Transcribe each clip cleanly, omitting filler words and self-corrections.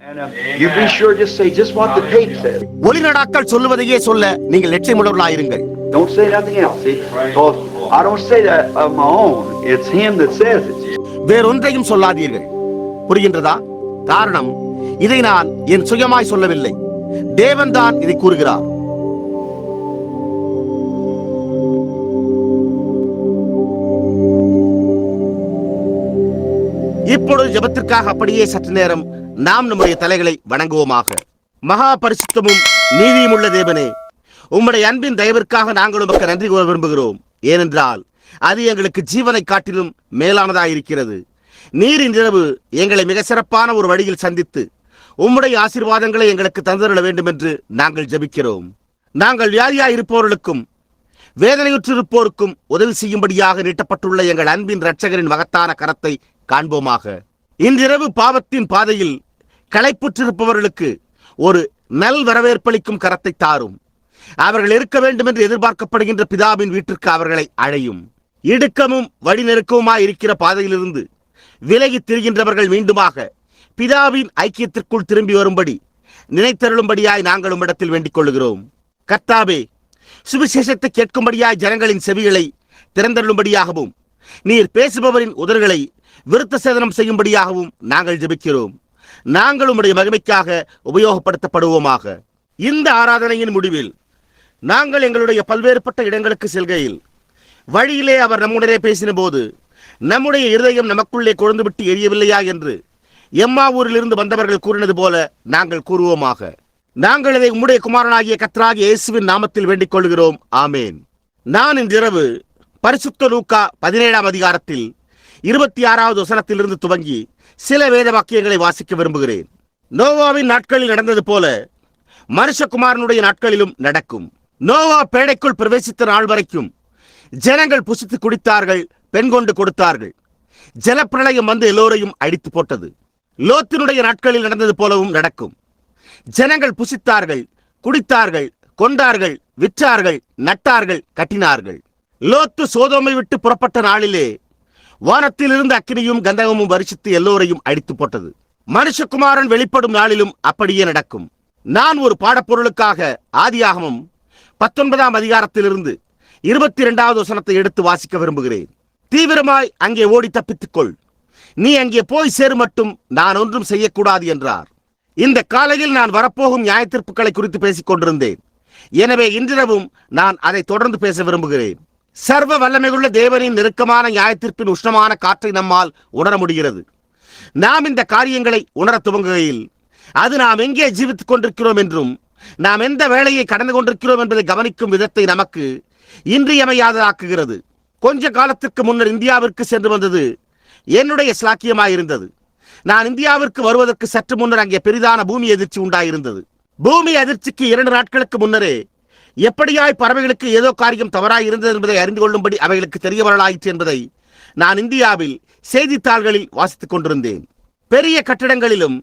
You be sure just say just what the tape says. ஒளிநடாக்கள் சொல்லுவதையே சொல்ல நீங்கள் லட்சியமுள்ளவர்களாயிருங்கள். Don't say nothing else. See, because I don't say that of my own. It's him that says it. வேறொன்றையும் சொல்லாதீர்கள். புரிகின்றதா? காரணம், இதை நான் என் சுயமாய் சொல்லவில்லை. தேவன் தான் இதை கூறுகிறார். இப்பொழுது ஜெபத்திற்காக அப்படியே சற்று நேரம் நாம் நம்முடைய தலைகளை வணங்குவோமாக. மகா பரிசுத்தமும் நீதியும் உள்ள தேவனே, உம்முடைய அன்பின் தயவிற்காக நாங்கள் உமக்கு நன்றி கூற விரும்புகிறோம். ஏனென்றால் அது எங்களுக்கு ஜீவனை காட்டிலும் மேலானதாயிருக்கிறது. நீரின் இரவு எங்களை மிக சிறப்பான ஒரு வழியில் சந்தித்து உம்முடைய ஆசீர்வாதங்களை எங்களுக்கு தந்தருள வேண்டும் என்று நாங்கள் ஜெபிக்கிறோம். நாங்கள் வியாதியாயிருப்பவர்களுக்கும் வேதனையுற்றிருப்போருக்கும் உதவி செய்யும்படியாக நீட்டப்பட்டுள்ள எங்கள் அன்பின் இரட்சகரின் மகத்தான கரத்தை காண்போமாக. இன்றிரவு பாவத்தின் பாதையில் களைப்புற்றிருப்பவர்களுக்கு ஒரு நல் வரவேற்பளிக்கும் கரத்தை தாரும். அவர்கள் இருக்க வேண்டும் என்று எதிர்பார்க்கப்படுகின்ற பிதாவின் வீட்டிற்கு அவர்களை அழையும். இடுக்கமும் வழி நெருக்கவுமாய் இருக்கிற பாதையிலிருந்து விலகி திரிகின்றவர்கள் மீண்டுமாக பிதாவின் ஐக்கியத்திற்குள் திரும்பி வரும்படி நினைத்தருளும்படியாய் நாங்கள் உம்மிடத்தில் வேண்டிக் கொள்கிறோம். கர்த்தாவே, சுவிசேஷத்தை கேட்கும்படியாய் ஜனங்களின் செவிகளை திறந்தருளும்படியாகவும் நீர் பேசுபவரின் உதடுகளை விருத்த சேதனம் செய்யும்படியாகவும் நாங்கள் ஜெபிக்கிறோம். நாங்கள் உம்முடைய மகிமைக்காக உபயோகப்படுத்தப்படுவோமாக. இந்த ஆராதனையின் முடிவில் நாங்கள் எங்களுடைய பல்வேறுபட்ட இடங்களுக்கு செல்கையில் வழியிலே அவர் நம்முடனே பேசின போது நம்முடைய இருதயம் நமக்குள்ளே கொழுந்துவிட்டு எரியவில்லையா என்று எம்மாவூரிலிருந்து வந்தவர்கள் கூறினது போல நாங்கள் கூறுவோமாக. நாங்கள் இதை உம்முடைய குமாரனாகிய கர்த்தராகிய இயேசுவின் நாமத்தில் வேண்டிக் கொள்கிறோம். ஆமேன். நான் இன்றிரவு பரிசுத்த லூக்கா 17ஆம் அதிகாரத்தில் 26வது வசனத்திலிருந்து துவங்கி சில வேத வாக்கியங்களை வாசிக்க விரும்புகிறேன். நோவாவின் நாட்களில் நடந்தது போல மனுஷகுமாரனுடைய நாட்களிலும் நடக்கும். நோவா பேடைக்குள் பிரவேசித்த நாள் வரைக்கும் ஜனங்கள் புசித்து குடித்தார்கள், பெண் கொண்டு கொடுத்தார்கள். ஜலப்பிரளயம் வந்து எல்லோரையும் அடித்து போட்டது. லோத்தினுடைய நாட்களில் நடந்தது போலவும் நடக்கும். ஜனங்கள் புசித்தார்கள், குடித்தார்கள், கொண்டார்கள், விற்றார்கள், நட்டார்கள், கட்டினார்கள். லோத்து சோதோமை விட்டு புறப்பட்ட நாளிலே வானத்திலிருந்து அக்கினியும் கந்தகமும் வருஷித்து எல்லோரையும் அடித்து போட்டது. மனுஷகுமாரன் வெளிப்படும் நாளிலும் அப்படியே நடக்கும். நான் ஒரு பாடப்பொருளுக்காக ஆதியாகமம் 19ஆம் அதிகாரத்திலிருந்து 22வது வசனத்தை எடுத்து வாசிக்க விரும்புகிறேன். தீவிரமாய் அங்கே ஓடி தப்பித்துக்கொள், நீ அங்கே போய் சேரு மட்டும் நான் ஒன்றும் செய்யக்கூடாது என்றார். இந்த காலையில் நான் வரப்போகும் நியாயத்தீர்ப்புகளை குறித்து பேசிக் கொண்டிருந்தேன். எனவே இன்றிரவும் நான் அதை தொடர்ந்து பேச விரும்புகிறேன். சர்வ வல்லமையுள்ள தேவனின் நெருக்கமான நியாயத்தீர்ப்பின் உஷ்ணமான காற்றை நம்மால் உணர முடிகிறது. நாம் இந்த காரியங்களை உணர துவங்குகையில் அது நாம் எங்கே ஜீவித்துக் கொண்டிருக்கிறோம் என்றும் நாம் எந்த வேலையை கடந்து கொண்டிருக்கிறோம் என்பதை கவனிக்கும் விதத்தை நமக்கு இன்றியமையாததாக்குகிறது. கொஞ்ச காலத்திற்கு முன்னர் இந்தியாவிற்கு சென்று வந்தது என்னுடைய ஸ்லாக்கியமாயிருந்தது. நான் இந்தியாவிற்கு வருவதற்கு சற்று முன்னர் அங்கே பெரிதான பூமி அதிர்ச்சி உண்டாயிருந்தது. பூமி அதிர்ச்சிக்கு 2 நாட்களுக்கு முன்னரே எப்படியாய் பறவைகளுக்கு ஏதோ காரியம் தவறாய் இருந்தது என்பதை அறிந்து கொள்ளும்படி அவைகளுக்கு தெரிய வரலாயிற்று என்பதை நான் இந்தியாவில் செய்தித்தாள்களில் வாசித்துக் கொண்டிருந்தேன். பெரிய கட்டிடங்களிலும்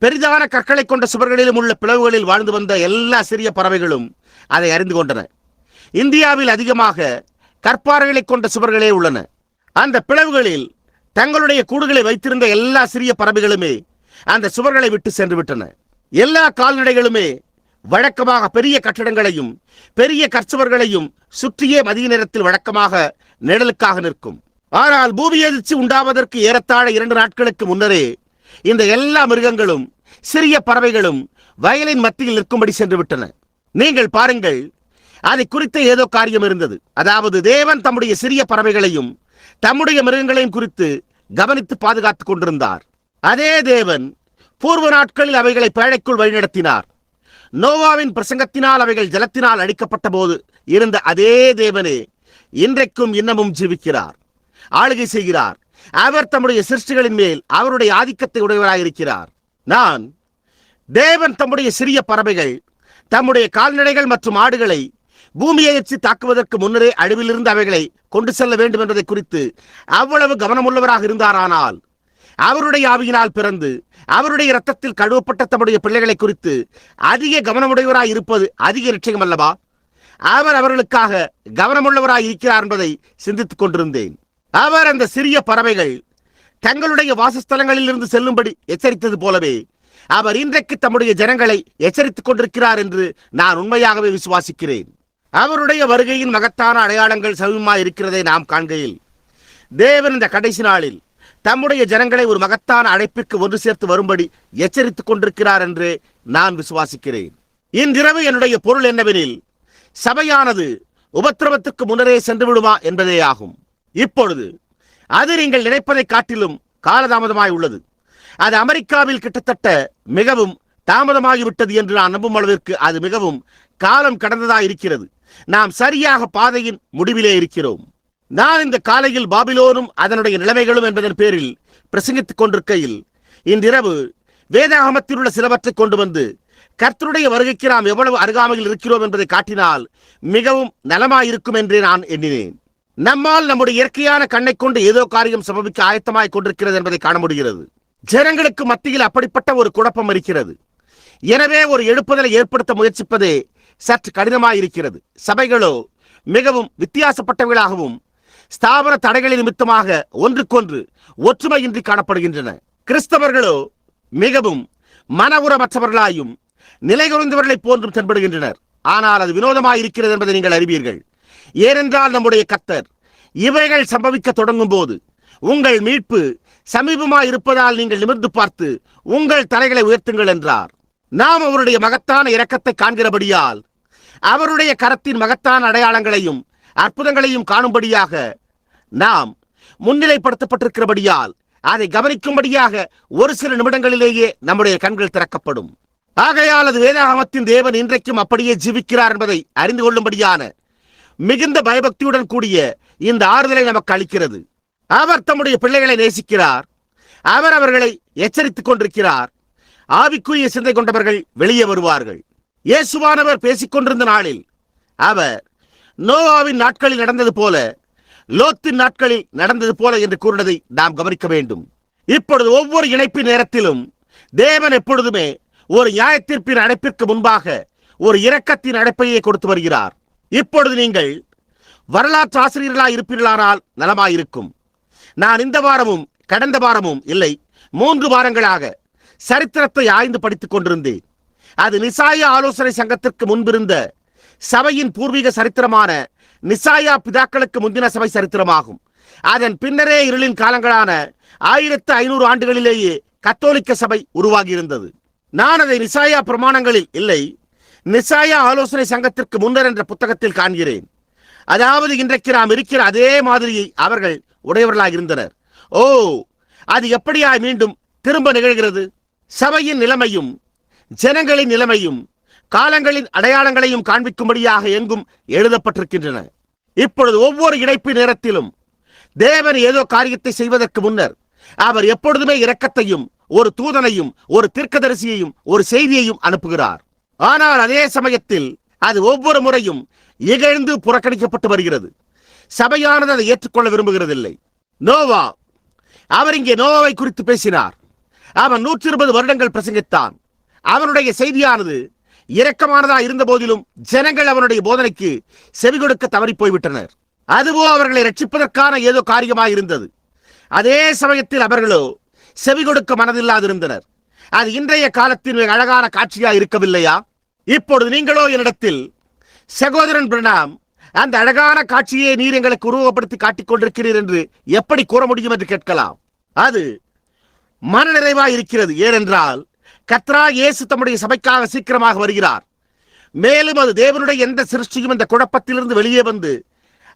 பெரிதான கற்களை கொண்ட சுவர்களிலும் உள்ள பிளவுகளில் வாழ்ந்து வந்த எல்லா சிறிய பறவைகளும் அதை அறிந்து கொண்டன. இந்தியாவில் அதிகமாக கற்பாறைகளை கொண்ட சுவர்களே உள்ளன. அந்த பிளவுகளில் தங்களுடைய கூடுகளை வைத்திருந்த எல்லா சிறிய பறவைகளுமே அந்த சுவர்களை விட்டு சென்று விட்டன. எல்லா கால்நடைகளுமே வழக்கமாக பெரிய கட்டிடங்களையும் பெரிய கற்சுவர்களையும் சுற்றியே மதிய நேரத்தில் வழக்கமாக நிழலுக்காக நிற்கும். ஆனால் பூமி அதிர்ச்சி உண்டாவதற்கு ஏறத்தாழ 2 நாட்களுக்கு முன்னரே இந்த எல்லா மிருகங்களும் சிறிய பறவைகளும் வயலின் மத்தியில் நிற்கும்படி சென்று விட்டன. நீங்கள் பாருங்கள், அதை குறித்த ஏதோ காரியம் இருந்தது. அதாவது தேவன் தம்முடைய சிறிய பறவைகளையும் தம்முடைய மிருகங்களையும் குறித்து கவனித்து பாதுகாத்துக் கொண்டிருந்தார். அதே தேவன் பூர்வ நாட்களில் அவைகளை பேழைக்குள் வழிநடத்தினார். நோவாவின் பிரசங்கத்தினால் அவைகள் ஜலத்தினால் அழிக்கப்பட்ட போது இருந்த அதே தேவனே இன்றைக்கும் இன்னமும் ஜீவிக்கிறார், ஆளுகை செய்கிறார். அவர் தம்முடைய சிருஷ்டிகளின் மேல் அவருடைய ஆதிக்கத்தை உடையவராயிருக்கிறார். நான் தேவன் தம்முடைய சிறிய பறவைகள், தம்முடைய கால்நடைகள் மற்றும் ஆடுகளை பூமியை எச்சி தாக்குவதற்கு முன்னரே அழிவிலிருந்து அவைகளை கொண்டு செல்ல வேண்டும் என்பதை குறித்து அவ்வளவு கவனமுள்ளவராக இருந்தாரானால், அவருடைய ஆவியினால் பிறந்து அவருடைய இரத்தத்தில் கழுவப்பட்ட தம்முடைய பிள்ளைகளை குறித்து அதிக கவனமுடையவராய் இருப்பது அதிக நிச்சயம் அல்லவா? அவர் அவர்களுக்காக கவனமுள்ளவராய் இருக்கிறார் என்பதை சிந்தித்துக் கொண்டிருந்தேன். அவர் அந்த சிறிய பறவைகள் தங்களுடைய வாசஸ்தலங்களில் இருந்து செல்லும்படி எச்சரித்தது போலவே அவர் இன்றைக்கு தம்முடைய ஜனங்களை எச்சரித்துக் கொண்டிருக்கிறார் என்று நான் உண்மையாகவே விசுவாசிக்கிறேன். அவருடைய வருகையின் மகத்தான அடையாளங்கள் சமீபமாய் இருக்கிறதை நாம் காண்கையில் தேவன் இந்த கடைசி நாளில் தம்முடைய ஜனங்களை ஒரு மகத்தான அழைப்பிற்கு ஒன்று சேர்த்து வரும்படி எச்சரித்துக் கொண்டிருக்கிறார் என்று நான் விசுவாசிக்கிறேன். இன்றிரவு என்னுடைய பொருள் என்னவெனில், சபையானது உபத்திரவத்துக்கு முன்னரே சென்று விடுமா என்பதே ஆகும். இப்பொழுது அது நீங்கள் நினைப்பதை காட்டிலும் காலதாமதமாய் உள்ளது. அது அமெரிக்காவில் கிட்டத்தட்ட மிகவும் தாமதமாகிவிட்டது என்று நான் நம்பும் அளவிற்கு அது மிகவும் காலம் கடந்ததாக இருக்கிறது. நாம் சரியாக பாதையின் முடிவிலே இருக்கிறோம். நான் இந்த காலையில் பாபிலோனும் அதனுடைய நிலைமைகளும் என்பதன் பேரில் பிரசங்கித்துக் கொண்டிருக்கையில் இன்றிரவு வேதாகமத்தில் உள்ள சிலவற்றை கொண்டு வந்து கர்த்தருடைய வருகைக்கு நாம் எவ்வளவு அருகாமையில் இருக்கிறோம் என்பதை காட்டினால் மிகவும் நலமாயிருக்கும் என்றே நான் எண்ணினேன். நம்மால் நம்முடைய இயற்கையான கண்ணை கொண்டு ஏதோ காரியம் சம்பவிக்க ஆயத்தமாய் கொண்டிருக்கிறது என்பதை காண முடிகிறது. ஜனங்களுக்கு மத்தியில் அப்படிப்பட்ட ஒரு குழப்பம் இருக்கிறது. எனவே ஒரு எழுப்புதலை ஏற்படுத்த முயற்சிப்பதே சற்று கடினமாயிருக்கிறது. சபைகளோ மிகவும் வித்தியாசப்பட்டவர்களாகவும் ஸ்தாபன தடைகளின் நிமித்தமாக ஒன்றுக்கொன்று ஒற்றுமையின்றி காணப்படுகின்றன. கிறிஸ்தவர்களோ மிகவும் மன உறவற்றவர்களாயும் நிலை குறைந்தவர்களைப் போன்றும் தென்படுகின்றனர். ஆனால் அது வினோதமாயிருக்கிறது என்பதை நீங்கள் அறிவீர்கள். ஏனென்றால் நம்முடைய கர்த்தர் இவைகள் சம்பவிக்க தொடங்கும் போது உங்கள் மீட்பு சமீபமாய் இருப்பதால் நீங்கள் நிமிர்ந்து பார்த்து உங்கள் தலைகளை உயர்த்துங்கள் என்றார். நாம் அவருடைய மகத்தான இரக்கத்தை காண்கிறபடியால் அவருடைய கரத்தின் மகத்தான அடையாளங்களையும் அற்புதங்களையும் காணும்படியாக நாம் முன்னிலைப்படுத்தப்பட்டிருக்கிறபடியால் அதை கவனிக்கும்படியாக ஒரு சில நிமிடங்களிலேயே நம்முடைய கண்கள் திறக்கப்படும். ஆகையால் அது வேதாகமத்தின் தேவன் இன்றைக்கும் அப்படியே ஜீவிக்கிறார் என்பதை அறிந்து கொள்ளும்படியான மிகுந்த பயபக்தியுடன் கூடிய இந்த ஆறுதலை நமக்கு அளிக்கிறது. அவர் தம்முடைய பிள்ளைகளை நேசிக்கிறார். அவர் அவர்களை எச்சரித்துக் கொண்டிருக்கிறார். ஆவிக்குரிய சிந்தை கொண்டவர்கள் வெளியே வருவார்கள். இயேசுவானவர் பேசிக் கொண்டிருந்த நாளில் அவர் நோவாவின் நாட்களில் நடந்தது போல, லோத்தின் நாட்களில் நடந்தது போல என்று கூறினதை நாம் கவனிக்க வேண்டும். இப்பொழுது ஒவ்வொரு இணைப்பின் நேரத்திலும் தேவன் எப்பொழுதுமே ஒரு நியாயத்தீர்ப்பின் அழைப்பிற்கு முன்பாக ஒரு இரக்கத்தின் அழைப்பையே கொடுத்து வருகிறார். இப்பொழுது நீங்கள் வரலாற்று ஆசிரியர்களாய் இருப்பீர்களானால் நலமாயிருக்கும். நான் இந்த வாரமும் கடந்த வாரமும் இல்லை 3 வாரங்களாக சரித்திரத்தை ஆய்ந்து படித்துக் கொண்டிருந்தேன். அது நிசாயா ஆலோசனை சங்கத்திற்கு முன்பிருந்த சபையின் பூர்வீக சரித்திரமான நிசாயா பிதாக்களுக்கு முந்தின சபை சரித்திரமாகும். அதன் பின்னரே இருளின் காலங்களான 1500 ஆண்டுகளிலேயே கத்தோலிக்க சபை உருவாகி இருந்தது. நான் அதை நிசாயா பிரமாணங்களில் இல்லை, நிசாயா ஆலோசனை சங்கத்திற்கு முன்னர் என்ற புத்தகத்தில் காண்கிறேன். அதாவது இன்றைக்கு நாம் இருக்கிற அதே மாதிரியை அவர்கள் உடையவர்களாக இருந்தனர். ஓ, அது எப்படியாய் மீண்டும் திரும்ப நிகழ்கிறது? சபையின் நிலைமையும் ஜனங்களின் நிலைமையும் காலங்களின் அடையாளங்களையும் காண்பிக்கும்படியாக எங்கும் எழுதப்பட்டிருக்கின்றன. இப்பொழுது ஒவ்வொரு இணைப்பு நேரத்திலும் தேவன் ஏதோ காரியத்தை செய்வதற்கு முன்னர் அவர் எப்பொழுதுமே இரக்கத்தையும் ஒரு தூதனையும் ஒரு தீர்க்கதரிசியையும் ஒரு செய்தியையும் அனுப்புகிறார். ஆனால் அதே சமயத்தில் அது ஒவ்வொரு முறையும் இகழ்ந்து புறக்கணிக்கப்பட்டு வருகிறது. சபையானது அதை ஏற்றுக்கொள்ள விரும்புகிறதில்லை. நோவா, அவர் இங்கே நோவாவை குறித்து பேசினார். அவன் 120 வருடங்கள் பிரசங்கித்தான். அவனுடைய செய்தியானது இரக்கமானதா இருந்த போதிலும் ஜனங்கள் அவனுடைய போதனைக்கு செவி கொடுக்க தவறி போய்விட்டனர். அதுவோ அவர்களை ரட்சிப்பதற்கான ஏதோ காரியமாக இருந்தது. அதே சமயத்தில் அவர்களோ செவி கொடுக்க மனதில்லாதிருந்தனர். அது இன்றைய காலத்தின் அழகான காட்சியாக இருக்கவில்லையா? இப்பொழுது நீங்களோ என்னிடத்தில், சகோதரன் பிரணாம், அந்த அழகான காட்சியை நீர் எங்களுக்கு உருவப்படுத்தி காட்டிக் கொண்டிருக்கிறீர் என்று எப்படி கூற முடியும் என்று கேட்கலாம். அது மனநிறைவாய் இருக்கிறது. ஏனென்றால் கர்த்தராகிய இயேசு தம்முடைய சபைக்காக சீக்கிரமாக வருகிறார். மேலும் அது தேவனுடைய எந்த சிருஷ்டியும் இந்த குழப்பத்திலிருந்து வெளியே வந்து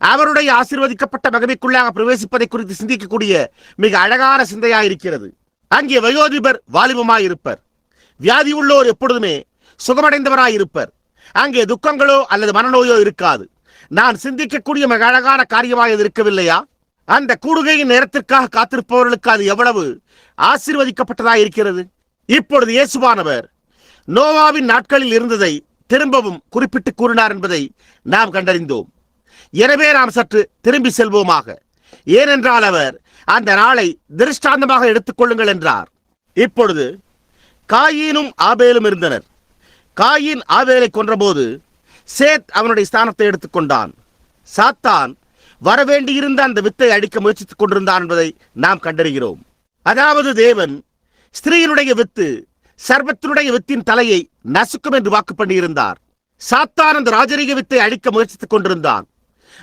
அவருடைய ஆசீர்வதிக்கப்பட்ட மகிமைக்குள்ளாக பிரவேசிப்பதை குறித்து சிந்திக்கக்கூடிய மிக அழகான சிந்தையாயிருக்கிறது. அங்கே வயோதிபர் வாலிபமாயிருப்பர். வியாதி உள்ளோர் எப்பொழுதுமே சுகமடைந்தவராயிருப்பர். அங்கே துக்கங்களோ அல்லது மனநோயோ இருக்காது. நான் சிந்திக்கக்கூடிய மிக அழகான காரியமாக இது இருக்கவில்லையா? அந்த கூடுகையின் நேரத்திற்காக காத்திருப்பவர்களுக்கு அது எவ்வளவு ஆசீர்வதிக்கப்பட்டதாக இருக்கிறது. இப்பொழுது இயேசுவானவர் நோவாவின் நாட்களில் இருந்ததை திரும்பவும் குறிப்பிட்டு கூறினார் என்பதை நாம் கண்டறிந்தோம். எனவே நாம் சற்று திரும்பி செல்வோமாக. ஏனென்றால் அவர் அந்த நாளை திருஷ்டாந்தமாக எடுத்துக் கொள்ளுங்கள் என்றார். இப்பொழுது காயீனும் ஆபேலும் இருந்தனர். காயின் ஆபேலை கொன்றபோது சேத் அவனுடைய ஸ்தானத்தை எடுத்துக்கொண்டான். சாத்தான் வரவேண்டியிருந்த அந்த வித்தை அடிக்க முயற்சித்துக் கொண்டிருந்தான் என்பதை நாம் கண்டறிகிறோம். அதாவது தேவன் ஸ்திரீயினுடைய வித்து சர்வத்தினுடைய வித்தின் தலையை நசுக்கும் என்று வாக்கு பண்ணியிருந்தார். சாத்தான் அந்த ராஜரீக வித்தை அழிக்க முயற்சித்துக் கொண்டிருந்தான்.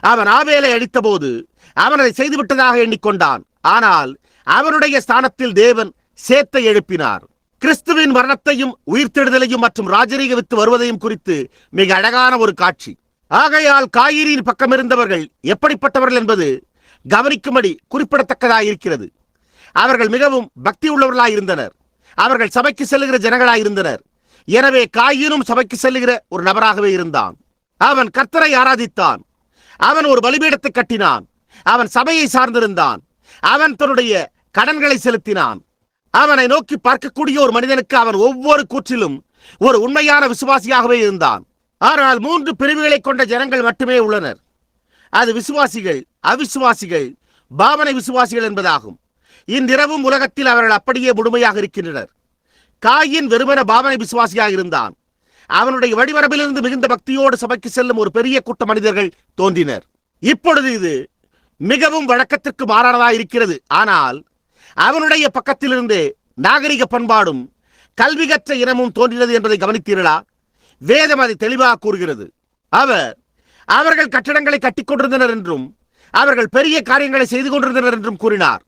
அவன் ஆபேலை அழித்த போது அவன் அதை செய்துவிட்டதாக எண்ணிக்கொண்டான். ஆனால் அவனுடைய ஸ்தானத்தில் தேவன் சேத்தை எழுப்பினார். கிறிஸ்துவின் மரணத்தையும் உயிர்த்தெழுதலையும் மற்றும் ராஜரீக வித்து வருவதையும் குறித்து மிக அழகான ஒரு காட்சி. ஆகையால் காயினின் பக்கம் இருந்தவர்கள் எப்படிப்பட்டவர்கள் என்பது கவனிக்கும்படி குறிப்பிடத்தக்கதாயிருக்கிறது. அவர்கள் மிகவும் பக்தி உள்ளவர்களாயிருந்தனர். அவர்கள் சபைக்கு செல்லுகிற ஜனங்களாயிருந்தனர். எனவே காயினும் சபைக்கு செல்லுகிற ஒரு நபராகவே இருந்தான். அவன் கர்த்தரை ஆராதித்தான். அவன் ஒரு பலிபீடத்தை கட்டினான். அவன் சபையை சார்ந்திருந்தான். அவன் தன்னுடைய கடன்களை செலுத்தினான். அவனை நோக்கி பார்க்கக்கூடிய ஒரு மனிதனுக்கு அவன் ஒவ்வொரு கூற்றிலும் ஒரு உண்மையான விசுவாசியாகவே இருந்தான். ஆனால் 3 பிரிவுகளை கொண்ட ஜனங்கள் மட்டுமே உள்ளனர். அது விசுவாசிகள், அவிசுவாசிகள், பாவனை விசுவாசிகள் என்பதாகும். இன்றிரவும் உலகத்தில் அவர்கள் அப்படியே முழுமையாக இருக்கின்றனர். காயின் வெறுமன பாவனை விசுவாசியாக இருந்தான். அவனுடைய வழிமரபிலிருந்து மிகுந்த பக்தியோடு சபைக்கு செல்லும் ஒரு பெரிய கூட்ட மனிதர்கள் தோன்றினர். இப்பொழுது இது மிகவும் வழக்கத்திற்கு மாறானதாக இருக்கிறது. ஆனால் அவனுடைய பக்கத்திலிருந்து நாகரிக பண்பாடும் கல்வி கற்ற இனமும் தோன்றினது என்பதை கவனித்தீர்களா? வேதம் அதை தெளிவாக கூறுகிறது. அவர்கள் கட்டடங்களை கட்டிக் கொண்டிருந்தனர் என்றும் அவர்கள் பெரிய காரியங்களை செய்து கொண்டிருந்தனர் என்றும் கூறினார்.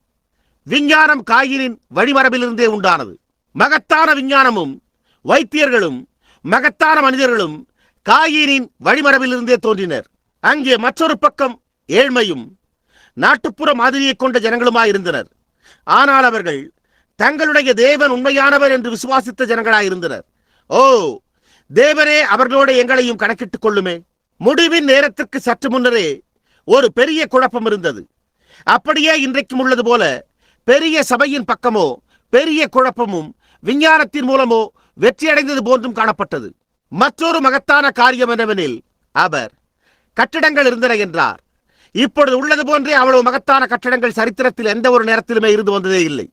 விஞ்ஞானம் காயினின் வழிமரபிலிருந்தே உண்டானது. மகத்தான விஞ்ஞானமும் வைத்தியர்களும் மகத்தான மனிதர்களும் காயினின் வழிமரபிலிருந்தே தோன்றினர். அங்கே மற்றொரு பக்கம் ஏழ்மையும் நாட்டுப்புற மாதிரியை கொண்ட ஜனங்களுமாயிருந்தனர். ஆனால் அவர்கள் தங்களுடைய தேவன் உண்மையானவர் என்று விசுவாசித்த ஜனங்களாயிருந்தனர். ஓ, தேவனே அவர்களோடு எங்களையும் கணக்கிட்டுக் கொள்ளுமே. முடிவின் நேரத்திற்கு சற்று முன்னரே ஒரு பெரிய குழப்பம் இருந்தது. அப்படியே இன்றைக்கும் உள்ளது போல பெரிய சபையின் பக்கமோ பெரிய குழப்பமும் விஞ்ஞானத்தின் மூலமோ வெற்றியடைந்தது போன்றும் காணப்பட்டது. மற்றொரு மகத்தான காரியம் என்னவெனில், அவர் கட்டிடங்கள் இருந்தன என்றார். இப்பொழுது உள்ளது போன்றே அவ்வளவு மகத்தான கட்டடங்கள் சரித்திரத்தில் எந்த ஒரு நேரத்திலுமே இருந்து வந்ததே இல்லை.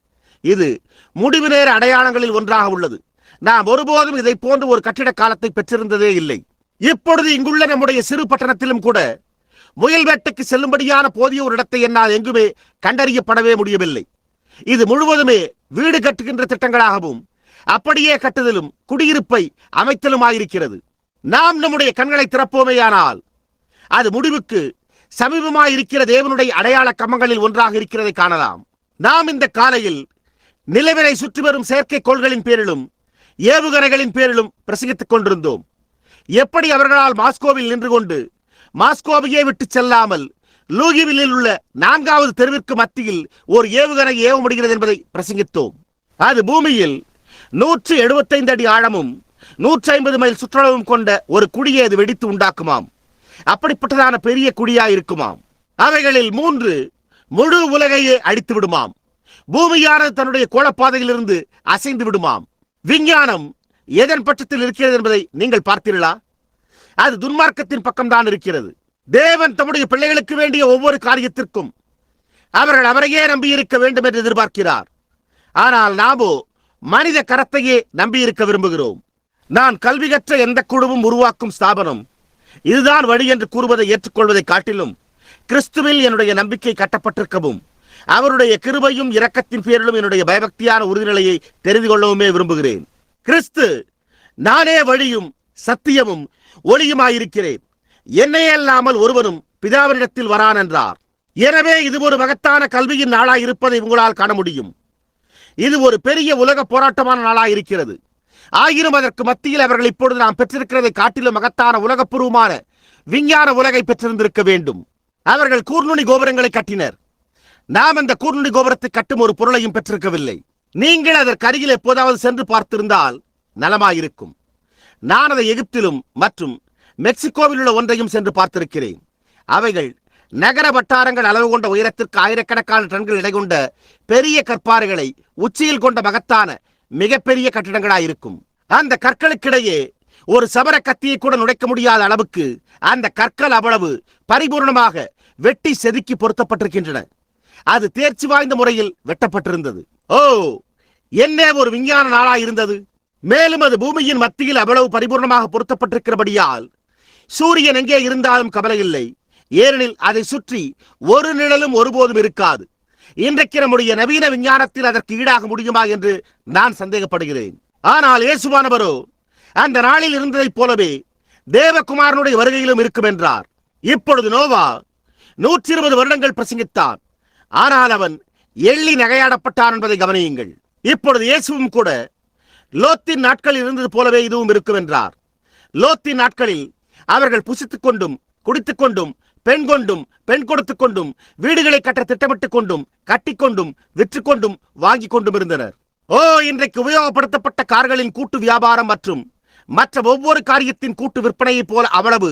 இது முடிவு நேர அடையாளங்களில் ஒன்றாக உள்ளது. நாம் ஒருபோதும் இதை போன்ற ஒரு கட்டிட காலத்தை பெற்றிருந்ததே இல்லை. இப்பொழுது இங்குள்ள நம்முடைய சிறு பட்டணத்திலும் கூட முயல் வேட்டைக்கு செல்லும்படியான போதிய ஒரு இடத்தை என்னால் எங்குமே கண்டறியப்படவே முடியவில்லை. இது முழுவதுமே வீடு கட்டுகின்ற திட்டங்களாகவும் அப்படியே கட்டுதலும் குடியிருப்பை அமைத்தலுமாயிருக்கிறது. நாம் நம்முடைய கண்களை திறப்போமேயானால் அது முடிவுக்கு சமீபமாயிருக்கிற தேவனுடைய அடையாள கம்பங்களில் ஒன்றாக இருக்கிறதை காணலாம். நாம் இந்த காலையில் நிலவினை சுற்றி வரும் செயற்கைக்கோள்களின் பேரிலும் ஏவுகணைகளின் பேரிலும் பிரசங்கித்துக் கொண்டிருந்தோம். எப்படி அவர்களால் மாஸ்கோவில் நின்று கொண்டு மாஸ்கோவையே விட்டு செல்லாமல் லூகிவில்லில் உள்ள 4வது தெருவிற்கு மத்தியில் ஒரு ஏவுகணை ஏவ முடிகிறது என்பதை பிரசங்கித்தோம். அது பூமியில் 175 அடி ஆழமும் 150 மைல் சுற்றளவும் கொண்ட ஒரு குழியை அது வெடித்து உண்டாக்குமாம். அப்படிப்பட்டதான பெரிய குழியாயிருக்குமாம். அவைகளில் 3 முழு உலகையே அடித்து விடுமாம். பூமியானது தன்னுடைய கோளப்பாதையிலிருந்து அசைந்து விடுமாம். விஞ்ஞானம் எதன் பட்சத்தில் இருக்கிறது என்பதை நீங்கள் பார்த்தீர்களா? அது துன்மார்க்கத்தின் பக்கம்தான் இருக்கிறது. தேவன் தம்முடைய பிள்ளைகளுக்கு வேண்டிய ஒவ்வொரு காரியத்திற்கும் அவர்கள் அவரையே நம்பியிருக்க வேண்டும் என்று எதிர்பார்க்கிறார். ஆனால் நாமோ மனித கரத்தையே நம்பியிருக்க விரும்புகிறோம். நான் கல்வி கற்ற எந்த குழுவும் உருவாக்கும் ஸ்தாபனம் இதுதான் வழி என்று கூறுவதை ஏற்றுக்கொள்வதை காட்டிலும் கிறிஸ்துவில் என்னுடைய நம்பிக்கை கட்டப்பட்டிருக்கவும் அவருடைய கிருபையும் இரக்கத்தின் பேரிலும் என்னுடைய பயபக்தியான உறுதிநிலையை தெரிந்து கொள்ளவுமே விரும்புகிறேன். கிறிஸ்து, நானே வழியும் சத்தியமும் ஒளியுமாயிருக்கிறேன், என்னையே அல்லாமல் ஒருவனும் பிதாவினிடத்தில் வரான் என்றார். எனவே இது ஒரு மகத்தான கல்வியின் நாளாய் இருப்பதை உங்களால் காண முடியும். இது ஒரு பெரிய உலக போராட்டமான நாளாய் இருக்கிறது. ஆயினும் அதற்கு மத்தியில் அவர்கள் இப்பொழுது நாம் பெற்றிருக்கிறதை காட்டிலும் மகத்தான உலகப்பூர்வமான விஞ்ஞான உலகை பெற்றிருந்திருக்க வேண்டும். அவர்கள் கூர்நுனி கோபுரங்களை கட்டினர். நாம் அந்த கூர்நுனி கோபுரத்தை கட்டும் ஒரு பொருளையும் பெற்றிருக்கவில்லை. நீங்கள் அதற்கு அருகில் எப்போதாவது சென்று பார்த்திருந்தால் நலமாயிருக்கும். நான் அதை எகிப்திலும் மற்றும் மெக்சிகோவில் உள்ள ஒன்றையும் சென்று பார்த்திருக்கிறேன். அவைகள் நகர வட்டாரங்கள் அளவு கொண்ட உயரத்திற்கு ஆயிரக்கணக்கான டன்கள் எடை கொண்ட பெரிய கற்பாறைகளை உச்சியில் கொண்ட மகத்தான மிகப்பெரிய கட்டிடங்களாயிருக்கும். அந்த கற்களுக்கிடையே ஒரு சபர கத்தியை கூட நுழைக்க முடியாத அளவுக்கு அந்த கற்கள் அவ்வளவு பரிபூர்ணமாக வெட்டி செதுக்கி பொருத்தப்பட்டிருக்கின்றன. அது தேர்ச்சி வாய்ந்த முறையில் வெட்டப்பட்டிருந்தது. ஓ, என்ன ஒரு விஞ்ஞான நாளாய் இருந்தது! மேலும் அது பூமியின் மத்தியில் அவ்வளவு பரிபூர்ணமாக பொருத்தப்பட்டிருக்கிறபடியால் சூரியன் எங்கே இருந்தாலும் கவலை இல்லை. ஏனெனில் அதை சுற்றி ஒரு நிழலும் ஒருபோதும் இருக்காது. இன்றைக்கு நம்முடைய நவீன விஞ்ஞானத்தில் அதற்கு ஈடாக முடியுமா என்று நான் சந்தேகப்படுகிறேன். ஆனால் இயேசுவானவரோ அந்த நாளில் இருந்ததைப் போலவே தேவகுமாரனுடைய வருகையிலும் இருக்கும் என்றார். இப்பொழுது நோவா 120 வருடங்கள் பிரசங்கித்தான். ஆனால் அவன் எள்ளி நகையாடப்பட்டான் என்பதை கவனியுங்கள். இப்பொழுது இயேசுவும் கூட லோத்தின் நாட்களில் இருந்தது போலவே இதுவும் இருக்கும் என்றார். லோத்தின் நாட்களில் அவர்கள் புசித்துக் கொண்டும் குடித்துக் கொண்டும் பெண் கொண்டும் பெண் கொடுத்துக் கொண்டும் வீடுகளை கட்ட திட்டமிட்டுக் கொண்டும் கட்டிக்கொண்டும் விற்றுக்கொண்டும் வாங்கி கொண்டும் இருந்தனர். இன்றைக்கு உபயோகப்படுத்தப்பட்ட கார்களின் கூட்டு வியாபாரம் மற்றும் மற்ற ஒவ்வொரு காரியத்தின் கூட்டு விற்பனையை போல அவ்வளவு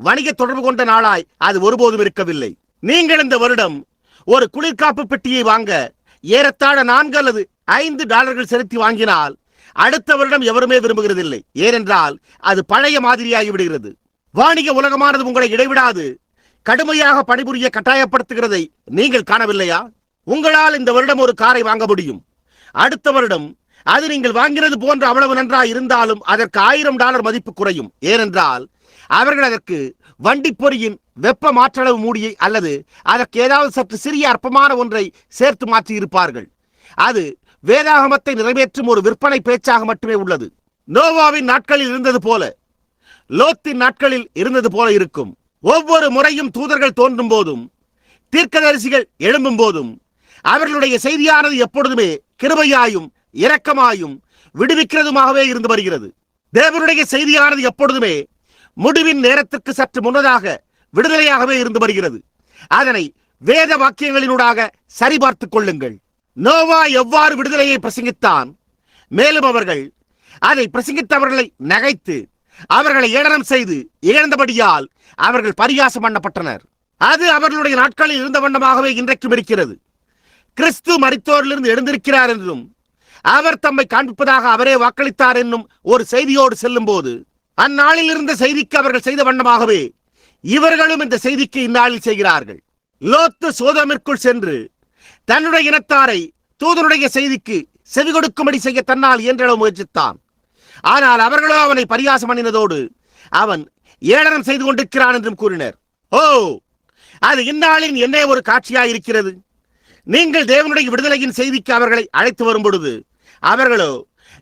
வணிக தொடர்பு கொண்ட நாளாய் அது ஒருபோதும் இருக்கவில்லை. நீங்கள் இந்த வருடம் ஒரு குளிர்காப்பு பெட்டியை வாங்க ஏறத்தாழ 4 அல்லது 5 டாலர்கள் செலுத்தி வாங்கினால் அடுத்த வருடம் எவருமே விரும்புகிறதில்லை. ஏனென்றால் அது பழைய மாதிரியாகி விடுகிறது. வாணிக உலகமானது உங்களை இடைவிடாது கடுமையாக பணிபுரிய கட்டாயப்படுத்துகிறதை நீங்கள் காணவில்லையா? உங்களால் இந்த வருடம் ஒரு காரை வாங்க முடியும். அடுத்த வருடம் அது நீங்கள் வாங்கினது போன்ற அவ்வளவு நன்றாக இருந்தாலும் அதற்கு $1000 மதிப்பு குறையும். ஏனென்றால் அவர்கள் அதற்கு வண்டி பொறியின் வெப்ப மாற்றளவு மூடியை அல்லது அதற்கு ஏதாவது சற்று சிறிய அற்பமான ஒன்றை சேர்த்து மாற்றி இருப்பார்கள். அது வேதாகமத்தை நிறைவேற்றும் ஒரு விற்பனை பேச்சாக மட்டுமே உள்ளது. நோவாவின் நாட்களில் இருந்தது போல லோத்தின் நாட்களில் இருந்தது போல இருக்கும். ஒவ்வொரு முறையும் தூதர்கள் தோன்றும் போதும் தீர்க்கதரிசிகள் எழும்பும் போதும் அவர்களுடைய செய்தியானது எப்பொழுதுமே கிருபையாயும் இரக்கமாயும் விடுவிக்கிறதுமாகவே இருந்து வருகிறது. தேவனுடைய செய்தியானது எப்பொழுதுமே முடிவின் நேரத்திற்கு சற்று முன்னதாக விடுதலையாகவே இருந்து வருகிறது. அதனை வேத வாக்கியங்களினூடாக சரிபார்த்துக் கொள்ளுங்கள். நோவா எவ்வாறு விடுதலையை பிரசங்கித்தான், மேலும் அவர்கள் அதை பிரசங்கித்தவர்களை நகைத்து அவர்களை ஏளனம் செய்து இழந்தபடியால் அவர்கள் பரியாசம் பண்ணப்பட்டனர். அது அவர்களுடைய நாட்களில் இருந்த வண்ணமாகவே இன்றைக்கும் இருக்கிறது. கிறிஸ்து மரித்தோரிலிருந்து எழுந்திருக்கிறார் என்றும் அவர் தம்மை காண்பிப்பதாக அவரே வாக்களித்தார் என்னும் ஒரு செய்தியோடு செல்லும் போது அந்நாளில் இருந்த செய்திக்கு அவர்கள் செய்த வண்ணமாகவே இவர்களும் இந்த செய்திக்கு இந்நாளில் செய்கிறார்கள். லோத்து சோதோமிற்குள் சென்று தன்னுடைய இனத்தாரை தூதனுடைய செய்திக்கு செவி கொடுக்கும்படி செய்ய தன்னால் இயன்றளவு முயற்சித்தான். ஆனால் அவர்களோ அவனை பரியாசம் பண்ணினதோடு அவன் ஏளனம் செய்து கொண்டிருக்கிறான் என்றும் கூறினர். அது இந்நாளின் என்ன ஒரு காட்சியாயிருக்கிறது. நீங்கள் தேவனுடைய விடுதலையின் செய்திக்கு அவர்களை அழைத்து வரும் பொழுது அவர்களோ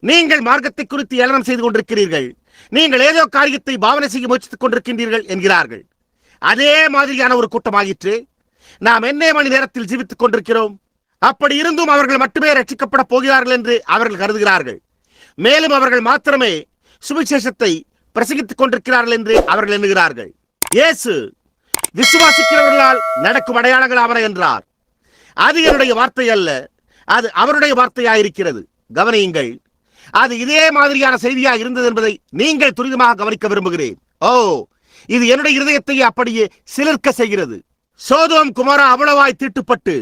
நீங்கள் மார்க்கத்தை குறித்து ஏளனம் செய்து கொண்டிருக்கிறீர்கள், நீங்கள் ஏதோ காரியத்தை பாவனை செய்ய முயற்சித்துக் கொண்டிருக்கின்றீர்கள் என்கிறார்கள். அதே மாதிரியான ஒரு கூட்டமாயிற்று. நாம் என்ன மணி நேரத்தில் ஜீவித்துக் கொண்டிருக்கிறோம்? அப்படி இருந்தும் அவர்கள் மட்டுமே ரட்சிக்கப்பட போகிறார்கள் என்று அவர்கள் கருதுகிறார்கள். மேலும் அவர்கள் மாத்திரமே சுவிசேஷத்தை பிரசங்கித்துக் கொண்டிருக்கிறார்கள் என்று அவர்கள் எண்ணுகிறார்கள். இயேசு விசுவாசிக்கிறவர்களால் நடக்கும் அடையாளங்கள் அவரை என்றார். அது என்னுடைய வார்த்தை அல்ல, அது அவருடைய வார்த்தையாயிருக்கிறது. கவனியுங்கள், அது இதே மாதிரியான செய்தியாக இருந்தது என்பதை நீங்கள் துரிதமாக கவனிக்க விரும்புகிறேன். இது என்னுடைய இருதயத்தை அப்படியே சிலிர்க்க செய்கிறது. சோதோம் குமாரா அவ்வளவாய் தீட்டுப்பட்டு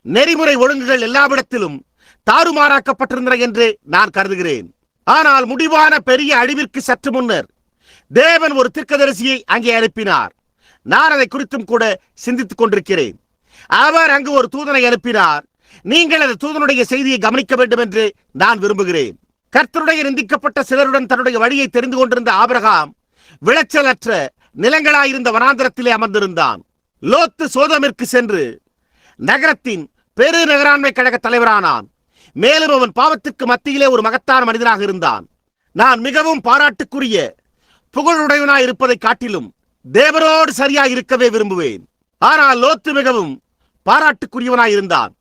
நெறிமுறை ஒழுங்குகள் எல்லாவிடத்திலும் தாறுமாறாக்கப்பட்டிருந்தன என்று நான் கருதுகிறேன். ஆனால் முடிவான பெரிய அழிவிற்கு சற்று முன்னர் தேவன் ஒரு தீர்க்கதரிசியை அங்கே அனுப்பினார். நான் அதை குறித்தும் கூட சிந்தித்துக் கொண்டிருக்கிறேன். அவர் அங்கு ஒரு தூதனை அனுப்பினார். நீங்கள் அந்த தூதனுடைய செய்தியை கவனிக்க வேண்டும் என்று நான் விரும்புகிறேன். கர்த்தருடைய நிந்திக்கப்பட்ட சிலருடன் தன்னுடைய வழியை தெரிந்து கொண்டிருந்த ஆபிரகாம் விளைச்சலற்ற நிலங்களாயிருந்த வனாந்தரத்திலே அமர்ந்திருந்தான். லோத்து சோதோமிற்கு சென்று நகரத்தின் பெரு நகராண்மை கழக தலைவரானான். மேலும் அவன் பாவத்திற்கு மத்தியிலே ஒரு மகத்தான மனிதனாக இருந்தான். நான் மிகவும் பாராட்டுக்குரிய புகழுடையவனாய் இருப்பதை காட்டிலும் தேவரோடு சரியாக இருக்கவே விரும்புவேன். ஆனால் லோத்து மிகவும் பாராட்டுக்குரியவனாய் இருந்தான்.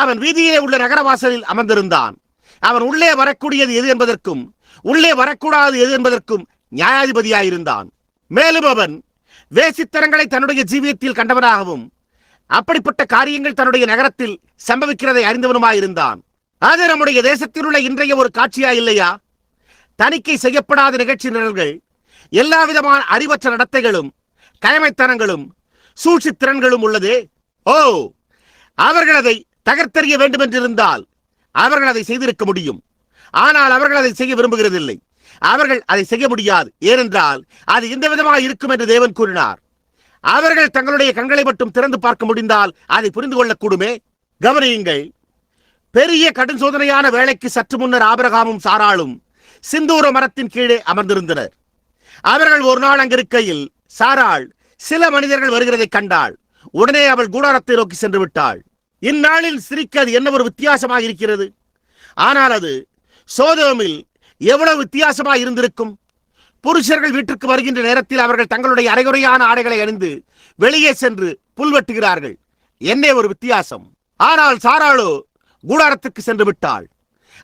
அவன் வீதியிலே உள்ள நகரவாசலில் அமர்ந்திருந்தான். அவன் உள்ளே வரக்கூடியது எது என்பதற்கும் உள்ளே வரக்கூடாது எது என்பதற்கும் நியாயாதிபதியாயிருந்தான். மேலும் அவன் வேசித்தனங்களை தன்னுடைய ஜீவியத்தில் கண்டவனாகவும் அப்படிப்பட்ட காரியங்கள் தன்னுடைய நகரத்தில் சம்பவிக்கிறதை அறிந்தவனுமாயிருந்தான். அது நம்முடைய தேசத்தில் உள்ள இன்றைய ஒரு காட்சியா இல்லையா? தணிக்கை செய்யப்படாத நிகழ்ச்சி நிரல்கள், எல்லா விதமான அறிவற்ற நடத்தைகளும் கயமைத்தனங்களும் சூழ்ச்சி திறன்களும் உள்ளதே. அவர்கள் அதை தகர்த்தெறிய வேண்டும் என்றிருந்தால் அவர்கள் அதை செய்திருக்க முடியும். ஆனால் அவர்கள் அதை செய்ய விரும்புகிறதில்லை. அவர்கள் அதை செய்ய முடியாது. ஏனென்றால் அது எந்த விதமாக இருக்கும் என்று தேவன் கூறினார். அவர்கள் தங்களுடைய கண்களை மட்டும் திறந்து பார்க்க முடிந்தால் அதை புரிந்து கொள்ளக்கூடுமே. கவனியுங்கள், பெரிய கடும் சோதனையான வேளைக்கு சற்று முன்னர் ஆபிரகாமும் சாராளும் சிந்தூர மரத்தின் கீழே அமர்ந்திருந்தனர். அவர்கள் ஒரு நாள் அங்கிருக்கையில் சாராள் சில மனிதர்கள் வருகிறதை கண்டாள். உடனே அவள் கூடாரத்தை நோக்கி சென்று விட்டாள். இந்நாளில் ஸ்திரீக்கு அது என்ன ஒரு வித்தியாசமாக இருக்கிறது. ஆனால் அது சோதோமில் எவ்வளவு வித்தியாசமாய் இருந்திருக்கும். புருஷர்கள் வீட்டிற்கு வருகின்ற நேரத்தில் அவர்கள் தங்களுடைய அரைகுறையான ஆடைகளை அணிந்து வெளியே சென்று புல்வெட்டுகிறார்கள். என்ன ஒரு வித்தியாசம்! ஆனால் சாராளோ கூடாரத்துக்கு சென்று விட்டாள்.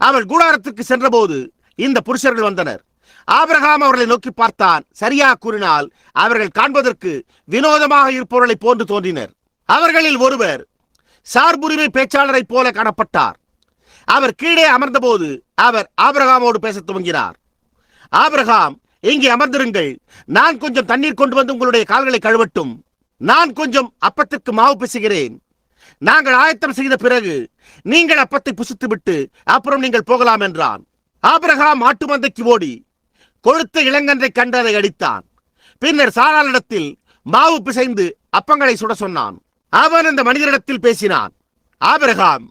அவள் கூடாரத்துக்கு சென்றபோது இந்த புருஷர்கள் வந்தனர். ஆபிரகாம் அவர்களை நோக்கி பார்த்தான். சரியா கூறினால் அவர்கள் காண்பதற்கு வினோதமாக இருப்பவர்களை போன்று தோன்றினர். அவர்களில் ஒருவர் சார்புரிமை பேச்சாளரை போல காணப்பட்டார். அவர் கீழே அமர்ந்தபோது அவர் ஆபிரகாமோடு பேசத் துவங்கினார். ஆபிரகாம், இங்கே அமர்ந்திருங்கள். நான் கொஞ்சம் தண்ணீர் கொண்டு வந்து உங்களுடைய கால்களை கழுவட்டும். நான் கொஞ்சம் அப்பத்திற்கு மாவு பிசைகிறேன். நாங்கள் ஆயத்தம் செய்த பிறகு நீங்கள் அப்பத்தை புசித்து விட்டு அப்புறம் நீங்கள் போகலாம் என்றான். ஆபிரகாம் மாட்டு மந்தைக்கு ஓடி கொழுத்த இளங்கன்றை கண்டு அதை அடித்தான். பின்னர் சாராளிடத்தில் மாவு பிசைந்து அப்பங்களை சுட சொன்னான். அவன் அந்த மனிதரிடத்தில் பேசினான். ஆபிரகாம்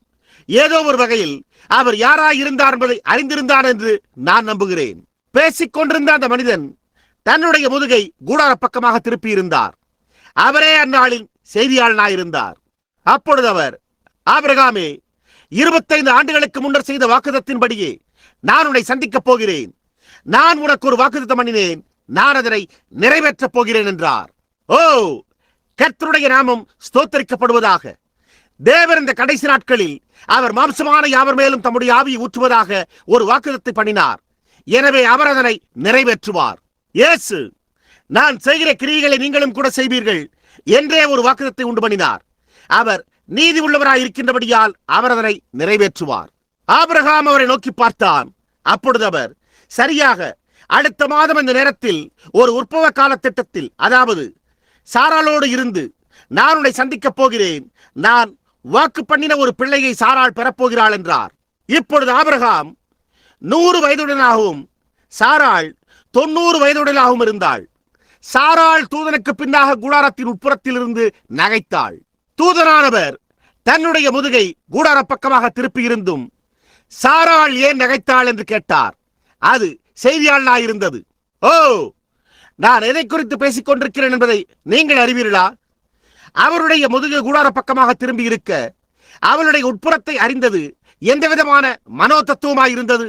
ஏதோ ஒரு வகையில் அவர் யாராயிருந்தார் என்பதை அறிந்திருந்தான் என்று நான் நம்புகிறேன். பேசிக் கொண்டிருந்த அந்த மனிதன் தன்னுடைய முதுகை கூடார பக்கமாக திருப்பி இருந்தார். அவரே அந்நாளின் செய்தியாளனாயிருந்தார். அப்பொழுது அவர், ஆபிரகாமே, 25 ஆண்டுகளுக்கு முன்னர் செய்த வாக்குத்தத்தின்படியே நான் உன்னை சந்திக்கப் போகிறேன். நான் உனக்கு ஒரு வாக்குத்தத்தம் பண்ணினேன். நான் அதனை நிறைவேற்றப் போகிறேன் என்றார். ஓ, கர்த்தருடைய நாமம் ஸ்தோத்தரிக்கப்படுவதாக. தேவர் இந்த கடைசி நாட்களில் அவர் மாம்சமான யாவர் மேலும் தம்முடைய ஆவியை ஊற்றுவதாக ஒரு வாக்குத்தத்தை பண்ணினார். எனவே அவர் அதனை நிறைவேற்றுவார். இயேசு, நான் செய்கிற கிரியைகளை நீங்களும் கூட செய்வீர்கள் என்றே ஒரு வாக்குத்தத்தை உண்டு பண்ணினார். அவர் நீதி உள்ளவராய் இருக்கின்றபடியால் அவர் அதனை நிறைவேற்றுவார். ஆபிரகாம் அவரை நோக்கி பார்த்தான். அப்பொழுது அவர், சரியாக அடுத்த மாதம் இந்த நேரத்தில் ஒரு உற்பவ கால திட்டத்தில், அதாவது சாராளோடு இருந்து நான் உன்னை சந்திக்கப் போகிறேன். நான் வாக்கு பண்ணின ஒரு பிள்ளையை சாராள் பெறப்போகிறாள் என்றார். இப்பொழுது ஆபிரகாம் 100 வயதுடனாகவும் சாராள் 90 வயதுடனாகவும் இருந்தாள். சாராள் தூதனுக்கு பின்னாக கூடாரத்தின் உட்புறத்தில் இருந்து நகைத்தாள். தூதனானவர் தன்னுடைய முதுகை கூடார பக்கமாக திருப்பியிருந்தும் சாராள் ஏன் நகைத்தாள் என்று கேட்டார். அது செய்தியாளனாயிருந்தது. ஓ, நான் எதை குறித்து பேசிக் கொண்டிருக்கிறேன் என்பதை நீங்கள் அறிவீர்களா? அவருடைய முதுகு கூடார பக்கமாக திரும்பி இருக்க அவளுடைய உட்புறத்தை அறிந்தது எந்த விதமான மனோ தத்துவமாயிருந்தது?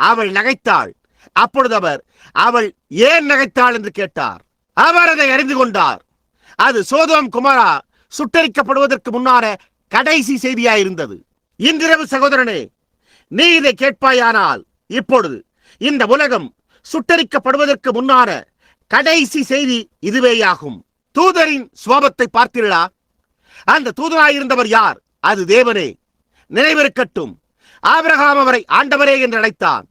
அவள் நகைத்தாள். அப்பொழுது அவர், அவள் ஏன் நகைத்தாள் என்று கேட்டார். அவர் அதை அறிந்து கொண்டார். அது சோதோம் குமாரா சுட்டரிக்கப்படுவதற்கு முன்னான கடைசி செய்தியாயிருந்தது. இன்றிரவு சகோதரனே, நீ இதை கேட்பாயானால் இப்பொழுது இந்த உலகம் சுட்டரிக்கப்படுவதற்கு முன்னான கடைசி செய்தி இதுவேயாகும். தூதரின் சுவாபத்தை பார்த்தீர்களா? அந்த தூதனாயிருந்தவர் யார்? அது தேவனே. நினைவிருக்கட்டும், ஆபிரகாம் அவரை ஆண்டவரே என்று அழைத்தான்.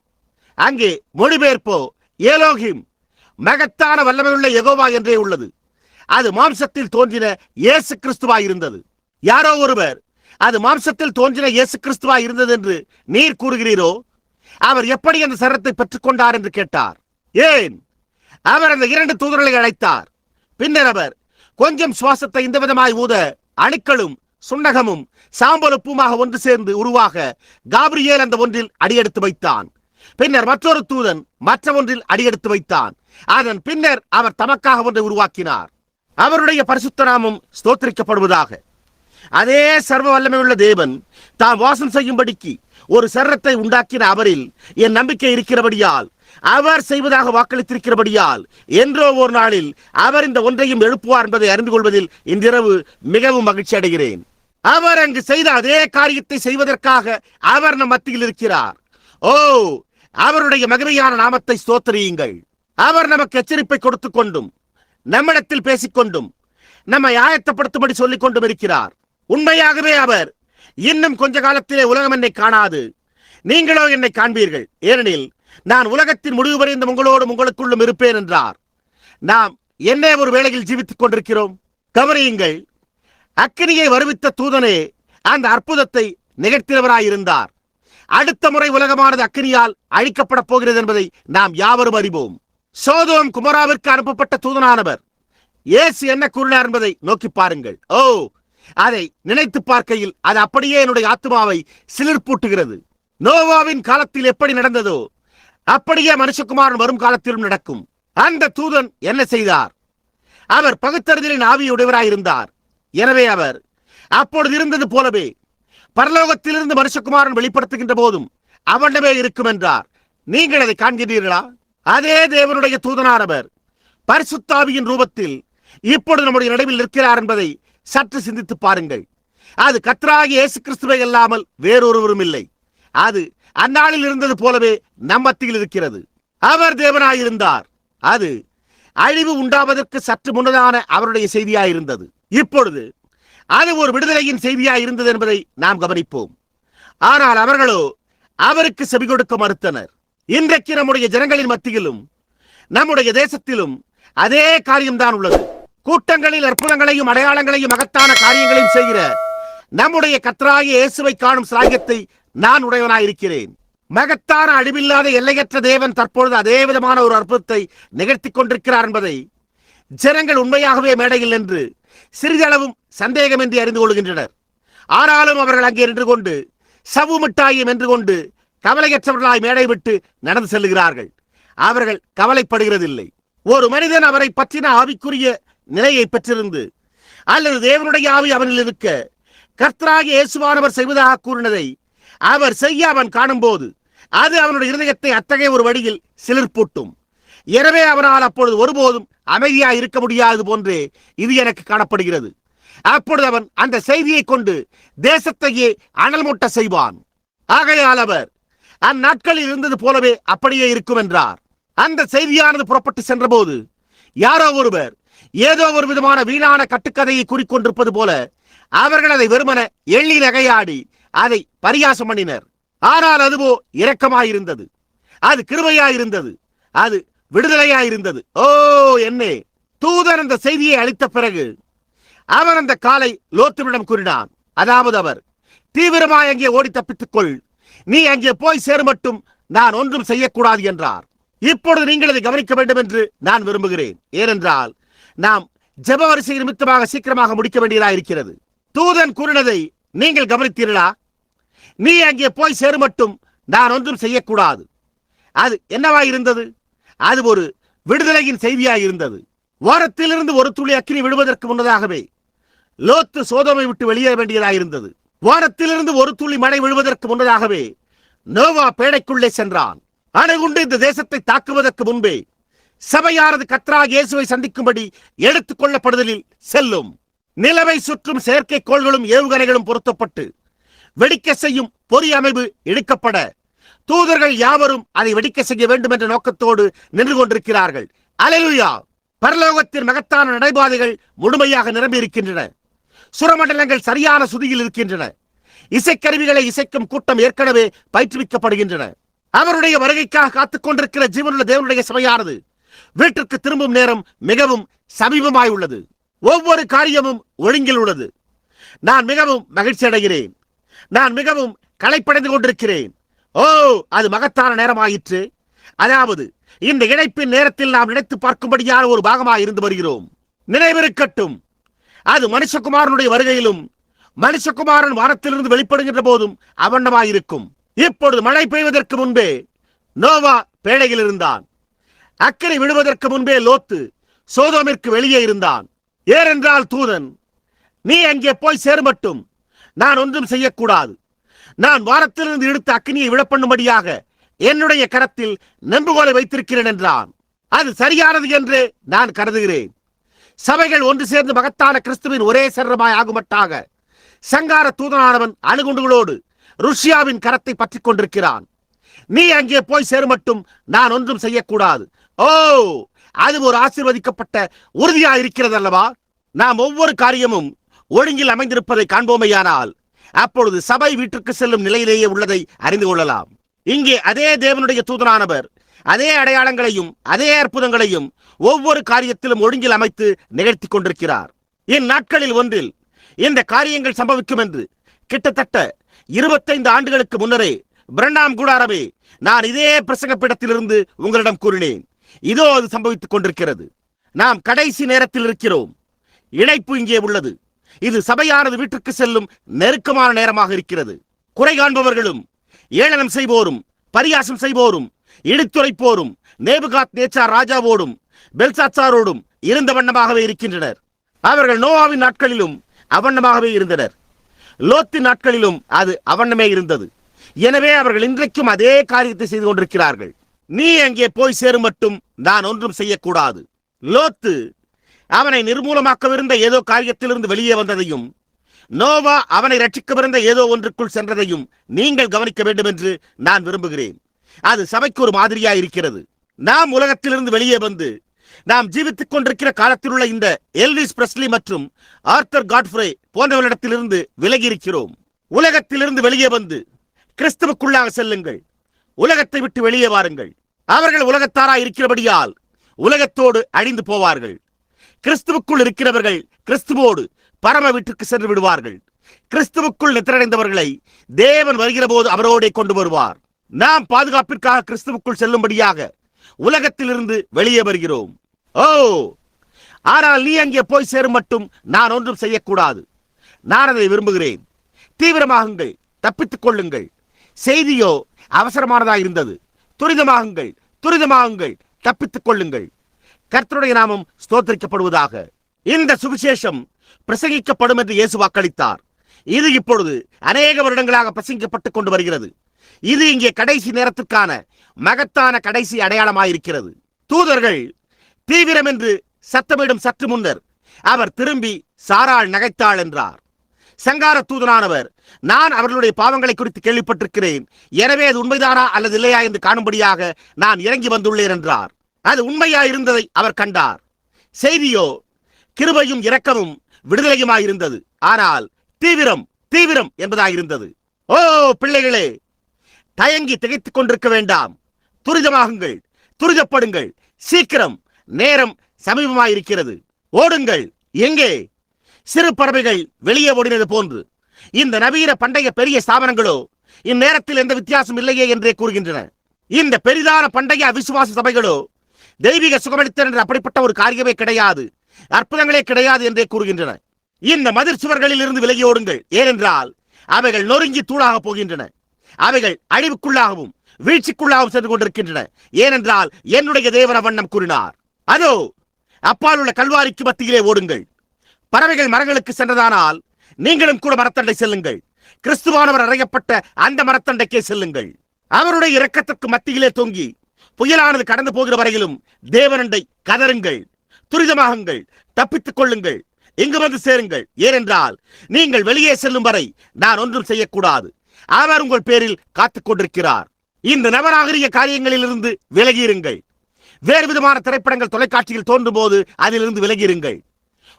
அங்கே மொழிபெயர்ப்போ ஏலோகிம், மகத்தான வல்லமையுள்ள யெகோவா என்றே உள்ளது. அது மாம்சத்தில் தோன்றின இயேசு கிறிஸ்துவாய் இருந்தது. யாரோ ஒருவர், அது மாம்சத்தில் தோன்றின இயேசு சுவாபமாய் இருந்தது என்று நீர் கூறுகிறீரோ? அவர் எப்படி அந்த சரத்தை பெற்றுக் கொண்டார் என்று கேட்டார். ஏன்? அவர் அந்த 2 தூதர்களை அழைத்தார். பின்னர் அவர் கொஞ்சம் சுவாசத்தை இந்த விதமாய் ஊத அணுக்களும் சுண்ணகமும் சாம்பலுப்புமாக ஒன்று சேர்ந்து உருவாக காபிரியேல் அந்த ஒன்றில் அடியெடுத்து வைத்தான். பின்னர் மற்றொரு தூதன் மற்ற ஒன்றில் அடியெடுத்து வைத்தான். அதன் பின்னர் அவர் தமக்காக ஒன்றை உருவாக்கினார். அவருடைய பரிசுத்த நாமம் ஸ்தோத்திரிக்கப்படுவதாக. அதே சர்வ வல்லமையுள்ள தேவன் தாம் வாசம் செய்யும்படிக்கு ஒரு சரத்தை உண்டாக்கின அவரில் என் நம்பிக்கை இருக்கிறபடியால், அவர் செய்வதாக வாக்களித்திருக்கிறபடியால், என்றோ ஒரு நாளில் அவர் இந்த ஒன்றையும் எழுப்புவார் என்பதை அறிந்து கொள்வதில் இன்றிரவு மிகவும் மகிழ்ச்சி அடைகிறேன். அவர் அங்கு செய்த அதே காரியத்தை செய்வதற்காக அவர் நம் மத்தியில் இருக்கிறார். ஓ, அவருடைய மகிமையான நாமத்தை ஸ்தோத்திரியுங்கள். அவர் நமக்கு எச்சரிப்பை கொடுத்துக் கொண்டும் நம்மிடத்தில் பேசிக்கொண்டும் நம்மை ஆயத்தப்படுத்தும்படி சொல்லிக் கொண்டும் இருக்கிறார். உண்மையாகவே அவர், இன்னும் கொஞ்ச காலத்திலே உலகம் என்னை காணாது, நீங்களோ என்னை காண்பீர்கள், ஏனெனில் நான் உலகத்தின் முடிவு வரைந்த உங்களோடும் உங்களுக்குள்ளும் இருப்பேன் என்றார். நாம் என்ன ஒரு வேளையில் ஜீவித்துக் கொண்டிருக்கிறோம்? கவனியுங்கள், அக்கினியை வருவித்த தூதனே அந்த அற்புதத்தை நிகழ்த்தினவராயிருந்தார். அடுத்த முறை உலகமானது அக்கினியால் அழிக்கப்பட போகிறது என்பதை நாம் யாவரும் அறிவோம். சோதோம் குமராவிற்கு அனுப்பப்பட்ட தூதனானவர் இயேசு என்ன கூறினார் என்பதை நோக்கி பாருங்கள். ஓ, அதை நினைத்து பார்க்கையில் அது அப்படியே என்னுடைய ஆத்மாவை சிலிர்ப்பூட்டுகிறது. நோவாவின் காலத்தில் எப்படி நடந்ததோ அப்படியே மனுஷகுமாரன் வரும் காலத்திலும் நடக்கும். அந்த தூதன் என்ன செய்தார்? அவர் பகுத்தறிதலின் ஆவியுடையவராயிருந்தார். எனவே அவர் அப்பொழுது இருந்தது போலவே பரலோகத்திலிருந்து மனுஷகுமாரன் வெளிப்படுத்துகின்ற போதும் அவனிடமே இருக்கும் என்றார். நீங்கள் அதை காண்கிறீர்களா? அதே தேவனுடைய தூதனானவர் பரிசுத்தாவியின் ரூபத்தில் இப்பொழுது நம்முடைய நடுவில் நிற்கிறார் என்பதை சற்று சிந்தித்து பாருங்கள். அது கர்த்தராகிய இயேசு கிறிஸ்துவை அல்லாமல் வேறொருவரும் இல்லை. அது அந்நாளில் இருந்தது போலவே நம் மத்தியில் இருக்கிறது. அவர் தேவனாயிருந்தார். அது அழிவு உண்டாவதற்கு சற்று முன்னதான அவருடைய செய்தியாயிருந்தது. இப்பொழுது அது ஒரு விடுதலையின் செய்தியாயிருந்தது என்பதை நாம் கவனிப்போம். ஆனால் அவர்களோ அவருக்கு செவி கொடுக்க மறுத்தனர். இன்றைக்கு நம்முடைய ஜனங்களின் மத்தியிலும் நம்முடைய தேசத்திலும் அதே காரியம்தான் உள்ளது. கூட்டங்களில் அற்புதங்களையும் அடையாளங்களையும் மகத்தான காரியங்களையும் செய்கிற நம்முடைய கர்த்தராகிய இயேசுவை காணும் சாகியத்தை நான் உடையவனாயிருக்கிறேன். மகத்தான அழிவில்லாத எல்லையற்ற தேவன் தற்பொழுது அதே விதமான ஒரு அற்புதத்தை நிகழ்த்தி கொண்டிருக்கிறார் என்பதை ஜனங்கள் உண்மையாகவே மேடையில் என்று சிறிதளவும் சந்தேகமின்றி அறிந்து கொள்கின்றனர். ஆனாலும் அவர்கள் அங்கே நின்று கொண்டு சவு மிட்டாயும் என்று கொண்டு கவலையற்றவர்களாய் மேடை விட்டு நடந்து செல்லுகிறார்கள். அவர்கள் கவலைப்படுகிறதில்லை. ஒரு மனிதன் அவரை பற்றின ஆவிக்குரிய நிலையை பெற்றிருந்து அல்லது தேவனுடைய ஆவி அவனில் இருக்க கர்த்தராகிய இயேசுவானவர் செய்வதாக கூறினதை அவர் செய்ய அவன் காணும் போது அது அவனுடைய இருதயத்தை அத்தகைய ஒரு வழியில் சிலிர்ப்பூட்டும். எனவே அவனால் அப்பொழுது ஒருபோதும் அமைதியாக இருக்க முடியாது போன்றே இது எனக்கு காணப்படுகிறது. அப்பொழுது அவன் அந்த செய்தியை கொண்டு தேசத்தையே அனல் மூட்ட செய்வான். ஆகையால் அவர் அந்நாட்களில் இருந்தது போலவே அப்படியே இருக்கும் என்றார். அந்த செய்தியானது புறப்பட்டு சென்ற போது யாரோ ஒருவர் ஏதோ ஒரு விதமான வீணான கட்டுக்கதையை கூறிக்கொண்டிருப்பது போல அவர்கள் அதை வெறுமன எள்ளி நகையாடி அதை பரியாசம் பண்ணினர். ஆனால் அதுவோ இரக்கமாயிருந்தது, அது கிருபையாயிருந்தது, அது விடுதலையாயிருந்தது. ஓ என்னே! தூதன் அந்த செய்தியை அளித்த பிறகு அவன் அந்த காலை லோத்துவிடம் கூறினான். அதாவது அவர் தீவிரமாய் அங்கே ஓடி தப்பித்துக்கொள், நீ அங்கே போய் சேரும் மட்டும் நான் ஒன்றும் செய்யக்கூடாது என்றார். இப்பொழுது நீங்கள் அதை கவனிக்க வேண்டும் என்று நான் விரும்புகிறேன். ஏனென்றால் நாம் ஜெப வரிசை நிமித்தமாக சீக்கிரமாக முடிக்க வேண்டியதாக இருக்கிறது. தூதன் கூறினதை நீங்கள் கவனித்தீர்களா? நீ அங்கே போய் சேரும் மட்டும் நான் ஒன்றும் செய்யக்கூடாது. அது என்னவாயிருந்தது? அது ஒரு விடுதலையின் செய்தியாயிருந்தது. வாரத்திலிருந்து ஒரு துளி அக்கினி விடுவதற்கு முன்னதாகவே லோத்து சோதோமை விட்டு வெளியேற வேண்டியதாயிருந்தது. வானத்திலிருந்து ஒரு துளி மழை விழுவதற்கு முன்னதாகவே நோவா பேடைக்குள்ளே சென்றான். அணுகுண்டு இந்த தேசத்தை தாக்குவதற்கு முன்பே சபையானது கர்த்தராகிய இயேசுவை சந்திக்கும்படி எடுத்துக் கொள்ளப்படுதலில் செல்லும். நிலவை சுற்றும் செயற்கை கோள்களும் ஏவுகணைகளும் பொருத்தப்பட்டு வெடிக்க செய்யும் பொறி அமைப்பு இழுக்கப்பட தூதர்கள் யாவரும் அதை வெடிக்க செய்ய வேண்டும் என்ற நோக்கத்தோடு நின்று கொண்டிருக்கிறார்கள். அல்லேலூயா! பரலோகத்தின் மகத்தான நடைபாதைகள் முழுமையாக நிரம்பி இருக்கின்றன. சுரமண்டலங்கள் சரியான சுதியில் இருக்கின்றன. இசைக்கருவிகளை இசைக்கும் கூட்டம் ஏற்கனவே பயிற்றுவிக்கப்படுகின்றன. அவருடைய வருகைக்காக காத்துக் கொண்டிருக்கிற ஜீவனுள்ள தேவனுடைய சபையானது வீட்டிற்கு திரும்பும் நேரம் மிகவும் சமீபமாய் உள்ளது. ஒவ்வொரு காரியமும் ஒழுங்கில் உள்ளது. நான் மிகவும் மகிழ்ச்சி அடைகிறேன். நான் மிகவும் களைப்படைந்து கொண்டிருக்கிறேன். ஓ, அது மகத்தான நேரமாயிற்று. அதாவது இந்த இணைப்பின் நேரத்தில் நாம் நினைத்து பார்க்கும்படியான ஒரு பாகமாக இருந்து வருகிறோம். நினைவிருக்கட்டும், அது மனுஷகுமாரனுடைய வருகையிலும் மனுஷகுமாரன் வானத்திலிருந்து வெளிப்படுகின்ற போதும் அவண்ணமாயிருக்கும். இப்பொழுது மழை பெய்வதற்கு முன்பே நோவா பேழையில் இருந்தான். அக்கினி விழுவதற்கு முன்பே லோத்து சோதோமிற்கு வெளியே இருந்தான். ஏனென்றால் தூதன், நீ அங்கே போய் சேருமட்டும் நான் ஒன்றும் செய்யக்கூடாது. நான் வானத்திலிருந்து இழுத்து அக்கினியை விழப்பண்ணும்படியாக என்னுடைய கரத்தில் நெம்புகோலை வைத்திருக்கிறேன் என்றான். அது சரியானது என்று நான் கருதுகிறேன். சபைகள் ஒன்று சேர்ந்து மகத்தான கிறிஸ்துவின் ஒரே சரீரமாய் ஆகுமட்டாக சங்கார தூதனானவன் அணுகுண்டுகளோடு ருஷ்யாவின் கரத்தை பற்றிக் கொண்டிருக்கிறான். நீ அங்கே போய் சேருமட்டும் நான் ஒன்றும் செய்யக்கூடாது. ஓ, அது ஒரு ஆசீர்வதிக்கப்பட்ட உறுதியா இருக்கிறது அல்லவா? நாம் ஒவ்வொரு காரியமும் ஒழுங்கில் அமைந்திருப்பதை காண்போமையானால் அப்பொழுது சபை வீட்டிற்கு செல்லும் நிலையிலேயே உள்ளதை அறிந்து கொள்ளலாம். இங்கே அதே தேவனுடைய தூதனானவர் அதே அடையாளங்களையும் அதே அற்புதங்களையும் ஒவ்வொரு காரியத்திலும் ஒழுங்கில் அமைத்து நிகழ்த்தி கொண்டிருக்கிறார். இந்நாட்களில் ஒன்றில் இந்த காரியங்கள் சம்பவிக்கும் என்று கிட்டத்தட்ட 25 ஆண்டுகளுக்கு முன்னரே பிரண்ணாம் கூடாரமே நான் இதே பிரசங்க பீடத்திலிருந்து உங்களிடம் கூறினேன். இதோ அது சம்பவித்துக் கொண்டிருக்கிறது. நாம் கடைசி நேரத்தில் இருக்கிறோம். இணைப்பு இங்கே உள்ளது. இது சபையானது வீட்டிற்கு செல்லும் நெருக்கமான நேரமாக இருக்கிறது. குறை காண்பவர்களும் ஏளனம் செய்வோரும் பரியாசம் செய்வோரும் இடித்துரைப்போரும் நேபுகாத் நேச்சார் ராஜாவோடும் பெல்சாத்சாரோடும் இருந்த வண்ணமாகவே இருக்கின்றனர். அவர்கள் நோவாவின் நாட்களிலும் அவண்ணமாகவே இருந்தனர். லோத்தின் நாட்களிலும் அது அவண்ணமே இருந்தது. எனவே அவர்கள் இன்றைக்கும் அதே காரியத்தை செய்து கொண்டிருக்கிறார்கள். நீ அங்கே போய் சேரும் மட்டும் நான் ஒன்றும் செய்யக்கூடாது. லோத்து அவனை நிர்மூலமாக்கவிருந்த ஏதோ காரியத்திலிருந்து வெளியே வந்ததையும், நோவா அவனை ரட்சிக்கவிருந்த ஏதோ ஒன்றுக்குள் சென்றதையும் நீங்கள் கவனிக்க வேண்டும் என்று நான் விரும்புகிறேன். அது சபைக்கு ஒரு மாதிரியாக இருக்கிறது. நாம் உலகத்திலிருந்து வெளியே வந்து நாம் ஜீவித்துக் கொண்டிருக்கிற காலத்தில் உள்ள இந்த எல்விஸ் பிரெஸ்லி மற்றும் ஆர்தர் காட்ஃப்ரே போன்றவர்களிடத்திலிருந்து விலகி இருக்கிறோம். உலகத்திலிருந்து வெளியே வந்து கிறிஸ்துவுக்குள்ளாக செல்லுங்கள். உலகத்தை விட்டு வெளியே வாருங்கள். அவர்கள் உலகத்தாராய் இருக்கிறபடியால் உலகத்தோடு அழிந்து போவார்கள். கிறிஸ்துவுக்குள் இருக்கிறவர்கள் கிறிஸ்துவோடு பரம வீட்டிற்கு சென்று விடுவார்கள். கிறிஸ்துவுக்குள் நித்திரடைந்தவர்களை தேவன் வருகிற போது அவரோடே கொண்டு வருவார். நாம் பாதுகாப்பிற்காக கிறிஸ்துவுக்குள் செல்லும்படியாக உலகத்திலிருந்து வெளியே வருகிறோம். ஓ, ஆனால் நீ அங்கே போய் சேரும் மட்டும் நான் ஒன்றும் செய்யக்கூடாது. நான் அதை விரும்புகிறேன். தீவிரமாகுங்கள், தப்பித்துக் கொள்ளுங்கள். செய்தியோ அவசரமானதாக இருந்தது. துரிதமாகுங்கள், துரிதமாகுங்கள், தப்பித்துக் கொள்ளுங்கள். கர்த்தருடைய நாமம் ஸ்தோத்திரிக்கப்படுவதாக. இந்த சுவிசேஷம் பிரசங்கிக்கப்படும் என்று இயேசு வாக்களித்தார். இது இப்பொழுது அநேக வருடங்களாக பிரசங்கிக்கப்பட்டுக் கொண்டு வருகிறது. இது இங்கே கடைசி நேரத்திற்கான மகத்தான கடைசி அடையாளமாயிருக்கிறது. தூதர்கள் தீவிரம் என்று சத்தமிடும் சற்று முன்னர் அவர் திரும்பி சாராள் நகைத்தாள் என்றார். சங்கார தூதனானவர், நான் அவர்களுடைய பாவங்களை குறித்து கேள்விப்பட்டிருக்கிறேன், எனவே அது உண்மைதானா அல்லது இல்லையா என்று காணும்படியாக நான் இறங்கி வந்துள்ளேன் என்றார். அது உண்மையாயிருந்ததை அவர் கண்டார். செய்தியோ கிருபையும் இரக்கமும் விடுதலையுமாயிருந்தது. ஆனால் தீவிரம் தீவிரம் என்பதாயிருந்தது. ஓ பிள்ளைகளே, தயங்கி திகைத்துக் கொண்டிருக்க வேண்டாம். துரிதமாகுங்கள், துரிதப்படுங்கள். சீக்கிரம், நேரம் சமீபமாயிருக்கிறது. ஓடுங்கள். எங்கே? சிறு பறவைகள் வெளியே ஓடினது போன்று இந்த நவீன பண்டைய பெரிய ஸ்தாபனங்களோ இந்நேரத்தில் எந்த வித்தியாசம் இல்லையே என்றே கூறுகின்றன. இந்த பெரிதான பண்டைய அவிசுவாச சபைகளோ தெய்வீக சுகமளித்தல் என்று அப்படிப்பட்ட ஒரு காரியமே கிடையாது, அற்புதங்களே கிடையாது என்றே கூறுகின்றன. இந்த மதிர் சுவர்களில் இருந்து விலகி ஓடுங்கள். ஏனென்றால் அவைகள் நொறுங்கி தூளாக போகின்றன. அவைகள் அழிவுக்குள்ளாகவும் வீழ்ச்சிக்குள்ளாகவும் சென்று கொண்டிருக்கின்றன. ஏனென்றால் என்னுடைய தேவன வண்ணம் கூறினார். அதோ அப்பால் உள்ள கல்வாரிக்கு மத்தியிலே ஓடுங்கள். பறவைகள் மரங்களுக்கு சென்றதானால் நீங்களும் கூட மரத்தண்டை செல்லுங்கள். கிறிஸ்துவானவர் அறையப்பட்ட அந்த மரத்தண்டைக்கே செல்லுங்கள். அவருடைய இரக்கத்திற்கு மத்தியிலே தொங்கி புயலானது கடந்து போகிற வரையிலும் தேவனண்டை கதறுங்கள். துரிதமாகுங்கள், தப்பித்துக் கொள்ளுங்கள். இங்கு வந்து சேருங்கள். ஏனென்றால் நீங்கள் வெளியே செல்லும் வரை நான் ஒன்றும் செய்யக்கூடாது. அவர் உங்கள் பேரில் காத்துக் கொண்டிருக்கிறார். இந்த நவநாகரிக காரியங்களிலிருந்து விலகியிருங்கள். வேறு விதமான திரைப்படங்கள் தொலைக்காட்சியில் தோன்றும் போது அதிலிருந்து விலகியிருங்கள்.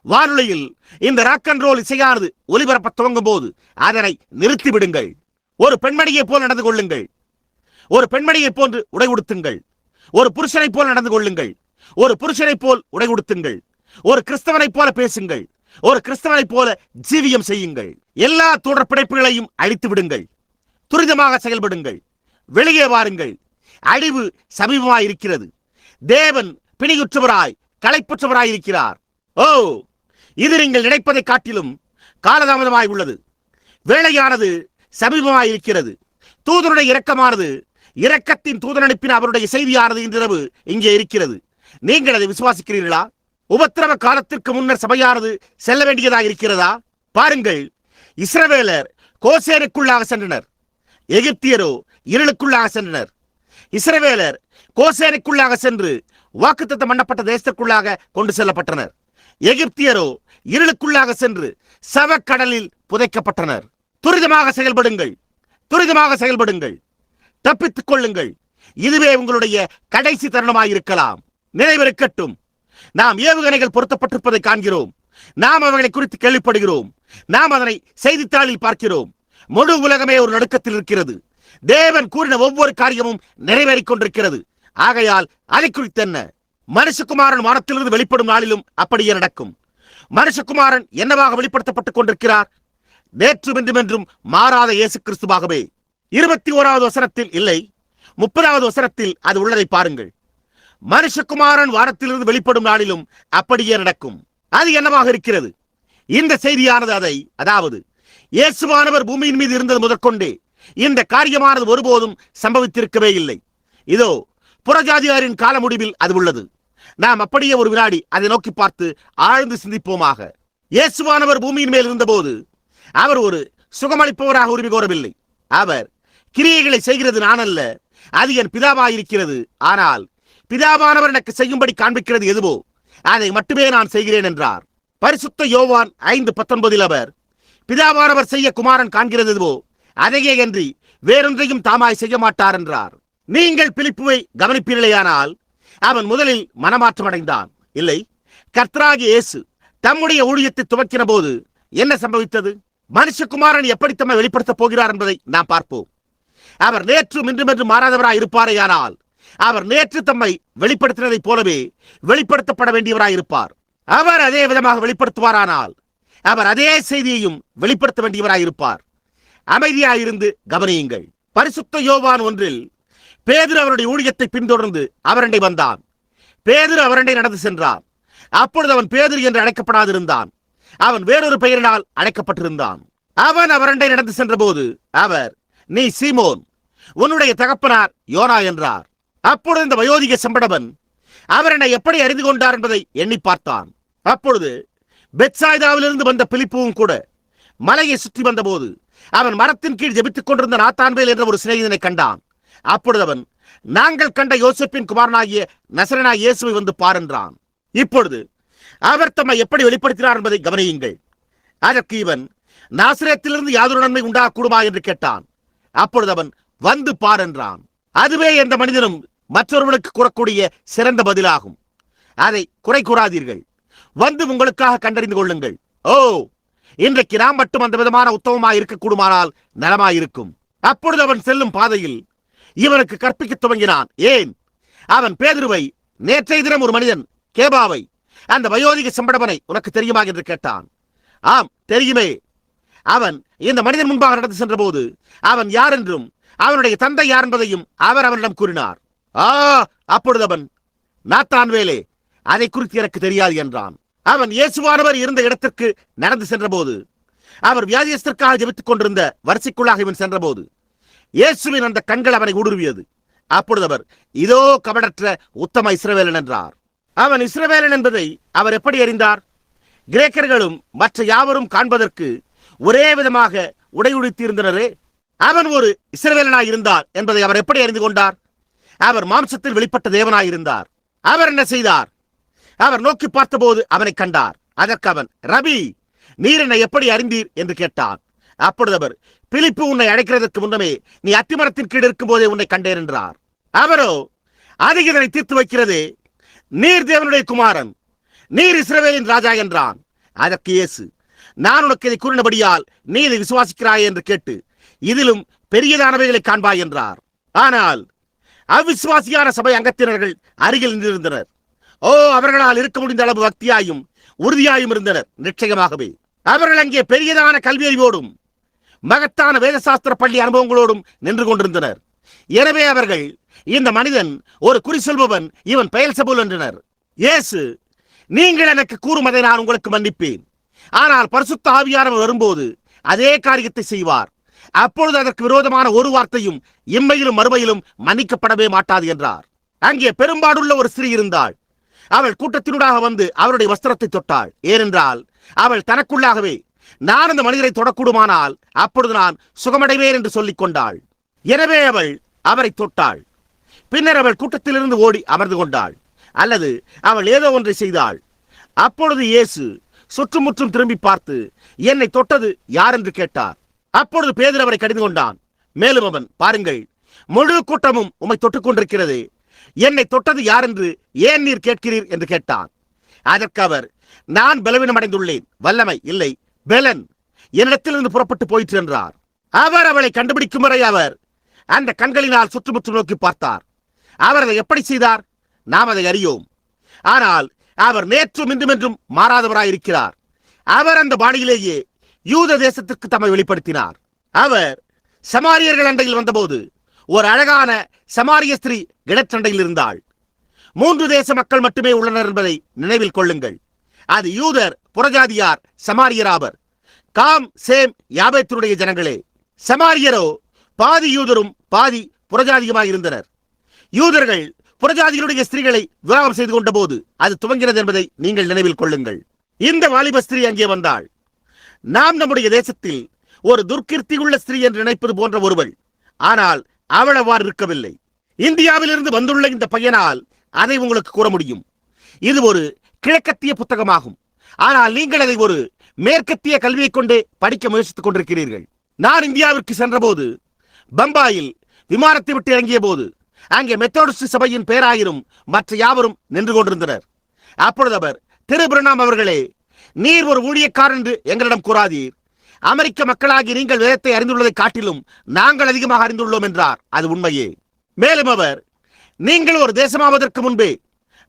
வானொலியில் இந்த ராக் அண்ட் ரோல் இசையானது ஒலிபரப்ப துவங்கும் போது அதனை நிறுத்திவிடுங்கள். ஒரு பெண்மணியை போல் நடந்து கொள்ளுங்கள். ஒரு பெண்மணியை போன்று உடை உடுத்துங்கள். ஒரு புருஷனை போல் நடந்து கொள்ளுங்கள். ஒரு புருஷனை போல் உடை உடுத்துங்கள். ஒரு கிறிஸ்தவனை போல பேசுங்கள். ஒரு கிறிஸ்தவனை போல ஜீவியம் செய்யுங்கள். எல்லா தொடர் பிணைப்புகளையும் அழித்து விடுங்கள். துரிதமாக செயல்படுங்கள். வெளியே வாருங்கள். அழிவு சமீபமாயிருக்கிறது. தேவன் பிணியுற்றவராய் களைப்புற்றவராயிருக்கிறார். ஓ, இது நீங்கள் நினைப்பதை காட்டிலும் காலதாமதமாய் உள்ளது. வேளையானது சமீபமாயிருக்கிறது. தூதனுடைய இரக்கமானது, இரக்கத்தின் தூதன் அனுப்பின அவருடைய செய்தியானது இன்றிரவு இங்கே இருக்கிறது. நீங்கள் அதை விசுவாசிக்கிறீர்களா? உபத்திரவ காலத்திற்கு முன்னர் சபையானது செல்ல வேண்டியதாக இருக்கிறதா? பாருங்கள், இஸ்ரவேலர் கோசேனுக்குள்ளாக சென்றனர். எகிப்தியரோ இருளுக்குள்ளாக சென்றனர். இஸ்ரவேலர் கோசேனுக்குள்ளாக சென்று வாக்குத்தத்தம் பண்ணப்பட்ட தேசத்திற்குள்ளாக கொண்டு செல்லப்பட்டனர். எகிப்தியரோ இருளுக்குள்ளாக சென்று சவக்கடலில் புதைக்கப்பட்டனர். துரிதமாக செயல்படுங்கள், துரிதமாக செயல்படுங்கள். தப்பித்துக் கொள்ளுங்கள். இதுவே உங்களுடைய கடைசி தருணமாயிருக்கலாம். நினைவிருக்கட்டும், நாம் ஏவுகணைகள் பொருத்தப்பட்டிருப்பதை காண்கிறோம். நாம் அவைகளை குறித்து கேள்விப்படுகிறோம். நாம் அதனை செய்தித்தாளில் பார்க்கிறோம். முழு உலகமே ஒரு நடுக்கத்தில் இருக்கிறது. தேவன் கூறின ஒவ்வொரு காரியமும் நிறைவேறிக் கொண்டிருக்கிறது. ஆகையால் அதை குறித்து என்ன? மனுஷகுமாரன் வானத்திலிருந்து வெளிப்படும் நாளிலும் அப்படியே நடக்கும். மனுஷகுமாரன் என்னவாக வெளிப்படுத்தப்பட்டுக் கொண்டிருக்கிறார்? நேற்றும் என்றும் மாறாத இயேசு கிறிஸ்துவாகவே. 21வது வசனத்தில் இல்லை, 30வது வசனத்தில் அது உள்ளதை பாருங்கள். மனுஷகுமாரன் வானத்திலிருந்து வெளிப்படும் நாளிலும் அப்படியே நடக்கும். அது என்னவாக இருக்கிறது? இந்த செய்தியானது அதாவது இயேசுவானவர் பூமியின் மீது இருந்தது முதற்கொண்டே இந்த காரியமானது ஒருபோதும் சம்பவித்திருக்கவே இல்லை. இதோ புறஜாதியாரின் கால முடிவில் அது உள்ளது. நாம் அப்படியே ஒரு வினாடி அதை நோக்கி பார்த்து ஆழ்ந்து சிந்திப்போமாக. இயேசுவானவர் பூமியின் மேல் இருந்தபோது அவர் ஒரு சுகமளிப்பவராக உரிமை கோரவில்லை. அவர் கிரியைகளை செய்கிறது நான் அல்ல, அது என் பிதாவாயிருக்கிறது. ஆனால் பிதாவானவர் எனக்கு செய்யும்படி காண்பிக்கிறது எதுவோ அதை மட்டுமே நான் செய்கிறேன் என்றார். பரிசுத்த யோவான் 5:19 அவர், பிதாவானவர் செய்ய குமாரன் காண்கிறது எதுவோ அதையே அன்றி வேறொன்றையும் தாமாய் செய்ய மாட்டார் என்றார். நீங்கள் பிலிப்புவை கவனிப்பீர்களேயானால் அவன் முதலில் மனமாற்றம் அடைந்தான். இல்லை, கர்த்தராகிய இயேசு தம்முடைய ஊழியத்தை துவக்கின போது என்ன சம்பவித்தது? மனுஷகுமாரன் எப்படி தம்மை வெளிப்படுத்தப் போகிறார் என்பதை நாம் பார்ப்போம். அவர் நேற்றும் இன்றும் என்று மாறாதவராய் இருப்பாரேயானால் அவர் நேற்று தம்மை வெளிப்படுத்தினதைப் போலவே வெளிப்படுத்தப்பட வேண்டியவராய் இருப்பார். அவர் அதே விதமாக வெளிப்படுத்துவாரானால் அவர் அதே செய்தியையும் வெளிப்படுத்த வேண்டியவராய் இருப்பார். அமைதியாயிருந்து கவனியுங்கள். பரிசுத்த யோவான் 1 பேதுரு அவருடைய ஊழியத்தை பின்தொடர்ந்து அவரண்டை வந்தான். பேதுரு அவரண்டை நடந்து சென்றான். அப்பொழுது அவன் பேதுரு என்று அழைக்கப்படாதிருந்தான், அவன் வேறொரு பெயரினால் அழைக்கப்பட்டிருந்தான். அவன் அவரண்டை நடந்து சென்ற போது அவர், நீ சீமோன், உன்னுடைய தகப்பனார் யோனா என்றார். அப்பொழுது இந்த வயோதிக செம்படவன் அவர் என்னை எப்படி அறிந்து கொண்டார் என்பதை எண்ணி பார்த்தான். அப்பொழுது பெத்சாய்தாவிலிருந்து வந்த பிலிப்புவும் கூட மலையை சுற்றி வந்தபோது அவன் மரத்தின் கீழ் ஜெபித்துக் கொண்டிருந்த நாத்தான்வேல் என்ற ஒரு சிநேகிதனை கண்டான். அப்பொழுது அவன், நாங்கள் கண்ட யோசேப்பின் குமாரனாகிய நசரேயனாகிய இயேசுவை வந்து பார் என்றான். இப்பொழுது அவர் தம்மை எப்படி வெளிப்படுத்தினார் என்பதை கவனியுங்கள். அதற்கு இவன், நாசரேத்திலிருந்து யாதொரு நன்மை உண்டாகக்கூடுமா என்று கேட்டான். அப்பொழுது அவன், வந்து பார் என்றான். அதுவே எந்த மனிதனும் மற்றொருவனுக்கு கூறக்கூடிய சிறந்த பதிலாகும். அதை குறை கூறாதீர்கள், வந்து உங்களுக்காக கண்டறிந்து கொள்ளுங்கள். ஓ, இன்றைக்கு நாம் மட்டும் அந்த விதமான உத்தமமாய் இருக்கக்கூடுமானால் நலமாயிருக்கும். அப்பொழுது அவன் செல்லும் பாதையில் இவனுக்கு கற்பிக்க துவங்கினான். ஏன்? அவன் பேதுருவை, நேற்றைய தினம் ஒரு மனிதன் கேபாவை, அந்த வயோதிக செம்படவனை உனக்கு தெரியுமா என்று கேட்டான். ஆம், தெரியுமே. அவன் இந்த மனிதன் முன்பாக நடந்து சென்ற போது அவன் யார் என்றும் அவனுடைய தந்தை யார் என்பதையும் அவர் அவனிடம் கூறினார். அப்பொழுது அவன், நாத்தான்வேலே, அதை குறித்து எனக்கு தெரியாது என்றான். அவன் இயேசுவானவர் இருந்த இடத்திற்கு நடந்து சென்ற போது அவர் வியாதியஸ்தற்காக ஜெபித்துக் கொண்டிருந்த வரிசைக்குள்ளாக இவன் சென்ற போது இயேசுவின் அந்த கண்கள் அவனை ஊடுருவியது. அப்பொழுது அவர், இதோ கபடற்ற உத்தம இஸ்ரவேலன் என்றார். அவன் இஸ்ரவேலன் என்பதை அவர் எப்படி அறிந்தார்? கிரேக்கர்களும் மற்ற யாவரும் காண்பதற்கு ஒரே விதமாக உடையுடுத்தியிருந்தனரே. அவன் ஒரு இஸ்ரவேலனாய் இருந்தார் என்பதை அவர் எப்படி அறிந்து கொண்டார்? அவர் மாம்சத்தில் வெளிப்பட்ட தேவனாயிருந்தார். அவர் என்ன செய்தார்? அவர் நோக்கி பார்த்தபோது அவனை கண்டார். அதற்கு அவன், ரபி, நீர் என்னை எப்படி அறிந்தீர் என்று கேட்டான். அப்பொழுது அவர், பிலிப்பு உன்னை அழைக்கிறதற்கு முன்னமே நீ அத்திமரத்தின் கீழ் இருக்கும் போதே உன்னை கண்டேன் என்றார். அவரோ, அது இதனை தீர்த்து வைக்கிறதே, நீர் தேவனுடைய குமாரன், நீர் இஸ்ரவேலின் ராஜா என்றான். அதற்கு இயேசு, நான் உனக்கு இதை கூறினபடியால் நீ இதை விசுவாசிக்கிறாய் என்று கேட்டு இதிலும் பெரியதானவைகளை காண்பாய் என்றார். ஆனால் அவ்விசுவாசியான சபை அங்கத்தினர்கள் அருகில் நின்றிருந்தனர். அவர்களால் இருக்க முடிந்த அளவு பக்தியாயும் உறுதியாயும் இருந்தனர். நிச்சயமாகவே அவர்கள் அங்கே பெரியதான கல்வியறிவோடும் மகத்தான வேதசாஸ்திர பள்ளி அனுபவங்களோடும் நின்று கொண்டிருந்தனர். எனவே அவர்கள், இந்த மனிதன் ஒரு குறி சொல்பவன், இவன் பெயல்செபூல் என்றனர். இயேசு, நீங்கள் எனக்கு கூறும் அதை நான் உங்களுக்கு மன்னிப்பேன். ஆனால் பரிசுத்த ஆவியானவர் வரும்போது அதே காரியத்தை செய்வார். அப்பொழுது அதற்கு விரோதமான ஒரு வார்த்தையும் இம்மையிலும் மறுமையிலும் மன்னிக்கப்படவே மாட்டாது என்றார். அங்கே பெரும்பாடுள்ள ஒரு ஸ்திரீ இருந்தாள். அவள் கூட்டத்தினூடாக வந்து அவருடைய வஸ்திரத்தை தொட்டாள். ஏனென்றால் அவள் தனக்குள்ளாகவே, நான் அந்த மனிதரை தொடக்கூடுமானால் அப்பொழுது நான் சுகமடைவேன் என்று சொல்லிக் கொண்டாள். எனவே அவள் அவரை தொட்டாள். பின்னர் அவள் கூட்டத்திலிருந்து ஓடி அமர்ந்து கொண்டாள். அல்லது அவள் ஏதோ ஒன்றை செய்தாள். அப்பொழுது இயேசு சுற்றுமுற்றும் திரும்பி பார்த்து, என்னை தொட்டது யார் என்று கேட்டார். அப்பொழுது பேதுரு அவரை கடிந்து கொண்டான். மேலும் அவன், பாருங்கள், முழு கூட்டமும் உம்மை தொட்டுக் கொண்டிருக்கிறது, என்னை தொட்டது யார் என்று ஏன் நீர் கேட்கிறீர் என்று கேட்டான். அதற்கு அவர், நான் பலவீனம் அடைந்துள்ளேன், வல்லமை இல்லை, பெலன் என்னிடத்திலிருந்து புறப்பட்டு போயிற்று என்றார். அவர் அவளை கண்டுபிடிக்கும் வரை அவர் அந்த கண்களினால் சுற்றுமுற்றும் நோக்கி பார்த்தார். அவர் அதை எப்படி செய்தார்? நாம் அதை அறியோம். ஆனால் அவர் நேற்றும் இன்றுமென்றும் மாறாதவராயிருக்கிறார். அவர் அந்த பாணியிலேயே யூத தேசத்திற்கு தம்மை வெளிப்படுத்தினார். அவர் சமாரியர்கள் அண்டையில் வந்தபோது ஒரு அழகான சமாரிய ஸ்திரீ கிணற்றண்டையில் இருந்தாள். 3 தேச மக்கள் மட்டுமே உள்ளனர் என்பதை நினைவில் கொள்ளுங்கள். அது யூதர், புறஜாதியார், சமாரியராவர். காம், சேம், யாபேத்தினுடைய ஜனங்களே. சமாரியரோ பாதி யூதரும் பாதி புறஜாதியுமாய் இருந்தனர். யூதர்கள் புறஜாதிகளுடைய ஸ்திரீகளை விவாகம் செய்து கொண்ட போது அது துவங்கினது என்பதை நீங்கள் நினைவில் கொள்ளுங்கள். இந்த வாலிப ஸ்திரீ அங்கே வந்தாள். நாம் நம்முடைய தேசத்தில் ஒரு துர்க்கீர்த்தியுள்ள ஸ்திரீ என்று நினைப்பது போன்ற ஒருவள் ஆனால் அவள் அவ்வாறு இருக்கவில்லை. இந்தியாவிலிருந்து வந்துள்ள இந்த பையனால் அதை உங்களுக்கு கூற முடியும். இது ஒரு கிழக்கத்திய புத்தகமாகும். ஆனால் நீங்கள் அதை ஒரு மேற்கத்திய கல்வியை கொண்டே படிக்க முயற்சித்துக் கொண்டிருக்கிறீர்கள். நான் இந்தியாவிற்கு சென்றபோது, பம்பாயில் விமானத்தை விட்டு இறங்கிய போது, அங்கே மெத்தோடிஸ்ட் சபையின் பேராயரும் மற்ற யாவரும் நின்று கொண்டிருந்தனர். அப்பொழுது அவர், திரு பிரணாம் அவர்களே, நீர் ஒரு ஊழியக்காரன் என்று எங்களிடம் கூறாதீர். அமெரிக்க மக்களாகி நீங்கள் வேதத்தை அறிந்துள்ளதை காட்டிலும் நாங்கள் அதிகமாக அறிந்துள்ளோம் என்றார். அது உண்மையே. மேலும் அவர், நீங்கள் ஒரு தேசமாவதற்கு முன்பே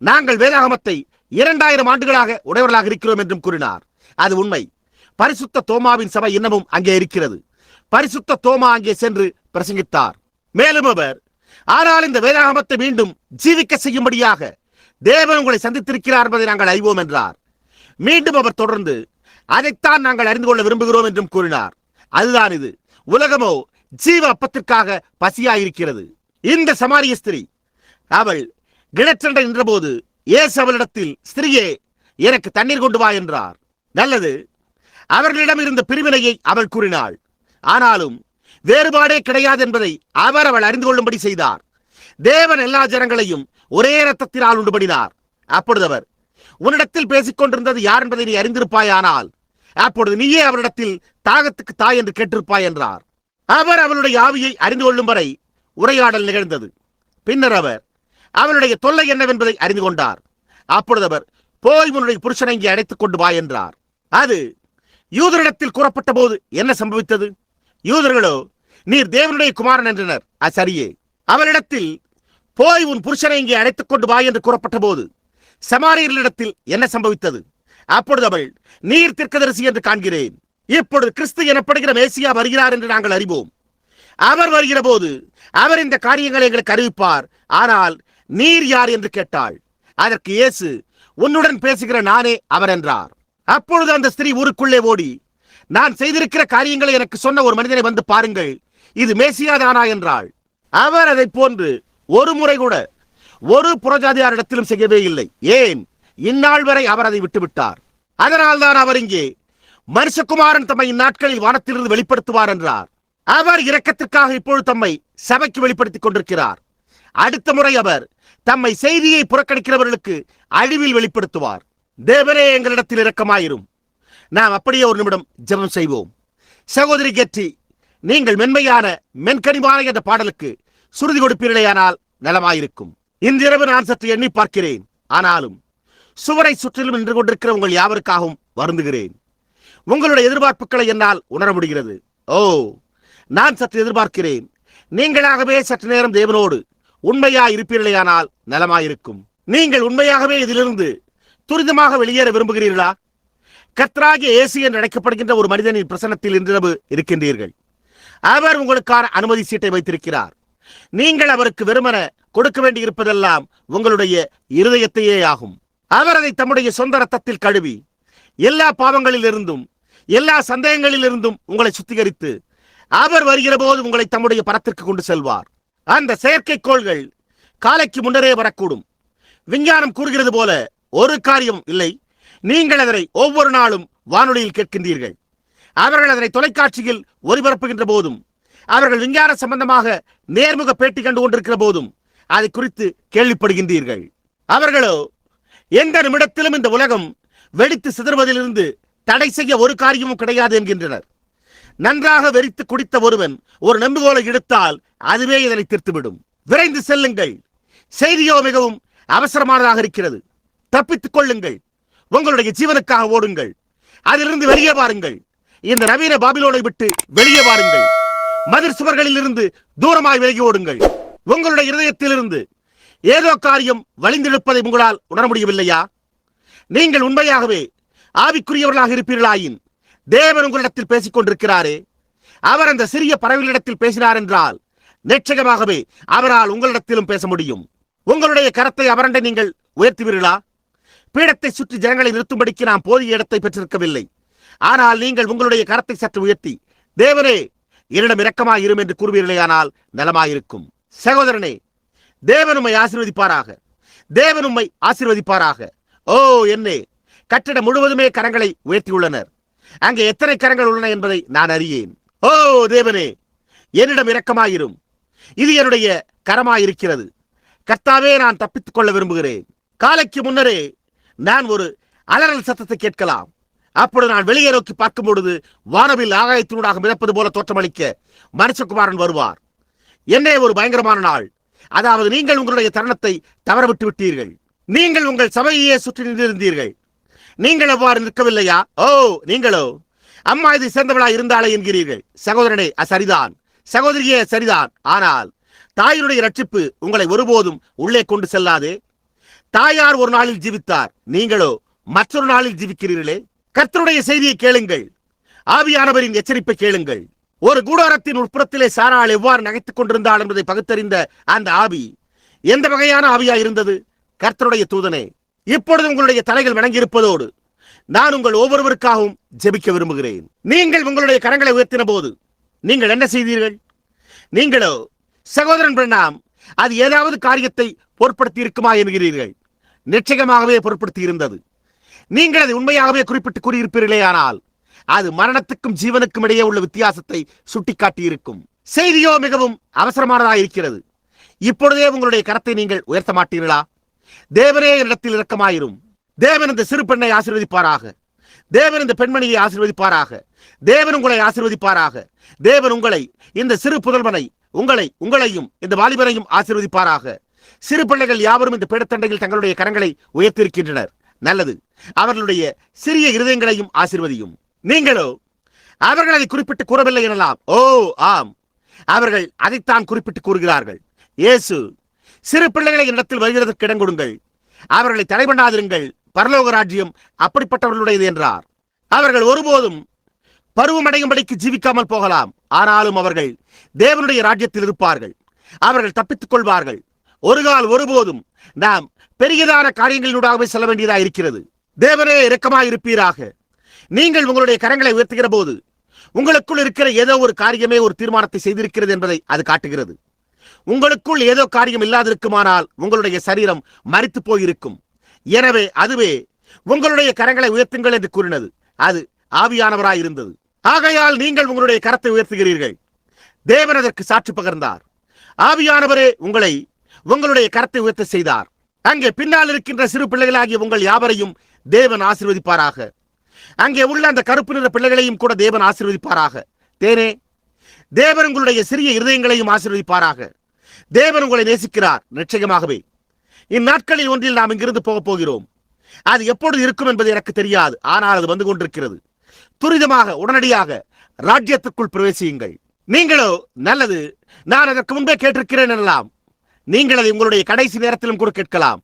நாங்கள் வேதாகமத்தை 2000 ஆண்டுகளாக உடையவர்களாக இருக்கிறோம் என்றும் கூறினார். அது உண்மை. பரிசுத்த தோமாவின் சபை இன்னமும் அங்கே இருக்கிறது. பரிசுத்த தோமா அங்கே சென்று பிரசங்கித்தார். மேலும் அவர், ஆனால் இந்த வேதாகமத்தை மீண்டும் ஜீவிக்க செய்யும்படியாக தேவன் உங்களை சந்தித்திருக்கிறார் என்பதை நாங்கள் அறிவோம் என்றார். மீண்டும் அவர் தொடர்ந்து, அதைத்தான் நாங்கள் அறிந்து கொள்ள விரும்புகிறோம் என்றும் கூறினார். அதுதான் இது. உலகமோ ஜீவ அப்பத்திற்காக பசியாயிருக்கிறது. இந்த சமாரிய ஸ்திரீ, அவள் கிணற்றண்டை நின்றபோது இயேசு அவளிடத்தில், ஸ்திரீயே, எனக்கு தண்ணீர் கொண்டு வா என்றார். நல்லது. அவர்களிடம் இருந்த பிரிவினையை அவள் கூறினாள். ஆனாலும் வேறுபாடே கிடையாது என்பதை அவள் அறிந்து கொள்ளும்படி செய்தார். தேவன் எல்லா ஜனங்களையும் ஒரே இரத்தத்தினால் உண்டுபடினார். அப்பொழுது அவர், உன்னிடத்தில் பேசிக் கொண்டிருந்தது யார் என்பதை நீ அறிந்திருப்பாயானால் அப்பொழுது நீயே அவரிடத்தில் தாகத்துக்கு தாய் என்று கேட்டிருப்பாய் என்றார். அவர் அவளுடைய ஆவியை அறிந்து கொள்ளும் வரை உரையாடல் நிகழ்ந்தது. பின்னர் அவர் அவளுடைய தொல்லை என்னவென்பதை அறிந்து கொண்டார். அப்பொழுது அவர், போய் உன்னுடைய புருஷனை இங்கே அடைத்துக் கொண்டு வா என்றார். அது யூதரிடத்தில் கூறப்பட்ட போது என்ன சம்பவித்தது? யூதர்களோ, நீர் தேவனுடைய குமாரன் என்றனர். அது சரியே. அவளிடத்தில், போய் உன் புருஷனை இங்கே அடைத்துக் கொண்டு வா என்று கூறப்பட்ட போது சமாரியர்களிடத்தில் என்ன சம்பவித்தது? அப்பொழுது அவள், நீர் தீர்க்கதரிசி என்று காண்கிறேன். இப்பொழுது கிறிஸ்து எனப்படுகிற மேசியா வருகிறார் என்று நாங்கள் அறிவோம். அவர் வருகிற போது அவர் இந்த காரியங்களை எங்களுக்கு அறிவிப்பார். ஆனால் நீர் யார் என்று கேட்டாள். அதற்கு இயேசு, உன்னுடன் பேசுகிற நானே அவர் என்றார். அப்பொழுது அந்த ஸ்திரீ ஊருக்குள்ளே ஓடி, நான் செய்திருக்கிற காரியங்களை எனக்கு சொன்ன ஒரு மனிதனை வந்து பாருங்கள், இது மேசியாதானா என்றாள். அவர் அதை போன்று ஒரு முறை கூட ஒரு புறஜாதியாரிடத்திலும் செய்யவே இல்லை. ஏன்? இந்நாள் வரை அவர் அதை விட்டுவிட்டார். அதனால்தான் அவர் இங்கே, மனுஷகுமாரன் தம்மை இந்நாட்களில் வானத்திலிருந்து வெளிப்படுத்துவார் என்றார். அவர் இரக்கத்திற்காக இப்பொழுது தம்மை சபைக்கு வெளிப்படுத்திக் கொண்டிருக்கிறார். அடுத்த முறை அவர் தம்மை செய்தியை புறக்கணிக்கிறவர்களுக்கு அழிவில் வெளிப்படுத்துவார். தேவனே, எங்களிடத்தில் இரக்கமாயிரும். நாம் அப்படியே ஒரு நிமிடம் ஜெபம் செய்வோம். சகோதரி கெட்டி, நீங்கள் மென்மையான மென்கனிமான என்ற பாடலுக்கு சுருதி கொடுப்பீர்களேயானால் நலமாயிருக்கும். இன்றிரவு நான் சற்று எண்ணி பார்க்கிறேன். ஆனாலும் சுவரை சுற்றிலும் நின்று கொண்டிருக்கிற உங்கள் யாவருக்காகவும் வருந்துகிறேன். உங்களுடைய எதிர்பார்ப்புகளை என்னால் உணர முடிகிறது. ஓ, நான் சற்று எதிர்பார்க்கிறேன். நீங்களாகவே சற்று நேரம் தேவனோடு உண்மையாய் இருப்பீர்களேயானால் நலமாயிருக்கும். நீங்கள் உண்மையாகவே இதிலிருந்து துரிதமாக வெளியேற விரும்புகிறீர்களா? கர்த்தராகிய இயேசு என்று அழைக்கப்படுகின்ற ஒரு மனிதனின் பிரசன்னத்தில் இன்றிரவு இருக்கின்றீர்கள். அவர் உங்களுக்கான அனுமதி சீட்டை வைத்திருக்கிறார். நீங்கள் அவருக்கு வெறுமன கொடுக்க வேண்டி இருப்பதெல்லாம் உங்களுடைய இருதயத்தையே ஆகும். அவர் அதை தம்முடைய சொந்த ரத்தத்தில் கழுவி எல்லா பாவங்களில் இருந்தும் எல்லா சந்தேகங்களில் இருந்தும் உங்களை சுத்திகரித்து அவர் வருகிற போது உங்களை தம்முடைய பரத்திற்கு கொண்டு செல்வார். அந்த செயற்கைக்கோள்கள் காலைக்கு முன்னரே வரக்கூடும். விஞ்ஞானம் கூறுகிறது போல ஒரு காரியம் இல்லை. நீங்கள் அதனை ஒவ்வொரு நாளும் வானொலியில் கேட்கின்றீர்கள். அவர்கள் அதனை தொலைக்காட்சியில் ஒளிபரப்புகின்ற போதும், அவர்கள் விஞ்ஞான சம்பந்தமாக நேர்முக பேட்டி கண்டு கொண்டிருக்கிற போதும் அதை குறித்து கேள்விப்படுகின்றீர்கள். அவர்களோ எந்த நிமிடத்திலும் இந்த உலகம் வெடித்து சிதறுவதிலிருந்து தடை செய்ய ஒரு காரியமும் கிடையாது என்கின்றனர். நன்றாக வெறித்து குடித்த ஒருவன் ஒரு நம்புகோலை எடுத்தால் அதுவே இதனை தீர்த்துவிடும். விரைந்து செல்லுங்கள். செய்தியோ மிகவும் அவசரமானதாக இருக்கிறது. தப்பித்துக் கொள்ளுங்கள். உங்களுடைய ஜீவனுக்காக ஓடுங்கள். அதிலிருந்து வெளியே வாருங்கள். இந்த நவீன பாபிலோனை விட்டு வெளியே வாருங்கள். மதிர் சுவர்களில் இருந்து தூரமாய் விலகி ஓடுங்கள். உங்களுடைய இருதயத்திலிருந்து ஏதோ காரியம் வழிந்தெடுப்பதை உங்களால் உணர முடியவில்லையா? நீங்கள் உண்மையாகவே ஆவிக்குரியவர்களாக இருப்பீர்களாயின் தேவன் உங்களிடத்தில் பேசிக் கொண்டிருக்கிறாரே. அவர் அந்த சிறிய பறவைகளிடத்தில் பேசினார் என்றால் நிச்சயமாகவே அவரால் உங்களிடத்திலும் பேச முடியும். உங்களுடைய கரத்தை அவரண்டை நீங்கள் உயர்த்துவீர்களா? பீடத்தை சுற்றி ஜனங்களை நிறுத்தும்படிக்கு நாம் போதிய இடத்தை பெற்றிருக்கவில்லை. ஆனால் நீங்கள் உங்களுடைய கரத்தை சற்று உயர்த்தி, தேவனே, என்னிடம் இரக்கமாய் இரும் என்று கூறுவீர்களேயானால் நலமாயிருக்கும். சகோதரனே, தேவன் உம்மை ஆசீர்வதிப்பாராக. தேவன் உம்மை ஆசீர்வதிப்பாராக. ஓ என்னே, கட்டிடம் முழுவதுமே கரங்களை உயர்த்தியுள்ளனர். அங்கே எத்தனை கரங்கள் உள்ளன என்பதை நான் அறியேன். ஓ தேவனே, என்னிடம் இரக்கமாயிரும், இது என்னுடைய கரமாயிருக்கிறது. கர்த்தாவே, நான் தப்பித்துக் கொள்ள விரும்புகிறேன். காலைக்கு முன்னரே நான் ஒரு அலறல் சத்தத்தை கேட்கலாம். அப்பொழுது நான் வெளியே நோக்கி பார்க்கும் பொழுது வானவில் ஆகாயத்தினூடாக மிதப்பது போல தோற்றமளிக்க மனுஷகுமாரன் வருவார். என்னே ஒரு பயங்கரமான நாள்! அதாவது நீங்கள் உங்களுடைய தருணத்தை தவறவிட்டு விட்டீர்கள். நீங்கள் உங்கள் சபையையே சுற்றி நின்றிருந்தீர்கள். நீங்கள் அவ்வாறு நிற்கவில்லையா? ஓ, நீங்களோ அம்மா இதை சேர்ந்தவளா இருந்தாலே என்கிறீர்கள். சகோதரனே, சரிதான். சகோதரியே, சரிதான். ஆனால் தாயினுடைய ரட்சிப்பு உங்களை ஒருபோதும் உள்ளே கொண்டு செல்லாதே. தாயார் ஒரு நாளில் ஜீவித்தார், நீங்களோ மற்றொரு நாளில் ஜீவிக்கிறீர்களே. கர்த்தருடைய செய்தியை கேளுங்கள். ஆவியானவரின் எச்சரிப்பை கேளுங்கள். ஒரு கூடாரத்தின் உட்புறத்திலே சாராள் எவ்வாறு நகைத்துக் கொண்டிருந்தாள் என்பதை பகுத்தறிந்த அந்த ஆவி எந்த வகையான ஆவியா இருந்தது? கர்த்தருடைய தூதனே, இப்பொழுது உங்களுடைய தலைகள் வணங்கியிருப்பதோடு நான் உங்கள் ஒவ்வொருவருக்காகவும் ஜெபிக்க விரும்புகிறேன். நீங்கள் உங்களுடைய கரங்களை உயர்த்தின போது நீங்கள் என்ன செய்தீர்கள்? நீங்களோ, சகோதரன் பிரணாம், அது ஏதாவது காரியத்தை பொருட்படுத்தி இருக்குமா என்கிறீர்கள். நிச்சயமாகவே பொருட்படுத்தி இருந்தது. நீங்கள் அதை உண்மையாகவே குறிப்பிட்டு கூறியிருப்பீர்களே, ஆனால் அது மரணத்துக்கும் ஜீவனுக்கும் இடையே உள்ள வித்தியாசத்தை சுட்டிக்காட்டி இருக்கும். செய்தியோ மிகவும் அவசரமானதாக இருக்கிறது. இப்பொழுதே உங்களுடைய கரத்தை நீங்கள் உயர்த்த மாட்டீர்களா? தேவனே இடத்தில் இரக்கமாயிரும். தேவன் இந்த சிறு பெண்ணை ஆசீர்வதிப்பாராக. தேவன் இந்த பெண்மணியை ஆசீர்வதிப்பாராக. தேவன் உங்களை ஆசீர்வதிப்பாராக. தேவன் உங்களை, இந்த சிறு புதல்வனை, உங்களையும் இந்த வாலிபரையும் ஆசீர்வதிப்பாராக. சிறு பிள்ளைகள் யாவரும் இந்த பீடத்தண்டையில் தங்களுடைய கரங்களை உயர்த்தியிருக்கின்றனர். நல்லது. அவர்களுடைய சிறிய இருதயங்களையும் ஆசீர்வதியும். நீங்களோ அவர்கள் அதை குறிப்பிட்டு கூறவில்லை எனலாம். ஓ ஆம், அவர்கள் அதைத்தான் குறிப்பிட்டு கூறுகிறார்கள். இயேசு, சிறு பிள்ளைகளை இடத்தில் வருகிறதற்கு இடம் கொடுங்கள், அவர்களை தடை பண்ணாதிருங்கள், பரலோக ராஜ்யம் அப்படிப்பட்டவர்களுடையது என்றார். அவர்கள் ஒருபோதும் பருவமடையும்படிக்கு ஜீவிக்காமல் போகலாம், ஆனாலும் அவர்கள் தேவனுடைய ராஜ்யத்தில் இருப்பார்கள். அவர்கள் தப்பித்துக் கொள்வார்கள். ஒருபோதும் நாம் பெரியதான காரியங்களினூடாகவே செல்ல வேண்டியதாக இருக்கிறது. தேவனே இரக்கமாயிருப்பீராக. நீங்கள் உங்களுடைய கரங்களை உயர்த்துகிற போது உங்களுக்குள் இருக்கிற ஏதோ ஒரு காரியமே ஒரு தீர்மானத்தை செய்திருக்கிறது என்பதை அது காட்டுகிறது. உங்களுக்குள் ஏதோ காரியம் இல்லாதிருக்குமானால் உங்களுடைய சரீரம் மரித்து போயிருக்கும். எனவே அதுவே உங்களுடைய கரங்களை உயர்த்துங்கள் என்று கூறினது. அது ஆவியானவராய் இருந்தது. ஆகையால் நீங்கள் உங்களுடைய கரத்தை உயர்த்துகிறீர்கள். தேவன் அதற்கு சாட்சி பகர்ந்தார். ஆவியானவரே உங்களை உங்களுடைய கரத்தை உயர்த்த செய்தார். அங்கே பின்னால் இருக்கின்ற சிறு பிள்ளைகளாகிய உங்கள் யாவரையும் தேவன் ஆசீர்வதிப்பாராக. அங்கே உள்ள அந்த கருப்பு நிற பிள்ளைகளையும் கூட தேவன் ஆசீர்வதிப்பாராக. தேனே, தேவன் உங்களுடைய சிறிய இருதயங்களையும் ஆசீர்வதிப்பாராக. தேவன் உங்களை நேசிக்கிறார். நிச்சயமாகவே இந்நாட்களில் ஒன்றில் நாம் இங்கிருந்து போகப் போகிறோம். அது எப்பொழுது இருக்கும் என்பது எனக்கு தெரியாது, ஆனால் அது வந்து கொண்டிருக்கிறது. துரிதமாக, உடனடியாக ராஜ்யத்துக்குள் பிரவேசியுங்கள். நீங்களோ, நல்லது, நான் அதற்கு முன்பே கேட்டிருக்கிறேன் எனலாம். நீங்கள் அதை உங்களுடைய கடைசி நேரத்திலும் கூட கேட்கலாம்.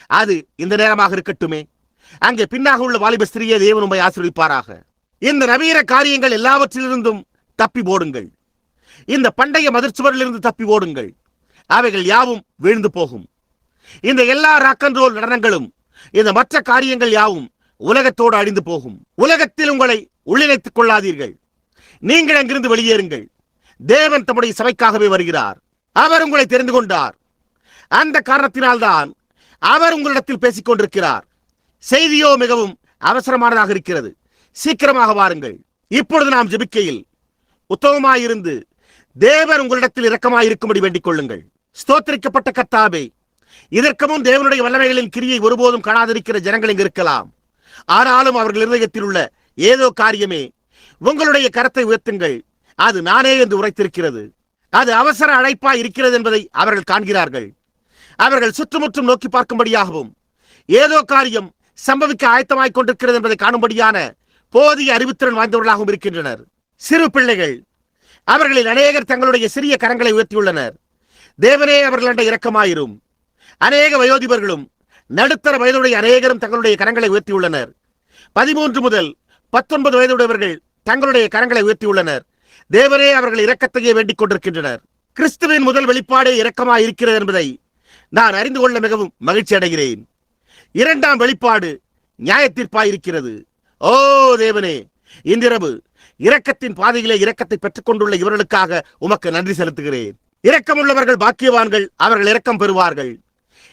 அது இந்த நேரமாக இருக்கட்டுமே. அங்கே பின்னாக உள்ள வாலிப ஸ்திரியை தேவன் உம்மை ஆசீர்வதிப்பாராக. இந்த நவீன காரியங்கள் எல்லாவற்றிலிருந்தும் தப்பி ஓடுங்கள். இந்த பண்டைய மதிர்ச்சுவரிலிருந்து தப்பி ஓடுங்கள். அவைகள் யாவும் வீழ்ந்து போகும். இந்த எல்லா ராக் அண்ட் ரோல் நடனங்களும், இந்த மற்ற காரியங்கள் யாவும் உலகத்தோடு அழிந்து போகும். உலகத்தில் உங்களை உள்ளிணைத்துக் கொள்ளாதீர்கள். நீங்கள் அங்கிருந்து வெளியேறுங்கள். தேவன் தம்முடைய சபைக்காகவே வருகிறார். அவர் உங்களை தெரிந்து கொண்டார். அந்த காரணத்தினால்தான் அவர் உங்களிடத்தில் பேசிக் கொண்டிருக்கிறார். செய்தியோ மிகவும் அவசரமானதாக இருக்கிறது. சீக்கிரமாக வாருங்கள். இப்பொழுது நாம் ஜெபிக்கையில் உத்தமமாயிருந்து தேவன் உங்களிடத்தில் இரக்கமாயிருக்கும்படி வேண்டிக் கொள்ளுங்கள். ஸ்தோத்திரிக்கப்பட்ட கர்த்தாவே, இதற்கு முன் தேவனுடைய வல்லமைகளின் கிரியை ஒருபோதும் காணாதிருக்கிற ஜனங்கள் இங்கு இருக்கலாம். ஆனாலும் அவர்கள் இருதயத்தில் உள்ள ஏதோ காரியமே உங்களுடைய கரத்தை உயர்த்துங்கள், அது நானே என்று உரைத்திருக்கிறது. அது அவசர அழைப்பாய் இருக்கிறது என்பதை அவர்கள் காண்கிறார்கள். அவர்கள் சுற்றுமுற்றும் நோக்கி பார்க்கும்படியாகவும் ஏதோ காரியம் சம்பவிக்க ஆயத்தமாய்க் கொண்டிருக்கிறது என்பதை காணும்படியான போதிய அறிவுத்திறன் வாய்ந்தவர்களாகவும் இருக்கின்றனர். சிறு பிள்ளைகள், அவர்களில் அநேகர் தங்களுடைய சிறிய கரங்களை உயர்த்தியுள்ளனர். தேவனே அவர்கள் இரக்கமாயிரும். அநேக வயோதிபர்களும் நடுத்தர வயதுடைய அநேகரும் தங்களுடைய கரங்களை உயர்த்தியுள்ளனர். 13 முதல் 19 வயதுடையவர்கள் தங்களுடைய கரங்களை உயர்த்தியுள்ளனர். தேவனே அவர்கள் இரக்கத்தையே வேண்டிக் கொண்டிருக்கின்றனர். கிறிஸ்துவின் முதல் வெளிப்பாடே இரக்கமாய் இருக்கிறது என்பதை நான் அறிந்து கொள்ள மிகவும் மகிழ்ச்சி அடைகிறேன். இரண்டாம் வெளிப்பாடு நியாயத்தீர்ப்பாய் இருக்கிறது. ஓ தேவனே, இன்றிரவு இரக்கத்தின் பாதையிலே இரக்கத்தை பெற்றுக் கொண்டுள்ள இவர்களுக்காக உமக்கு நன்றி செலுத்துகிறேன். இரக்கமுள்ளவர்கள் பாக்கியவான்கள், அவர்கள் இரக்கம் பெறுவார்கள்.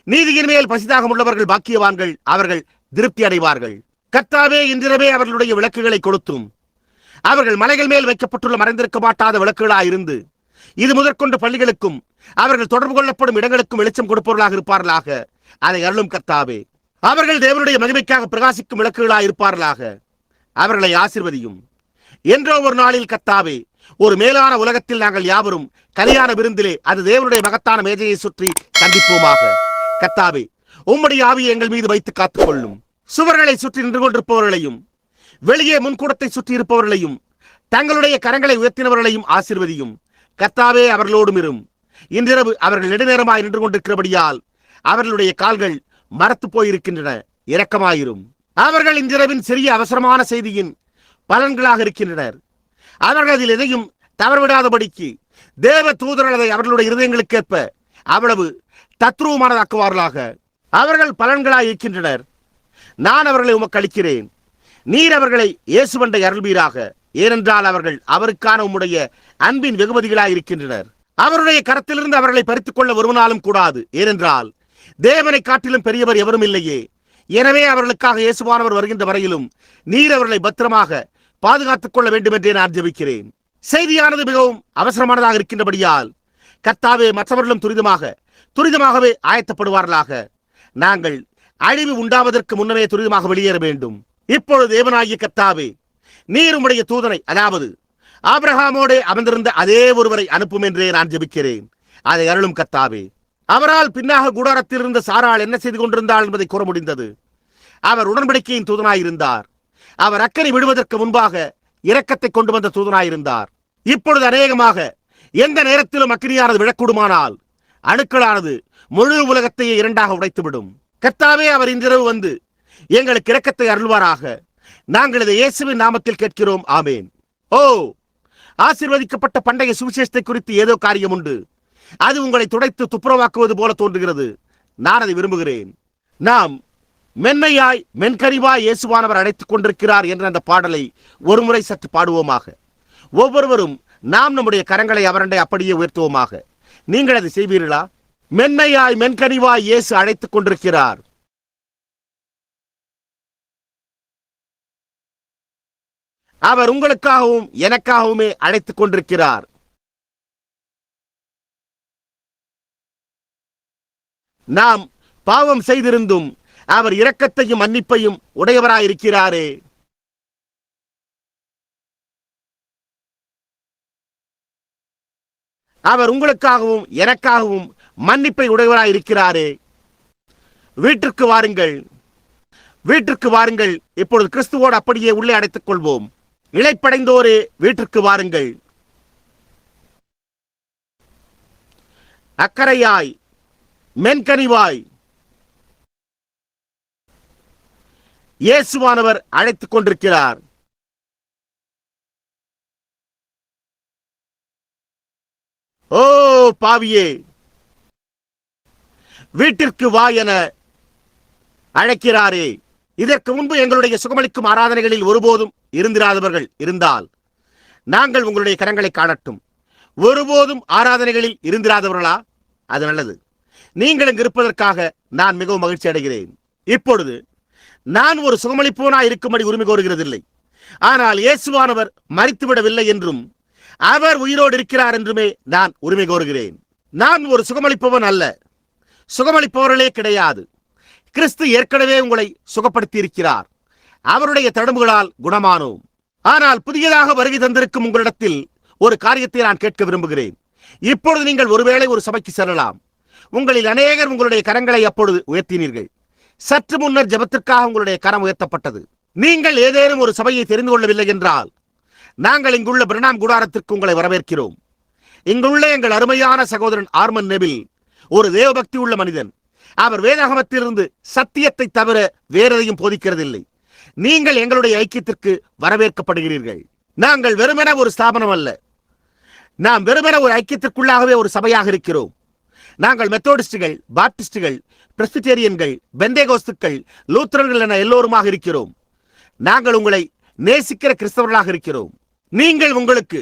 நீதியின் மேல் பசிதாகம் உள்ளவர்கள் பாக்கியவான்கள், அவர்கள் திருப்தி அடைவார்கள். கர்த்தாவே, இன்றிரவே அவர்களுடைய விளக்குகளை கொளுத்தும். அவர்கள் மலைகள் மேல் வைக்கப்பட்டுள்ள மறைந்திருக்க மாட்டாத விளக்குகளாயிருந்து இது முதற்கொண்டு பள்ளிகளுக்கும் அவர்கள் தொடர்பு கொள்ளப்படும் இடங்களுக்கும் வெளிச்சம் கொடுப்பவர்களாக இருப்பார்களாக. அதை அருளும் கர்த்தாவே. அவர்கள் தேவனுடைய மகிமைக்காக பிரகாசிக்கும் விளக்குகளாக இருப்பார்களாக. அவர்களை ஆசீர்வதியும். என்றோ ஒரு நாளில் கர்த்தாவே, ஒரு மேலான உலகத்தில் நாங்கள் யாவரும் கல்யாண விருந்திலே அது தேவனுடைய மகத்தான மேஜையை சுற்றி சந்திப்போமாக. கர்த்தாவே, உம்முடைய ஆவியை எங்கள் மீது வைத்து காத்துக் கொள்ளும். சுவர்களை சுற்றி நின்று கொண்டிருப்பவர்களையும் வெளியே முன்கூடத்தை சுற்றி இருப்பவர்களையும் தங்களுடைய கரங்களை உயர்த்தினவர்களையும் ஆசீர்வதியும். கர்த்தாவே, அவர்களோடும் இரும். இன்றிரவு அவர்கள் நெடுநேரமாய் நின்று கொண்டிருக்கிறபடியால் அவர்களுடைய கால்கள் மரத்து போயிருக்கின்றன. இரக்கமாயிரும். அவர்கள் இன்றிரவின் சிறிய அவசரமான செய்தியின் பலன்களாக இருக்கின்றனர். அவர்கள் அதில் எதையும் தவறவிடாதபடிக்கு தேவ தூதர்கள் அதை அவர்களுடைய இருதயங்களுக்கேற்ப அவ்வளவு தத்ரூபமானதாக்குவார்களாக. அவர்கள் பலன்களாய் இருக்கின்றனர். நான் அவர்களை உமக்கு அளிக்கிறேன். நீர் அவர்களை இயேசுவண்டை அருள்வீராக. ஏனென்றால் அவர்கள் அவருக்கான உம்முடைய அன்பின் வெகுமதிகளாய் இருக்கின்றனர். அவருடைய கரத்திலிருந்து அவர்களை பறித்துக் கொள்ள ஒருவனாலும் கூடாது. ஏனென்றால் தேவனை காட்டிலும் பெரியவர் எவரும் இல்லையே. எனவே அவர்களுக்காக இயேசுவானவர் வருகின்ற வரையிலும் நீர் அவர்களை பத்திரமாக பாதுகாத்துக் கொள்ள வேண்டும் என்றே நான் ஜெபிக்கிறேன். செய்தியானது மிகவும் அவசரமானதாக இருக்கின்றபடியால் கர்த்தாவே, மற்றவர்களும் துரிதமாகவே ஆயத்தப்படுவார்களாக. நாங்கள் அழிவு உண்டாவதற்கு முன்னமே துரிதமாக வெளியேற வேண்டும். இப்பொழுது தேவனாகிய கர்த்தாவே, நீர் உம்முடைய தூதனை, அதாவது ஆபிரகாமோடு அமர்ந்திருந்த அதே ஒருவரை அனுப்பும் என்றே நான் ஜெபிக்கிறேன். அதை அருளும் கர்த்தாவே. அவரால் பின்னாக கூடாரத்தில் இருந்த சாராள் என்ன செய்து கொண்டிருந்தாள் என்பதை கூற முடிந்தது. அவர் உடன்படிக்கையின் தூதனாயிருந்தார். அவர் அக்கறை விடுவதற்கு முன்பாக இரக்கத்தை கொண்டு வந்த தூதனாயிருந்தார். இப்பொழுது அநேகமாக எந்த நேரத்திலும் அக்கினியானது விழக்கூடுமானால் அணுக்களானது முழு உலகத்தையே இரண்டாக உடைத்துவிடும். கர்த்தாவே, அவர் இன்றிரவு வந்து எங்களுக்கு இரக்கத்தை அருள்வாராக. நாங்கள் இதை இயேசுவின் நாமத்தில் கேட்கிறோம். ஆமேன். ஓ, ஆசீர்வதிக்கப்பட்ட பண்டைய சுவிசேஷத்தை குறித்து ஏதோ காரியம் உண்டு. அது உங்களை துடைத்து துப்புரவாக்குவது போல தோன்றுகிறது. நான் அதை விரும்புகிறேன். நாம் மென்மையாய் மென்கரிவாய் இயேசுவானவர் அழைத்துக் கொண்டிருக்கிறார் என்ற அந்த பாடலை ஒருமுறை சற்று பாடுவோமாக. ஒவ்வொருவரும் நாம் நம்முடைய கரங்களை அவரண்டை அப்படியே உயர்த்துவோமாக. நீங்கள் அதை செய்வீர்களா? மென்மையாய் மென்கனிவாய் இயேசு அழைத்துக் கொண்டிருக்கிறார். அவர் உங்களுக்காகவும் எனக்காகவுமே அழைத்துக் கொண்டிருக்கிறார். நாம் பாவம் செய்திருந்தும் அவர் இரக்கத்தையும் மன்னிப்பையும் உடையவராயிருக்கிறாரே. அவர் உங்களுக்காகவும் எனக்காகவும் மன்னிப்பை உடையவராயிருக்கிறாரே. வீட்டிற்கு வாருங்கள், வீட்டிற்கு வாருங்கள். இப்பொழுது கிறிஸ்துவோடு அப்படியே உள்ளே அடைத்துக் கொள்வோம். இளைப்படைந்தோரே, வீட்டிற்கு வாருங்கள். அக்கறையாய் மென்கனிவாய் இயேசுவானவர் அழைத்துக் கொண்டிருக்கிறார். ஓ பாவியே, வீட்டிற்கு வா என அழைக்கிறாரே. இதற்கு முன்பு எங்களுடைய சுகமளிக்கும் ஆராதனைகளில் ஒருபோதும் இருந்திராதவர்கள் இருந்தால் நாங்கள் உங்களுடைய கரங்களை காணட்டும். ஒருபோதும் ஆராதனைகளில் இருந்திராதவர்களா? அது நல்லது. நீங்கள் இங்கு இருப்பதற்காக நான் மிகவும் மகிழ்ச்சி அடைகிறேன். இப்பொழுது நான் ஒரு சுகமளிப்பவனாய் இருக்கும்படி உரிமை கோருகிறதில்லை. ஆனால் இயேசுவானவர் மரித்துவிடவில்லை என்றும் அவர் உயிரோடு இருக்கிறார் என்றுமே நான் உரிமை கோருகிறேன். நான் ஒரு சுகமளிப்பவன் அல்ல. சுகமளிப்பவர்களே கிடையாது. கிறிஸ்து ஏற்கனவே உங்களை சுகப்படுத்தி இருக்கிறார். அவருடைய தழும்புகளால் குணமானோம். ஆனால் புதியதாக வருகை தந்திருக்கும் உங்களிடத்தில் ஒரு காரியத்தை நான் கேட்க விரும்புகிறேன். இப்பொழுது நீங்கள் ஒருவேளை ஒரு சபைக்கு செல்லலாம். உங்களில் அநேகர் உங்களுடைய கரங்களை அப்பொழுது உயர்த்தினீர்கள். சற்று முன்னர் ஜெபத்திற்காக உங்களுடைய கரம் உயர்த்தப்பட்டது. நீங்கள் ஏதேனும் ஒரு சபையை தெரிந்து கொள்ளவில்லை என்றால் நாங்கள் இங்குள்ள பிரணாம் கூடாரத்திற்கு உங்களை வரவேற்கிறோம். இங்குள்ள எங்கள் அருமையான சகோதரன் ஆர்மன் நெபில் ஒரு தேவபக்தி உள்ள மனிதன். அவர் வேதாகமத்திலிருந்து சத்தியத்தை தவிர வேறெதையும் போதிக்கிறதில்லை. நீங்கள் எங்களுடைய ஐக்கியத்திற்கு வரவேற்கப்படுகிறீர்கள். நாங்கள் வெறுமென ஒரு ஸ்தாபனம் அல்ல. நாம் வெறுமென ஒரு ஐக்கியத்திற்குள்ளாகவே ஒரு சபையாக இருக்கிறோம். நாங்கள் மெத்தோடிஸ்டுகள், பாப்டிஸ்டுகள், பிரெஸ்பிட்டேரியன்கள், பெந்தேகோஸ்துக்கள், லூத்தரன்கள் என எல்லோருமாக இருக்கிறோம். நாங்கள் உங்களை நேசிக்கிற கிறிஸ்தவர்களாக இருக்கிறோம். நீங்கள் உங்களுக்கு,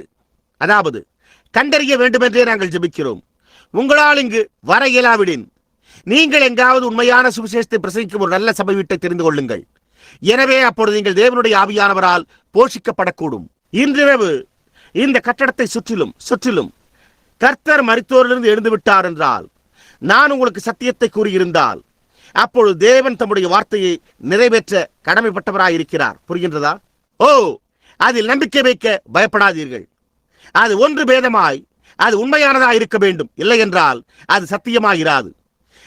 அதாவது கண்டறிய வேண்டுமென்றே நாங்கள் ஜெபிக்கிறோம். உங்களால் இங்கு வர இயலாவிடின் நீங்கள் எங்காவது உண்மையான சுவிசேஷத்தை பிரசங்கிக்கும் ஒரு நல்ல சபை வீட்டை தெரிந்து கொள்ளுங்கள். எனவே அப்பொழுது நீங்கள் தேவனுடைய ஆவியானவரால் போஷிக்கப்படக்கூடும். இன்றிரவு இந்த கட்டடத்தை சுற்றிலும் கர்த்தர் மரித்தோரிலிருந்து எழுந்து விட்டார் என்றால், நான் உங்களுக்கு சத்தியத்தை கூறியிருந்தால், அப்பொழுது தேவன் தம்முடைய வார்த்தையை நிறைவேற்ற கடமைப்பட்டவராயிருக்கிறார். புரிகின்றதா? ஓ, அதில் நம்பிக்கை வைக்க பயப்படாதீர்கள். அது ஒன்று பேதமாய் அது உண்மையானதா இருக்க வேண்டும். இல்லை என்றால் அது சத்தியமாயிராது.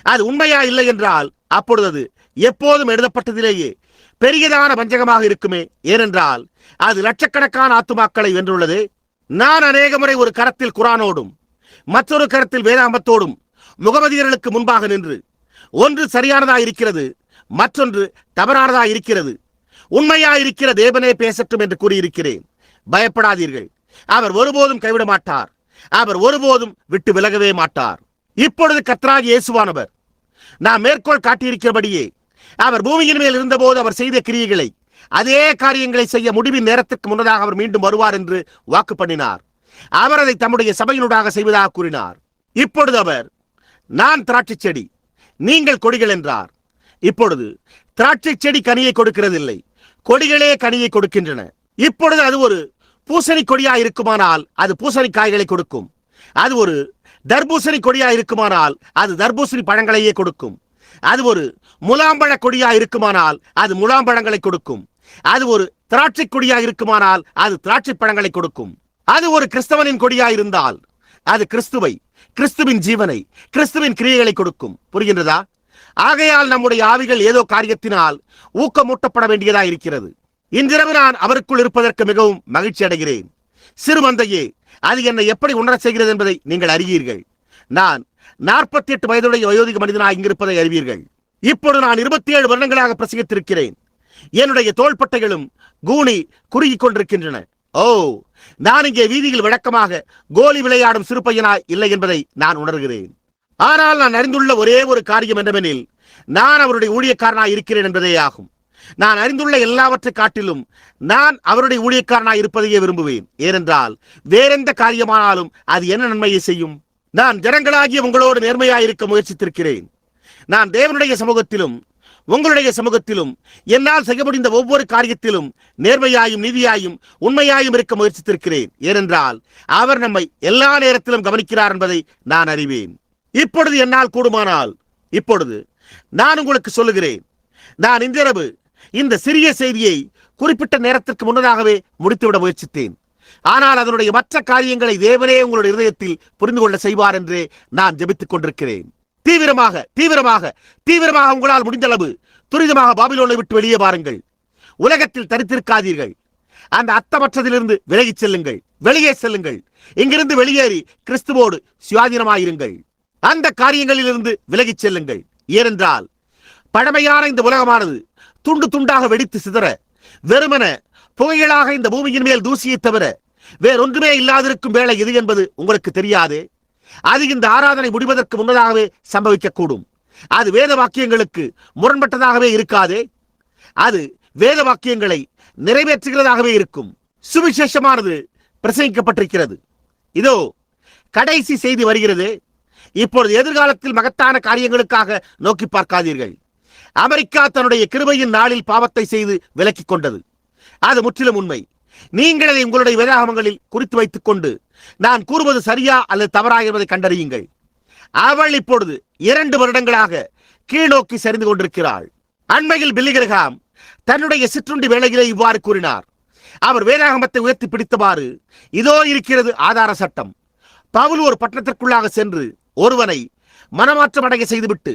அது உண்மையா இல்லை என்றால் அப்பொழுது அது எப்போதும் எழுதப்பட்டதிலேயே பெரியதான வஞ்சகமாக இருக்குமே. ஏனென்றால் அது லட்சக்கணக்கான ஆத்துமாக்களை வென்றுள்ளது. நான் அநேக முறை ஒரு கரத்தில் குரானோடும் மற்றொரு கரத்தில் வேதாமத்தோடும் முகமதியர்களுக்கு முன்பாக நின்று, ஒன்று சரியானதா இருக்கிறது, மற்றொன்று தவறானதா இருக்கிறது, உண்மையா இருக்கிற தேவனே பேசட்டும் என்று கூறியிருக்கிறேன். பயப்படாதீர்கள். அவர் ஒருபோதும் கைவிட மாட்டார். அவர் ஒருபோதும் விட்டு விலகவே மாட்டார். இப்பொழுது கர்த்தராகிய இயேசுவானவர் நாம் மேற்கோள் காட்டியிருக்கிறபடியே அவர் பூமியின் மேல் இருந்தபோது அவர் செய்த கிரியைகளை, அதே காரியங்களை செய்ய முடிவின் நேரத்துக்கு முன்னதாக அவர் மீண்டும் வருவார் என்று வாக்கு பண்ணினார். அவர் அதை தம்முடைய சபையினூடாக செய்வதாக கூறினார். இப்பொழுது அவர், நான் திராட்சை செடி, நீங்கள் கொடிகள் என்றார். இப்பொழுது திராட்சை செடி கனியை கொடுக்கிறதில்லை, கொடிகளே கனியை கொடுக்கின்றன. இப்பொழுது அது ஒரு பூசணி கொடியா இருக்குமானால் அது பூசணி காய்களை கொடுக்கும். அது ஒரு தர்பூசணி கொடியா இருக்குமானால் அது தர்பூசணி பழங்களையே கொடுக்கும். அது ஒரு முலாம்பழ கொடியா இருக்குமானால் அது முலாம்பழங்களை கொடுக்கும். அது ஒரு திராட்சை கொடியா இருக்குமானால் அது திராட்சை பழங்களை கொடுக்கும். அது ஒரு கிறிஸ்தவனின் கொடியா இருந்தால் அது கிறிஸ்துவை, கிறிஸ்துவின் ஜீவனை, கிறிஸ்துவின் கிரியைகளை கொடுக்கும். புரிகின்றதா? ஆகையால் நம்முடைய ஆவிகள் ஏதோ காரியத்தினால் ஊக்கமூட்டப்பட வேண்டியதா இருக்கிறது. இன்றிரவு நான் அவருக்குள் இருப்பதற்கு மிகவும் மகிழ்ச்சி அடைகிறேன். சிறுமந்தையே, அது என்னை எப்படி உணர செய்கிறது என்பதை நீங்கள் அறிவீர்கள். நான் 48 வயதுடைய வயோதிக மனிதனாக இங்கிருப்பதை அறிவீர்கள். இப்பொழுது நான் 27 வருடங்களாக பிரசங்கித்திருக்கிறேன். என்னுடைய தோள்பட்டைகளும் கூனி குறுகிக் கொண்டிருக்கின்றன. ஓ, நான் இங்கே வீதியில் வழக்கமாக கோலி விளையாடும் சிறு பையனாய் இல்லை என்பதை நான் உணர்கிறேன். ஆனால் நான் அறிந்துள்ள ஒரே ஒரு காரியம் என்னவெனில், நான் அவருடைய ஊழியக்காரனாய் இருக்கிறேன் என்பதே ஆகும். நான் அறிந்துள்ள எல்லாவற்றை காட்டிலும் நான் அவருடைய ஊழியக்காரனாய் இருப்பதையே விரும்புவேன். ஏனென்றால் வேறெந்த காரியமானாலும் அது என்ன நன்மையை செய்யும்? நான் ஜனங்களாகிய உங்களோடு நேர்மையாயிருக்க முயற்சித்திருக்கிறேன். நான் தேவனுடைய சமூகத்திலும் உங்களுடைய சமூகத்திலும் என்னால் செய்ய முடிந்த ஒவ்வொரு காரியத்திலும் நேர்மையாயும் நீதியாயும் உண்மையாயும் இருக்க முயற்சித்திருக்கிறேன். ஏனென்றால் அவர் நம்மை எல்லா நேரத்திலும் கவனிக்கிறார் என்பதை நான் அறிவேன். இப்பொழுது என்னால் கூடுமானால் இப்பொழுது நான் உங்களுக்கு சொல்லுகிறேன், நான் இன்றிரவு இந்த சிறிய செய்தியை குறிப்பிட்ட நேரத்திற்கு முன்னதாகவே முடித்துவிட முயற்சித்தேன். ஆனால் அதனுடைய மற்ற காரியங்களை தேவனே உங்களுடைய இதயத்தில் புரிந்து கொள்ள செய்வார் என்று நான் ஜெபித்துக் கொண்டிருக்கிறேன். தீவிரமாக தீவிரமாக தீவிரமாக உங்களால் முடிந்தளவு துரிதமாக பாபிலோனை விட்டு வெளியே வாருங்கள். உலகத்தில் தரித்திருக்காதீர்கள். அந்த அர்த்தமற்றதிலிருந்து விலகிச் செல்லுங்கள். வெளியே செல்லுங்கள். இங்கிருந்து வெளியேறி கிறிஸ்துவோடு சுயாதீனமாயிருங்கள். அந்த காரியங்களிலிருந்து விலகிச் செல்லுங்கள். ஏனென்றால் பழமையான இந்த உலகமானது துண்டு துண்டாக வெடித்து சிதற, வெறுமன புகைகளாக இந்த பூமியின் மேல் தூசியை தவிர வேறொன்றுமே இல்லாதிருக்கும் வேளை இது என்பது உங்களுக்கு தெரியாதே? அது இந்த ஆராதனை முடிவதற்கு முன்னதாகவே சம்பவிக்கக்கூடும். அது வேத வாக்கியங்களுக்கு முரண்பட்டதாகவே இருக்காதே? அது வேத வாக்கியங்களை நிறைவேற்றுகிறதாகவே இருக்கும். சுவிசேஷமானது பிரசங்கிக்கப்பட்டிருக்கிறது. இதோ கடைசி செய்தி வருகிறது. இப்பொழுது எதிர்காலத்தில் மகத்தான காரியங்களுக்காக நோக்கி பார்க்காதீர்கள். அமெரிக்கா தன்னுடைய கிருபையின் நாளில் பாவத்தை செய்து விலக்கிக் கொண்டது. அது முற்றிலும் உண்மை. நீங்கள் அதை உங்களுடைய வேதாகமங்களில் குறித்து வைத்துக் கொண்டு நான் கூறுவது சரியா அல்லது தவறா என்பதை கண்டறியுங்கள். அவள் இப்பொழுது 2 வருடங்களாக கீழ்நோக்கி சரிந்து கொண்டிருக்கிறாள். அண்மையில் பில்லி கிரஹாம் தன்னுடைய சிற்றுண்டி வேளையிலே இவ்வாறு கூறினார். அவர் வேதாகமத்தை உயர்த்தி பிடித்தவாறு, இதோ இருக்கிறது ஆதார சட்டம். பவுல் ஒரு பட்டணத்திற்குள்ளாக சென்று ஒருவனை மனமாற்றம் அடைய செய்துவிட்டு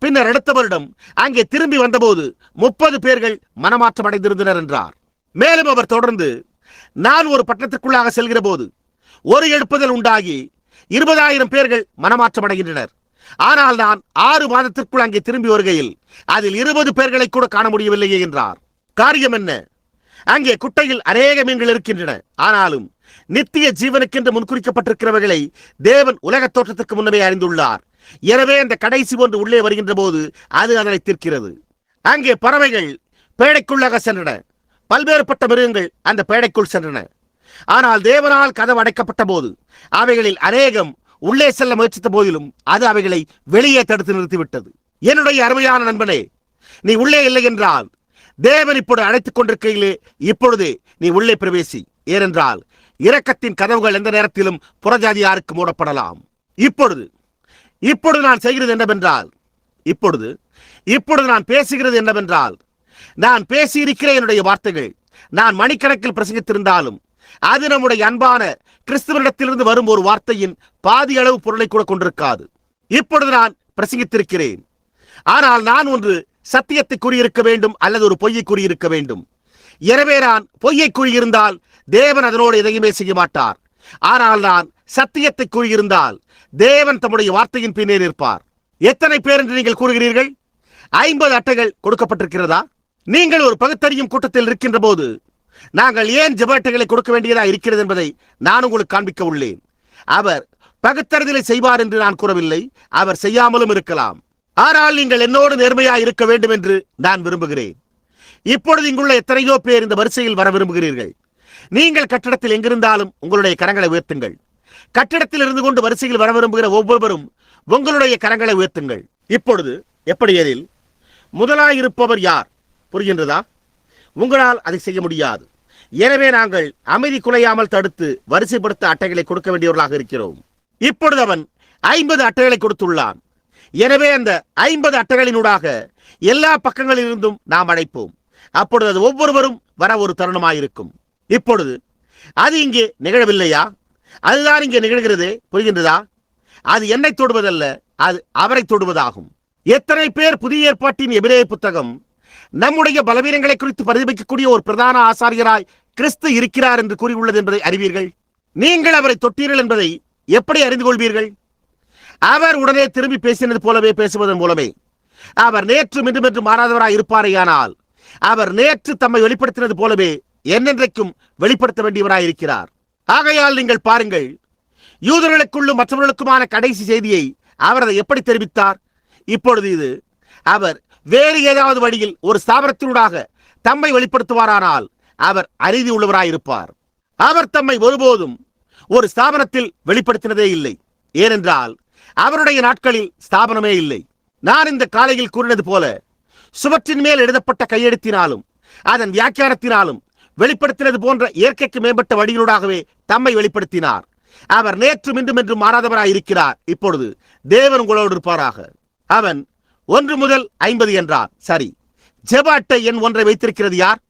பின்னர் அடுத்த வருடம் அங்கே திரும்பி வந்தபோது 30 பேர்கள் மனமாற்றம் அடைந்திருந்தனர் என்றார். மேலும் அவர் தொடர்ந்து, நான் ஒரு பட்டணத்திற்குள்ளாக செல்கிற போது ஒரு எழுப்புதல் உண்டாகி 20,000 பேர்கள் மனமாற்றம் அடைகின்றனர். ஆனால் நான் 6 மாதத்திற்குள் அங்கே திரும்பி வருகையில் அதில் 20 பேர்களை கூட காண முடியவில்லையே என்றார். காரியம் என்ன? அங்கே குட்டையில் அநேக மீன்கள் இருக்கின்றன. ஆனாலும் நித்திய ஜீவனுக்கென்று முன்குறிக்கப்பட்டிருக்கிறவர்களை தேவன் உலக தோற்றத்திற்கு முன்னமே அறிந்துள்ளார். எனவே அந்த கடைசி ஒன்று உள்ளே வருகின்ற போது அது அதனை தீர்க்கிறது. அங்கே பறவைகள் பேடைக்குள்ளாக சென்றன. பல்வேறுபட்ட மிருகங்கள் அந்த பேடைக்குள் சென்றன. ஆனால் தேவனால் கதவு அடைக்கப்பட்ட போது அவைகளில் அநேகம் உள்ளே செல்ல முயற்சித்த போதிலும் அது அவைகளை வெளியே தடுத்து நிறுத்திவிட்டது. என்னுடைய அருமையான நண்பனே, நீ உள்ளே இல்லை என்றால் தேவன் இப்பொழுது அழைத்துக் கொண்டிருக்கையிலே இப்பொழுதே நீ உள்ளே பிரவேசி. ஏனென்றால் இரக்கத்தின் கதவுகள் எந்த நேரத்திலும் புறஜாதியாருக்கு மூடப்படலாம். இப்பொழுது நான் செய்கிறது என்னவென்றால், இப்பொழுது நான் பேசுகிறது என்னவென்றால், நான் பேசியிருக்கிற என்னுடைய வார்த்தைகள் நான் மணிக்கணக்கில் பிரசங்கித்திருந்தாலும் அது நம்முடைய அன்பான கிறிஸ்துவனிடத்திலிருந்து வரும் ஒரு வார்த்தையின் பாதி அளவு பொருளை கூட கொண்டிருக்காது. இப்பொழுது நான் பிரசங்கித்திருக்கிறேன், ஆனால் நான் ஒன்று சத்தியத்தை கூறியிருக்க வேண்டும் அல்லது ஒரு பொய்யை கூறியிருக்க வேண்டும். எனவே நான் பொய்யை கூறியிருந்தால் தேவன் அதனோடு எதையுமே செய்ய மாட்டார். ஆனால் நான் சத்தியத்தை கூறியிருந்தால் தேவன் தம்முடைய வார்த்தையின் பின்னே நிற்பார். எத்தனை பேர் என்று நீங்கள் கூறுகிறீர்கள்? 50 அட்டைகள் கொடுக்கப்பட்டிருக்கிறதா? நீங்கள் ஒரு பகுத்தறியும் கூட்டத்தில் இருக்கின்ற போது நாங்கள் ஏன் ஜெப அட்டைகளை கொடுக்க வேண்டியதா இருக்கிறது என்பதை நான் உங்களுக்கு காண்பிக்க உள்ளேன். அவர் பகுத்தறிதலை செய்வார் என்று நான் கூறவில்லை, அவர் செய்யாமலும் இருக்கலாம். ஆனால் நீங்கள் என்னோடு நேர்மையா இருக்க வேண்டும் என்று நான் விரும்புகிறேன். இப்பொழுது இங்குள்ள எத்தனையோ பேர் இந்த வரிசையில் வர விரும்புகிறீர்கள். நீங்கள் கட்டிடத்தில் எங்கிருந்தாலும் உங்களுடைய கரங்களை உயர்த்துங்கள். கட்டிடத்தில் இருந்து கொண்டு வரிசையில் வர விரும்புகிற ஒவ்வொருவரும் உங்களுடைய கரங்களை உயர்த்துங்கள். இப்பொழுது எப்படி எனில், முதலாயிருப்பவர் யார்? புரிகின்றதா? உங்களால் அதை செய்ய முடியாது. எனவே நாங்கள் அமைதி குலையாமல் தடுத்து வரிசைப்படுத்த அட்டைகளை கொடுக்க வேண்டியவர்களாக இருக்கிறோம். இப்பொழுது அவன் 50 அட்டைகளை கொடுத்துள்ளான். எனவே அந்த 50 அட்டைகளினூடாக எல்லா பக்கங்களிலிருந்தும் நாம் அழைப்போம். அப்பொழுது அது ஒவ்வொருவரும் வர ஒரு தருணமாயிருக்கும். இப்பொழுது அது இங்கே நிகழவில்லையா? அதுதான் இங்கே நிகழ்கிறது. புரிகின்றதா? அது என்னை தொடுவதல்ல, அது அவரை தொடுவதாகும். எத்தனை பேர் புதிய ஏற்பாட்டின் எபிரேய புத்தகம் நம்முடைய பலவீனங்களை குறித்து பரிதபிக்கக்கூடிய ஒரு பிரதான ஆசாரியராய் கிறிஸ்து இருக்கிறார் என்று கூறியுள்ளது என்பதை அறிவீர்கள்? நீங்கள் அவரை தொட்டீர்கள் என்பதை எப்படி அறிந்து கொள்வீர்கள்? அவர் உடனே திரும்பி பேசினது போலவே பேசுவதன் மூலமே. அவர் நேற்று இன்றும் என்று மாறாதவராய் இருப்பாரேயானால் அவர் நேற்று தம்மை வெளிப்படுத்தினது போலவே என்னென்றைக்கும் வெளிப்படுத்த வேண்டியவராய் இருக்கிறார். ஆகையால் நீங்கள் பாருங்கள், யூதர்களுக்குள்ளும் மற்றவர்களுக்குமான கடைசி செய்தியை அவர் அதை எப்படி தெரிவித்தார்? இப்பொழுது இது அவர் வேறு ஏதாவது வழியில் ஒரு ஸ்தாபனத்தினூடாக தம்மை வெளிப்படுத்துவாரானால் அவர் அறிதி உள்ளவராயிருப்பார். அவர் தம்மை ஒருபோதும் ஒரு ஸ்தாபனத்தில் வெளிப்படுத்தினதே இல்லை. ஏனென்றால் அவருடைய நாட்களில் ஸ்தாபனமே இல்லை. நான் இந்த காலையில் கூறினது போல, சுவற்றின் மேல் எழுதப்பட்ட கையெழுத்தினாலும் அதன் வியாக்கியானத்தினாலும் வெளிப்படுத்தினது போன்ற இயற்கைக்கு மேம்பட்ட வழியினூடாகவே தம்மை வெளிப்படுத்தினார். அவர் நேற்றும் இன்றும் என்றும் மாறாதவராய் இருக்கிறார். இப்பொழுது தேவன் உங்களோடு இருப்பாராக. அவன் 1 முதல் 50 என்றார். சரி, ஜெப அட்டை எண் 1 வைத்திருக்கிறது யார்?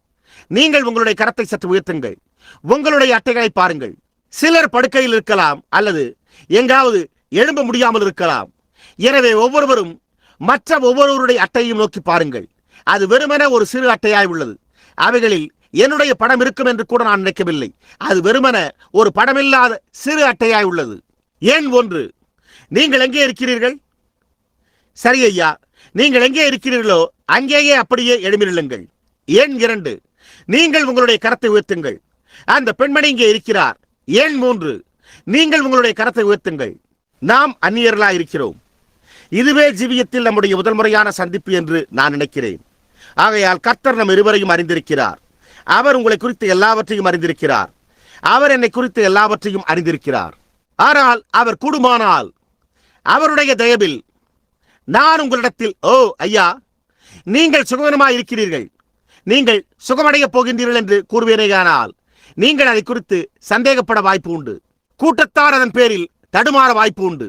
நீங்கள் உங்களுடைய கரத்தை சற்று உயர்த்துங்கள். உங்களுடைய அட்டைகளை பாருங்கள். சிலர் படுக்கையில் இருக்கலாம் அல்லது எங்காவது எழும்ப முடியாமல் இருக்கலாம். எனவே ஒவ்வொருவரும் மற்ற ஒவ்வொருவருடைய அட்டையையும் நோக்கி பாருங்கள். அது வெறுமனே ஒரு சிறு அட்டையாய் உள்ளது. அவைகளில் என்னுடைய படம் இருக்கும் என்று கூட நான் நினைக்கவில்லை. அது வெறுமனே ஒரு படமில்லாத சிறு அட்டையாய் உள்ளது. எண் 1, நீங்கள் எங்கே இருக்கிறீர்கள்? சரி ஐயா, நீங்கள் எங்கே இருக்கிறீர்களோ அங்கேயே அப்படியே எழுமிருளுங்கள். எண் 2, நீங்கள் உங்களுடைய கரத்தை உயர்த்துங்கள். அந்த பெண்மணி இங்கே இருக்கிறார். எண் 3, நீங்கள் உங்களுடைய கரத்தை உயர்த்துங்கள். நாம் அந்நியர்களாய் இருக்கிறோம். இதுவே ஜீவியத்தில் நம்முடைய முதல் முறையான சந்திப்பு என்று நான் நினைக்கிறேன். ஆகையால் கர்த்தர் நம் இருவரையும் அறிந்திருக்கிறார். அவர் உங்களை குறித்து எல்லாவற்றையும் அறிந்திருக்கிறார். அவர் என்னை குறித்து எல்லாவற்றையும் அறிந்திருக்கிறார். ஆனால் அவர் கூடுமானால் அவருடைய தயவில் நான் உங்களிடத்தில், ஓ ஐயா, நீங்கள் சுகவனமாய் இருக்கிறீர்கள், நீங்கள் சுகமடைய போகின்றீர்கள் என்று கூறுவேனேயானால் நீங்கள் அதை குறித்து சந்தேகப்பட வாய்ப்பு உண்டு. கூட்டத்தார் அதன் பேரில் தடுமாற வாய்ப்பு உண்டு.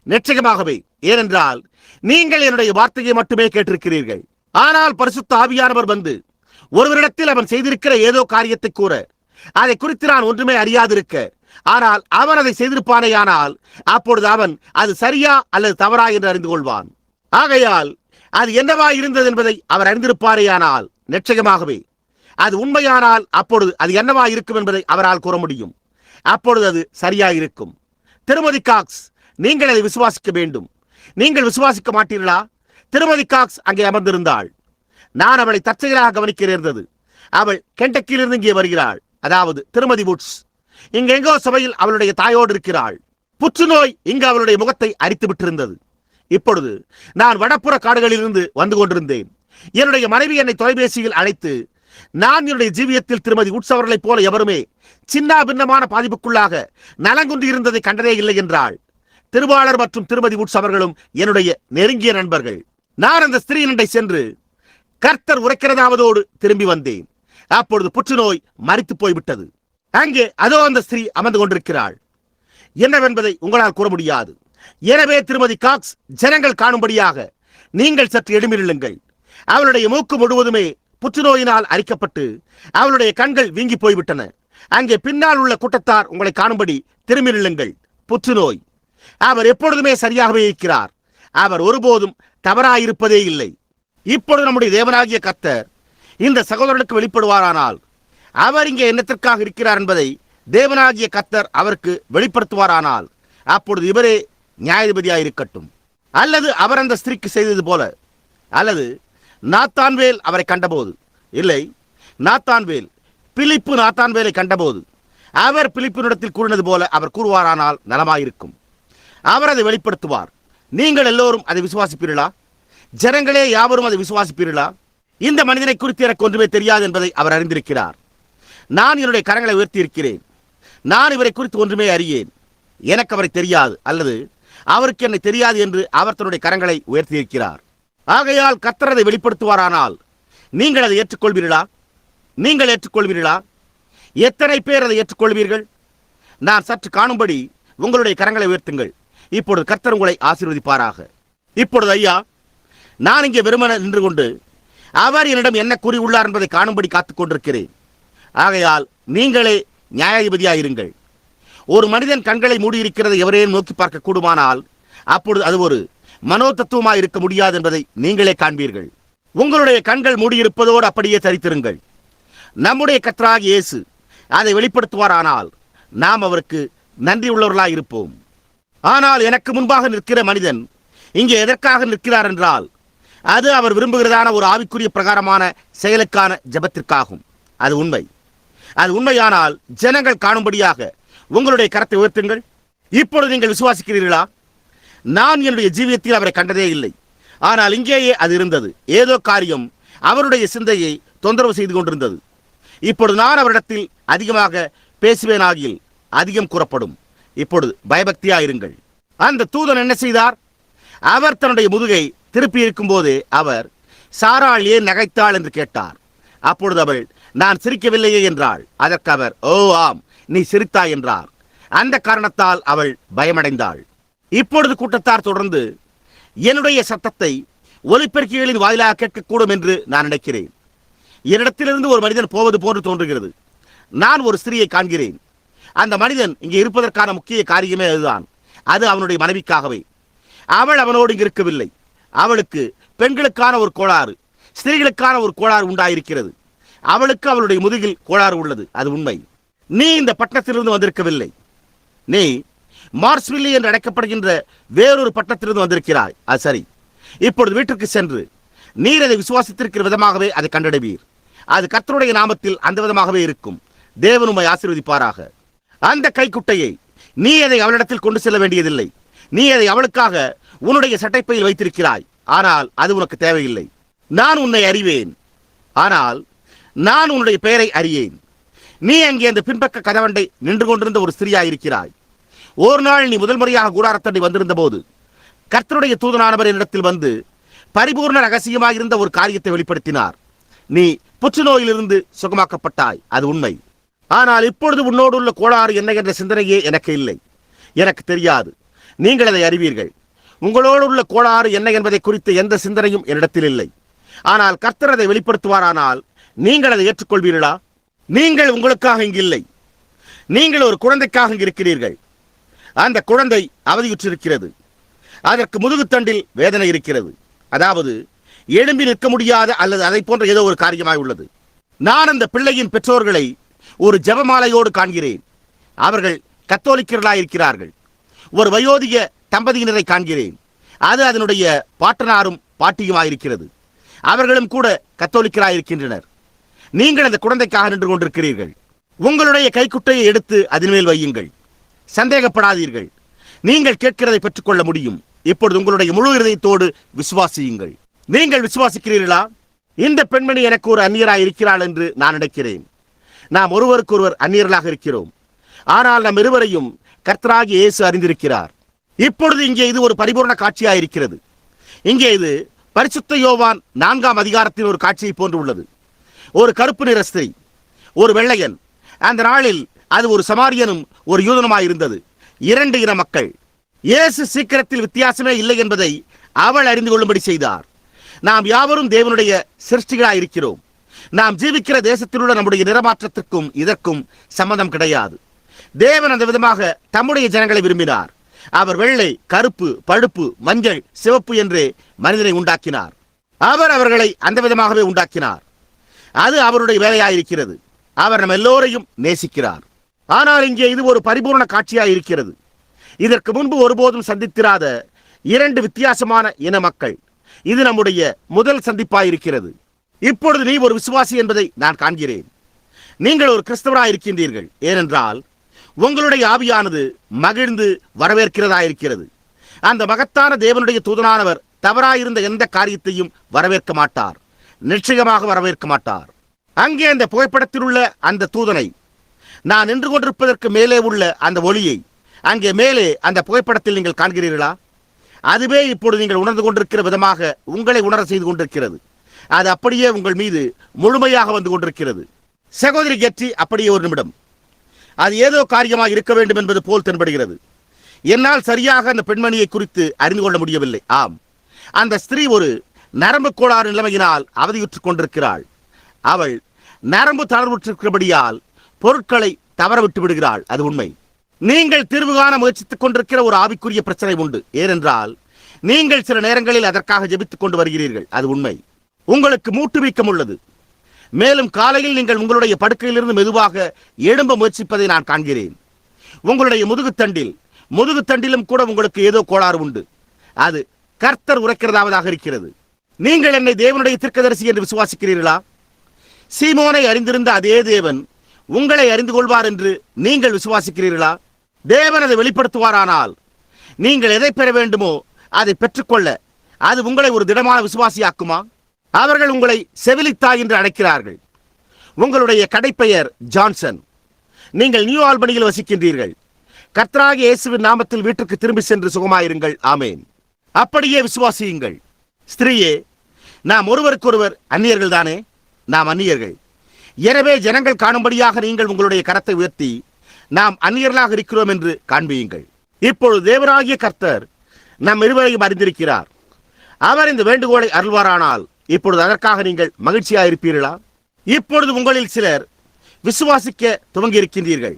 நிச்சயமாகவே. ஏனென்றால் நீங்கள் என்னுடைய வார்த்தையை மட்டுமே கேட்டிருக்கிறீர்கள். ஆனால் பரிசுத்த ஆவியானவர் வந்து ஒருவரிடத்தில் அவன் செய்திருக்கிற ஏதோ காரியத்தை கூற, அதை குறித்து நான் ஒன்றுமே அறியாதிருக்க, ஆனால் அவன் அதை செய்திருப்பானேயானால் அப்பொழுது அவன் அது சரியா அல்லது தவறா என்று அறிந்து கொள்வான். ஆகையால் அது என்னவா இருந்தது என்பதை அவர் அறிந்திருப்பாரேயானால் நிச்சயமாகவே அது உண்மையானால் அப்பொழுது அது என்னவா இருக்கும் என்பதை அவரால் கூற முடியும். அப்பொழுது அது சரியாயிருக்கும். திருமதி காக்ஸ், நீங்கள் அதை விசுவாசிக்க வேண்டும். நீங்கள் விசுவாசிக்க மாட்டீர்களா? திருமதி காக்ஸ் அங்கே அமர்ந்திருந்தாள். நான் அவளை தற்செயலாக கவனிக்க நேர்ந்தது. அவள் கெண்டக்கியிலிருந்து இங்கே வருகிறாள். அதாவது திருமதி வுட்ஸ் இங்கெங்கோ சபையில் அவளுடைய தாயோடு இருக்கிறாள். புற்றுநோய் இங்கு அவளுடைய முகத்தை அரித்து விட்டிருந்தது. இப்பொழுது நான் வடப்புற காடுகளிலிருந்து வந்து கொண்டிருந்தேன். என்னுடைய மனைவி என்னை தொலைபேசியில் அழைத்து, நான் என்னுடைய ஜீவியத்தில் திருமதி வுட்ஸ் அவர்களைப் போல எவருமே சின்ன பின்னமான பாதிப்புக்குள்ளாக நலங்குன்றி இருந்ததை கண்டதே இல்லை என்றாள். திருவாளர் மற்றும் திருமதி வுட்ஸ் அவர்களும் என்னுடைய நெருங்கிய நண்பர்கள். நான் அந்த ஸ்திரீனண்டை சென்று கர்த்தர் உரைக்கிறதாவதோடு திரும்பி வந்தேன். அப்பொழுது புற்றுநோய் மரித்து போய்விட்டது. அங்கே அதோ அந்த ஸ்திரீ அமர்ந்து கொண்டிருக்கிறாள். என்னவென்பதை உங்களால் கூற முடியாது. எனவே திருமதி காக்ஸ், ஜனங்கள் காணும்படியாக நீங்கள் சற்று எழும்பிருளுங்கள். அவளுடைய மூக்கு முழுவதுமே புற்றுநோயினால் அரிக்கப்பட்டு அவளுடைய கண்கள் வீங்கி போய்விட்டன. அங்கே பின்னால் உள்ள கூட்டத்தார் உங்களை காணும்படி திரும்பிருளுங்கள். புற்றுநோய். அவர் எப்பொழுதுமே சரியாகவே இருக்கிறார். அவர் ஒருபோதும் தவறாயிருப்பதே இல்லை. இப்பொழுது நம்முடைய தேவனாகிய கர்த்தர் இந்த சகோதரனுக்கு வெளிப்படுவாரானால், அவர் இங்கே என்னத்திற்காக இருக்கிறார் என்பதை தேவனாகிய கர்த்தர் அவருக்கு வெளிப்படுத்துவாரானால், அப்பொழுது இவரே நியாயாதிபதியாயிருக்கட்டும். அல்லது அவர் அந்த ஸ்திரீக்கு செய்தது போல, அல்லது நாத்தான்வேல் அவரை கண்டபோது, இல்லை, நாத்தான்வேல் பிலிப்பு நாத்தான்வேலை கண்டபோது அவர் பிலிப்பினிடத்தில் கூறினது போல அவர் கூறுவாரானால் நலமாயிருக்கும். அவர் அதை வெளிப்படுத்துவார். நீங்கள் எல்லோரும் அதை விசுவாசிப்பீர்களா? ஜனங்களே யாவரும் அதை விசுவாசிப்பீர்களா? இந்த மனிதனை குறித்து எனக்கு ஒன்றுமே தெரியாது என்பதை அவர் அறிந்திருக்கிறார். நான் என்னுடைய கரங்களை உயர்த்தியிருக்கிறேன். நான் இவரை குறித்து ஒன்றுமே அறியேன். எனக்கு அவரை தெரியாது, அல்லது அவருக்கு என்னை தெரியாது என்று அவர் தன்னுடைய கரங்களை உயர்த்தியிருக்கிறார். ஆகையால் கர்த்தர் அதை வெளிப்படுத்துவாரானால் நீங்கள் அதை ஏற்றுக்கொள்வீர்களா? நீங்கள் ஏற்றுக்கொள்வீர்களா? எத்தனை பேர் அதை ஏற்றுக்கொள்வீர்கள்? நான் சற்று காணும்படி உங்களுடைய கரங்களை உயர்த்துங்கள். இப்பொழுது கர்த்தர் உங்களை ஆசீர்வதிப்பாராக. இப்பொழுது ஐயா, நான் இங்கே வெறுமன நின்று கொண்டு அவர் என்னிடம் என்ன கூறியுள்ளார் என்பதை காணும்படி காத்துக் கொண்டிருக்கிறேன். ஆகையால் நீங்களே நியாயாதிபதியாயிருங்கள். ஒரு மனிதன் கண்களை மூடியிருக்கிறதை எவரேனும் நோக்கி பார்க்க கூடுமானால் அப்பொழுது அது ஒரு மனோதத்துவமாய் இருக்க முடியாது என்பதை நீங்களே காண்பீர்கள். உங்களுடைய கண்கள் மூடியிருப்பதோடு அப்படியே தரித்திருங்கள். நம்முடைய கர்த்தராகிய இயேசு அதை வெளிப்படுத்துவாரானால் நாம் அவருக்கு நன்றி உள்ளவர்களாய் இருப்போம். ஆனால் எனக்கு முன்பாக நிற்கிற மனிதன் இங்கே எதற்காக நிற்கிறார் என்றால், அது அவர் விரும்புகிறதான ஒரு ஆவிக்குரிய பிரகாரமான செயலுக்கான ஜெபத்திற்காகும். அது உண்மை. அது உண்மையானால் ஜனங்கள் காணும்படியாக உங்களுடைய கரத்தை உயர்த்துங்கள். இப்பொழுது நீங்கள் விசுவாசிக்கிறீர்களா? நான் என்னுடைய ஜீவியத்தில் அவரை கண்டதே இல்லை. ஆனால் இங்கேயே அது இருந்தது. ஏதோ காரியம் அவருடைய சிந்தையை தொந்தரவு செய்து கொண்டிருந்தது. இப்பொழுது நான் அவரிடத்தில் அதிகமாக பேசுவேனாகில் அதிகம் கூறப்படும். இப்பொழுது பயபக்தியாயிருங்கள். அந்த தூதன் என்ன செய்தார்? அவர் தன்னுடைய முதுகை திருப்பி இருக்கும் போதே அவர், சாராள் ஏன் நகைத்தாள் என்று கேட்டார். அப்பொழுது அவள், நான் சிரிக்கவில்லையே என்றாள். அதற்கு அவர், ஓ ஆம், நீ சிரித்தாய் என்றார். அந்த காரணத்தால் அவள் பயமடைந்தாள். இப்பொழுது கூட்டத்தார் தொடர்ந்து என்னுடைய சத்தத்தை ஒலிபெருக்கிகளின் வாயிலாக கேட்கக்கூடும் என்று நான் நினைக்கிறேன். என்னிடத்திலிருந்து ஒரு மனிதன் போவது போன்று தோன்றுகிறது. நான் ஒரு ஸ்திரீயை காண்கிறேன். அந்த மனிதன் இங்கே இருப்பதற்கான முக்கிய காரியமே அதுதான். அது அவனுடைய மனைவிக்காகவே. அவள் அவனோடு இங்கு இருக்கவில்லை. அவளுக்கு பெண்களுக்கான ஒரு கோளாறு, ஸ்திரீகளுக்கான ஒரு கோளாறு உண்டாயிருக்கிறது. அவளுக்கு அவளுடைய முதுகில் கோளாறு உள்ளது. அது உண்மை. நீ இந்த பட்டணத்திலிருந்து வந்திருக்கவில்லை. நீ மார்ஸ்வில்லி என்று அழைக்கப்படுகின்ற வேறொரு பட்டணத்திலிருந்து வந்திருக்கிறாய். அது சரி. இப்பொழுது வீட்டிற்கு சென்று நீர் அதை விசுவாசித்திருக்கிற விதமாகவே அதை கண்டடைவீர். அது கர்த்தருடைய நாமத்தில் அந்த விதமாகவே இருக்கும். தேவன் உம்மை ஆசீர்வதிப்பாராக. அந்த கைக்குட்டையை நீ அதை அவளிடத்தில் கொண்டு செல்ல வேண்டியதில்லை. நீ அதை அவளுக்காக உன்னுடைய சட்டைப்பையில் வைத்திருக்கிறாய். ஆனால் அது உனக்கு தேவையில்லை. நான் உன்னை அறிவேன், ஆனால் நான் உன்னுடைய பெயரை அறியேன். நீ அங்கே அந்த பின்பக்க கதவண்டை நின்று கொண்டிருந்த ஒரு ஸ்திரீயாயிருக்கிறாய். ஒரு நாள் நீ முதல் முறையாக கூடாரத்தண்டை வந்திருந்த போது கர்த்தருடைய தூதனானவர் என்னிடத்தில் வந்து பரிபூர்ண ரகசியமாக இருந்த ஒரு காரியத்தை வெளிப்படுத்தினார். நீ புற்றுநோயிலிருந்து சுகமாக்கப்பட்டாய். அது உண்மை. ஆனால் இப்பொழுது உன்னோடு உள்ள கோளாறு என்ன என்ற சிந்தனையே எனக்கு இல்லை. எனக்கு தெரியாது. நீங்கள் அதை அறிவீர்கள். உங்களோடு உள்ள கோளாறு என்ன என்பதை குறித்த எந்த சிந்தனையும் என்னிடத்தில் இல்லை. ஆனால் கர்த்தர் அதை வெளிப்படுத்துவாரானால் நீங்கள் அதை ஏற்றுக்கொள்வீர்களா? நீங்கள் உங்களுக்காக இங்கு இல்லை. நீங்கள் ஒரு குழந்தைக்காக இங்கு இருக்கிறீர்கள். அந்த குழந்தை அவதியுற்றிருக்கிறது. அதற்கு முதுகுத்தண்டில் வேதனை இருக்கிறது. அதாவது எழும்பி நிற்க முடியாத அல்லது அதை போன்ற ஏதோ ஒரு காரியமாய் உள்ளது. நான் அந்த பிள்ளையின் பெற்றோர்களை ஒரு ஜெபமாலையோடு காண்கிறேன். அவர்கள் கத்தோலிக்கர்களாய் இருக்கிறார்கள். ஒரு வயோதிக தம்பதியினரை காண்கிறேன். அது அதனுடைய பாட்டனாரும் பாட்டியுமாயிருக்கிறது. அவர்களும் கூட கத்தோலிக்கராயிருக்கின்றனர். நீங்கள் அந்த குழந்தைக்காக நின்று கொண்டிருக்கிறீர்கள். உங்களுடைய கைக்குட்டையை எடுத்து அதன் மேல் வையுங்கள். சந்தேகப்படாதீர்கள். நீங்கள் கேட்கிறதை பெற்றுக்கொள்ள முடியும். இப்பொழுது உங்களுடைய முழு இதயத்தோடு விசுவாசியுங்கள். நீங்கள் விசுவாசிக்கிறீர்களா? இந்த பெண்மணி எனக்கு ஒரு அந்நியராய் இருக்கிறாள் என்று நான் நினைக்கிறேன். நாம் ஒருவருக்கொருவர் அந்நியர்களாக இருக்கிறோம். ஆனால் நம் இருவரையும் கர்த்தராகிய இயேசு அறிந்திருக்கிறார். இப்பொழுது இங்கே இது ஒரு பரிபூர்ண காட்சியாயிருக்கிறது. இங்கே இது பரிசுத்த யோவான் 4ஆம் அதிகாரத்தின் ஒரு காட்சியை போன்று உள்ளது. ஒரு கருப்பு நிற ஸ்திரீ, ஒரு வெள்ளையன். அந்த நாளில் அது ஒரு சமாரியனும் ஒரு யூதனுமாயிருந்தது, 2 இன மக்கள். இயேசு சீக்கிரத்தில் வித்தியாசமே இல்லை என்பதை அவள் அறிந்து கொள்ளும்படி செய்தார். நாம் யாவரும் தேவனுடைய சிருஷ்டிகளாயிருக்கிறோம். நாம் ஜீவிக்கிற தேசத்தில் உள்ள நம்முடைய நிறமாற்றத்திற்கும் இதற்கும் சம்பந்தம் கிடையாது. தேவன் அந்த விதமாக தம்முடைய ஜனங்களை விரும்பினார். அவர் வெள்ளை, கருப்பு, பழுப்பு, மஞ்சள், சிவப்பு என்று மனிதனை உண்டாக்கினார். அவர் அவர்களை அந்த விதமாகவே உண்டாக்கினார். அது அவருடைய வேலையாயிருக்கிறது. அவர் நம் எல்லோரையும் நேசிக்கிறார். ஆனால் இங்கே இது ஒரு பரிபூர்ண காட்சியாயிருக்கிறது. இதற்கு முன்பு ஒருபோதும் சந்தித்திராத 2 வித்தியாசமான இன மக்கள். இது நம்முடைய முதல் சந்திப்பாயிருக்கிறது. இப்பொழுது நீ ஒரு விசுவாசி என்பதை நான் காண்கிறேன். நீங்கள் ஒரு கிறிஸ்தவராய் இருக்கின்றீர்கள். ஏனென்றால் உங்களுடைய ஆவியானது மகிழ்ந்து வரவேற்கிறதாயிருக்கிறது. அந்த மகத்தான தேவனுடைய தூதனானவர் தவறாயிருந்த எந்த காரியத்தையும் வரவேற்க மாட்டார். நிச்சயமாக வரவேற்க மாட்டார். அங்கே அந்த புகைப்படத்தில் உள்ள அந்த தூதனை, நான் நின்று கொண்டிருப்பதற்கு மேலே உள்ள அந்த ஒளியை அங்கே மேலே அந்த புகைப்படத்தில் நீங்கள் காண்கிறீர்களா? அதுவே இப்பொழுது நீங்கள் உணர்ந்து கொண்டிருக்கிற விதமாக உங்களை உணர செய்து கொண்டிருக்கிறது. அது அப்படியே உங்கள் மீது முழுமையாக வந்து கொண்டிருக்கிறது. சகோதரி கெட்டி, அப்படியே ஒரு நிமிடம். அது ஏதோ காரியமாக இருக்க வேண்டும் என்பது போல் தென்படுகிறது. என்னால் சரியாக அந்த பெண்மணியை குறித்து அறிந்து கொள்ள முடியவில்லை. ஆம், அந்த ஸ்திரீ ஒரு நரம்பு கோளாறு நிலைமையினால் அவதியுற்றுக் கொண்டிருக்கிறாள். அவள் நரம்பு தளர்வுற்றிருக்கிறபடியால் பொருட்களை தவற விட்டு விடுகிறாள். அது உண்மை. நீங்கள் தீர்வு காண முயற்சித்துக் கொண்டிருக்கிற ஒரு ஆவிக்குரிய பிரச்சனை உண்டு. ஏனென்றால் நீங்கள் சில நேரங்களில் அதற்காக ஜெபித்துக் கொண்டு வருகிறீர்கள். அது உண்மை. உங்களுக்கு மூட்டு வீக்கம் உள்ளது. மேலும் காலையில் நீங்கள் உங்களுடைய படுக்கையிலிருந்து மெதுவாக எழும்ப முயற்சிப்பதை நான் காண்கிறேன். உங்களுடைய முதுகுத்தண்டிலும் கூட உங்களுக்கு ஏதோ கோளாறு உண்டு. அது கர்த்தர் உரைக்கிறதாவது இருக்கிறது. நீங்கள் என்னை தேவனுடைய தீர்க்கதரிசி என்று விசுவாசிக்கிறீர்களா? சீமோனை அறிந்திருந்த அதே தேவன் உங்களை அறிந்து கொள்வார் என்று நீங்கள் விசுவாசிக்கிறீர்களா? தேவன் அதை வெளிப்படுத்துவாரானால் நீங்கள் எதை பெற வேண்டுமோ அதை பெற்றுக்கொள்ள அது உங்களை ஒரு திடமான விசுவாசியாக்குமா? அவர்கள் உங்களை செவிலித்தாய் என்று அழைக்கிறார்கள். உங்களுடைய கடைப்பெயர் ஜான்சன். நீங்கள் நியூ ஆல்பனியில் வசிக்கின்றீர்கள். கர்த்தராகிய இயேசுவின் நாமத்தில் வீட்டுக்கு திரும்பி சென்று சுகமாயிருங்கள். ஆமேன். அப்படியே விசுவாசியுங்கள். ஸ்திரீயே, நாம் ஒருவருக்கொருவர் அந்நியர்கள் தானே? நாம் அந்நியர்கள். எனவே ஜனங்கள் காணும்படியாக நீங்கள் உங்களுடைய கரத்தை உயர்த்தி நாம் அந்நியர்களாக இருக்கிறோம் என்று காண்பியுங்கள். இப்பொழுது தேவனாகிய கர்த்தர் நம் இருவரையும் அறிந்திருக்கிறார். அவர் இந்த வேண்டுகோளை அருள்வாரானால் இப்பொழுது அதற்காக நீங்கள் மகிழ்ச்சியாயிருப்பீர்களா? இப்பொழுது உங்களில் சிலர் விசுவாசிக்க துவங்கி இருக்கின்றீர்கள்.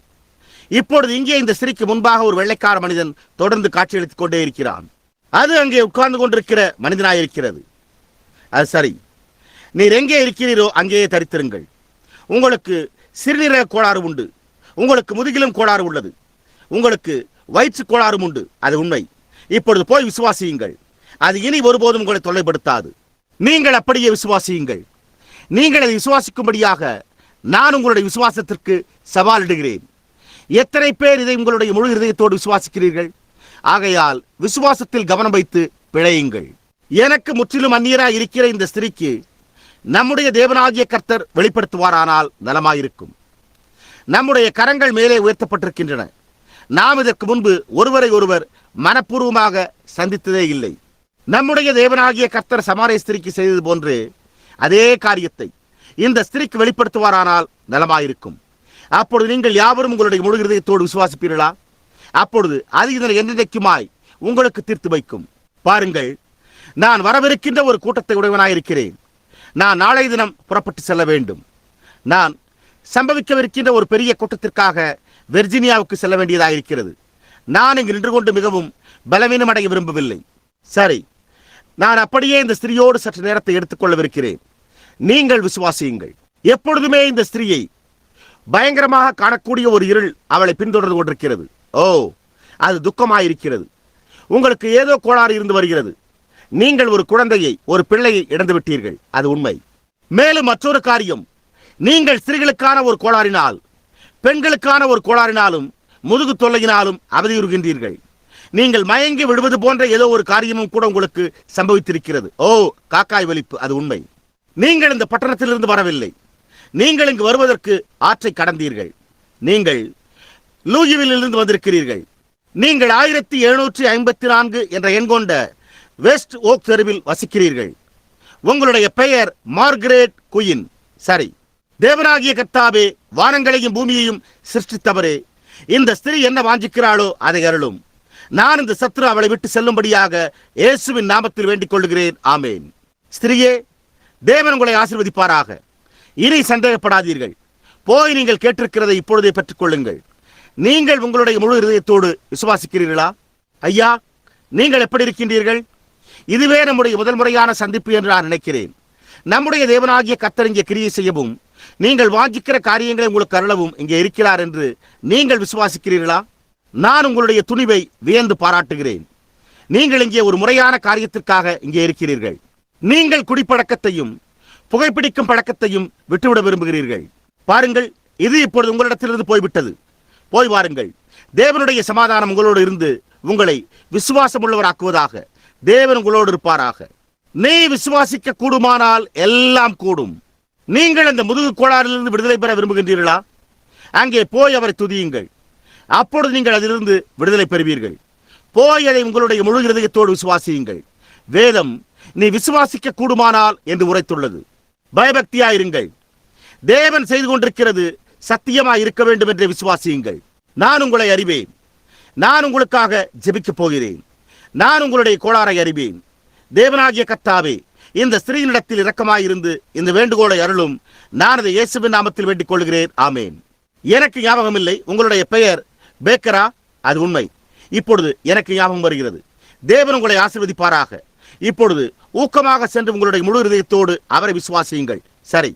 இப்பொழுது இங்கே இந்த ஸ்திரீக்கு முன்பாக ஒரு வெள்ளைக்கார மனிதன் தொடர்ந்து காட்சியளித்துக் கொண்டே இருக்கிறான். அது அங்கே உட்கார்ந்து கொண்டிருக்கிற மனிதனாயிருக்கிறது. அது சரி. நீர் எங்கே இருக்கிறீரோ அங்கேயே தரித்திருங்கள். உங்களுக்கு சிறுநீரக கோளாறு உண்டு. உங்களுக்கு முதுகிலும் கோளாறு உள்ளது. உங்களுக்கு வயிற்று கோளாறும் உண்டு. அது உண்மை. இப்பொழுது போய் விசுவாசியுங்கள். அது இனி ஒருபோதும் உங்களை தொல்லைப்படுத்தாது. நீங்கள் அப்படியே விசுவாசியுங்கள். நீங்கள் அதை விசுவாசிக்கும்படியாக நான் உங்களுடைய விசுவாசத்திற்கு சவாலிடுகிறேன். எத்தனை பேர் இதை உங்களுடைய முழு இதயத்தோடு விசுவாசிக்கிறீர்கள்? ஆகையால் விசுவாசத்தில் கவனம் வைத்து பிழையுங்கள். எனக்கு முற்றிலும் அந்நியராய் இருக்கிற இந்த ஸ்திரீக்கு நம்முடைய தேவனாகிய கர்த்தர் வெளிப்படுத்துவாரானால் நலமாயிருக்கும். நம்முடைய கரங்கள் மேலே உயர்த்தப்பட்டிருக்கின்றன. நாம் இதற்கு முன்பு ஒருவரை ஒருவர் மனப்பூர்வமாக சந்தித்ததே இல்லை. நம்முடைய தேவனாகிய கர்த்தர் சமாரிய ஸ்திரீக்கு செய்தது போன்று அதே காரியத்தை இந்த ஸ்திரீக்கு வெளிப்படுத்துவாரானால் நலமாயிருக்கும். அப்பொழுது நீங்கள் யாவரும் உங்களுடைய முழு இதயத்தோடு விசுவாசிப்பீர்களா? அப்பொழுது அது இதனை என்றைக்குமாய் உங்களுக்கு தீர்த்து வைக்கும். பாருங்கள், நான் வரவிருக்கின்ற ஒரு கூட்டத்தை உடையவனாயிருக்கிறேன். நான் நாளை தினம் புறப்பட்டு செல்ல வேண்டும். நான் சம்பவிக்கவிருக்கின்ற ஒரு பெரிய கூட்டத்திற்காக வெர்ஜீனியாவுக்கு செல்ல வேண்டியதாக இருக்கிறது. நான் இங்கு நின்று கொண்டு மிகவும் பலவீனம் அடைய விரும்பவில்லை. சரி, நான் அப்படியே இந்த ஸ்திரீயோடு சற்று நேரத்தை எடுத்துக்கொள்ளவிருக்கிறேன். நீங்கள் விசுவாசியுங்கள். எப்பொழுதுமே இந்த ஸ்திரீயை பயங்கரமாக காணக்கூடிய ஒரு இருள் அவளை பின்தொடர்ந்து கொண்டிருக்கிறது. ஓ, அது துக்கமாயிருக்கிறது. உங்களுக்கு ஏதோ கோளாறு இருந்து வருகிறது. நீங்கள் ஒரு குழந்தையை, ஒரு பிள்ளையை இழந்து விட்டீர்கள். அது உண்மை. மேலும் மற்றொரு காரியம், நீங்கள் ஸ்திரீகளுக்கான ஒரு கோளாறினால், பெண்களுக்கான ஒரு கோளாறினாலும், முதுகு தொல்லையினாலும் அவதியுறுகின்றீர்கள். நீங்கள் மயங்கி விடுவது போன்ற ஏதோ ஒரு காரியமும் கூட உங்களுக்கு சம்பவித்திருக்கிறது. ஓ, காக்காய் வலிப்பு. அது உண்மை. நீங்கள் இந்த பட்டணத்திலிருந்து வரவில்லை. நீங்கள் இங்கு வருவதற்கு ஆற்றை கடந்தீர்கள். நீங்கள் லூயிவிலிருந்து வந்திருக்கிறீர்கள். நீங்கள் 1754 என்ற எண் கொண்ட வெஸ்ட் ஓக் தெருவில் வசிக்கிறீர்கள். உங்களுடைய பெயர் மார்கரெட் குயின். சரி, தேவனாகிய கர்த்தாவே, வானங்களையும் பூமியையும் சிருஷ்டித்தவரே, இந்த ஸ்திரீ என்ன வாஞ்சிக்கிறாளோ அதை அருளும். நான் இந்த சத்துரு அவளை விட்டு செல்லும்படியாக இயேசுவின் நாமத்தில் வேண்டிக் கொள்கிறேன். ஆமேன். ஸ்திரீயே, தேவன் உங்களை ஆசீர்வதிப்பாராக. இனி சந்தேகப்படாதீர்கள். போய் நீங்கள் கேட்டிருக்கிறதை இப்பொழுதே பெற்றுக் கொள்ளுங்கள். நீங்கள் உங்களுடைய முழு இதயத்தோடு விசுவாசிக்கிறீர்களா? ஐயா, நீங்கள் எப்படி இருக்கின்றீர்கள்? இதுவே நம்முடைய முதல் முறையான சந்திப்பு என்று நான் நினைக்கிறேன். நம்முடைய தேவனாகிய கர்த்தர் இங்கே கிரியை செய்யவும், நீங்கள் வாஞ்சிக்கிற காரியங்களை உங்களுக்கு அருளவும் இங்கே இருக்கிறார் என்று நீங்கள் விசுவாசிக்கிறீர்களா? நான் உங்களுடைய துணிவை வியந்து பாராட்டுகிறேன். நீங்கள் இங்கே ஒரு முறையான காரியத்திற்காக இங்கே இருக்கிறீர்கள். நீங்கள் குடிப்பழக்கத்தையும் புகைப்பிடிக்கும் பழக்கத்தையும் விட்டுவிட விரும்புகிறீர்கள். பாருங்கள், இது இப்பொழுது உங்களிடத்திலிருந்து போய்விட்டது. போய் வாருங்கள். தேவனுடைய சமாதானம் உங்களோடு இருந்து உங்களை விசுவாசம் உள்ளவராக்குவதாக. தேவன் உங்களோடு இருப்பாராக. நீ விசுவாசிக்க கூடுமானால் எல்லாம் கூடும். நீங்கள் அந்த முதுகு கோளாறிலிருந்து விடுதலை பெற விரும்புகின்றீர்களா? அங்கே போய் அவரை துதியுங்கள். அப்பொழுது நீங்கள் அதிலிருந்து விடுதலை பெறுவீர்கள். போய் அதை உங்களுடைய முழு இருதயத்தோடு விசுவாசியுங்கள். வேதம் நீ விசுவாசிக்க கூடுமானால் என்று உரைத்துள்ளது. பயபக்தியாயிருங்கள். தேவன் செய்து கொண்டிருக்கிறது சத்தியமாய் இருக்க வேண்டும் என்று விசுவாசியுங்கள். நான் உங்களை அறிவேன். நான் உங்களுக்காக ஜெபிக்கப் போகிறேன். நான் உங்களுடைய கோளாறை அறிவேன். தேவனாகிய கர்த்தாவே, இந்த ஸ்திரீயினிடத்தில் இரக்கமாயிருந்து இந்த வேண்டுகோளை அருளும். நான் அதை இயேசுவின் நாமத்தில் வேண்டிக் கொள்கிறேன். ஆமேன். எனக்கு ஞாபகம் இல்லை, உங்களுடைய பெயர் பேக்கரா? அது உண்மை. இப்பொழுது எனக்கு ஞாபகம் வருகிறது. தேவன் உங்களை ஆசீர்வதிப்பாராக. இப்பொழுது ஊக்கமாக சென்று உங்களுடைய முழு இதயத்தோடு அவரை விசுவாசியுங்கள். சரி.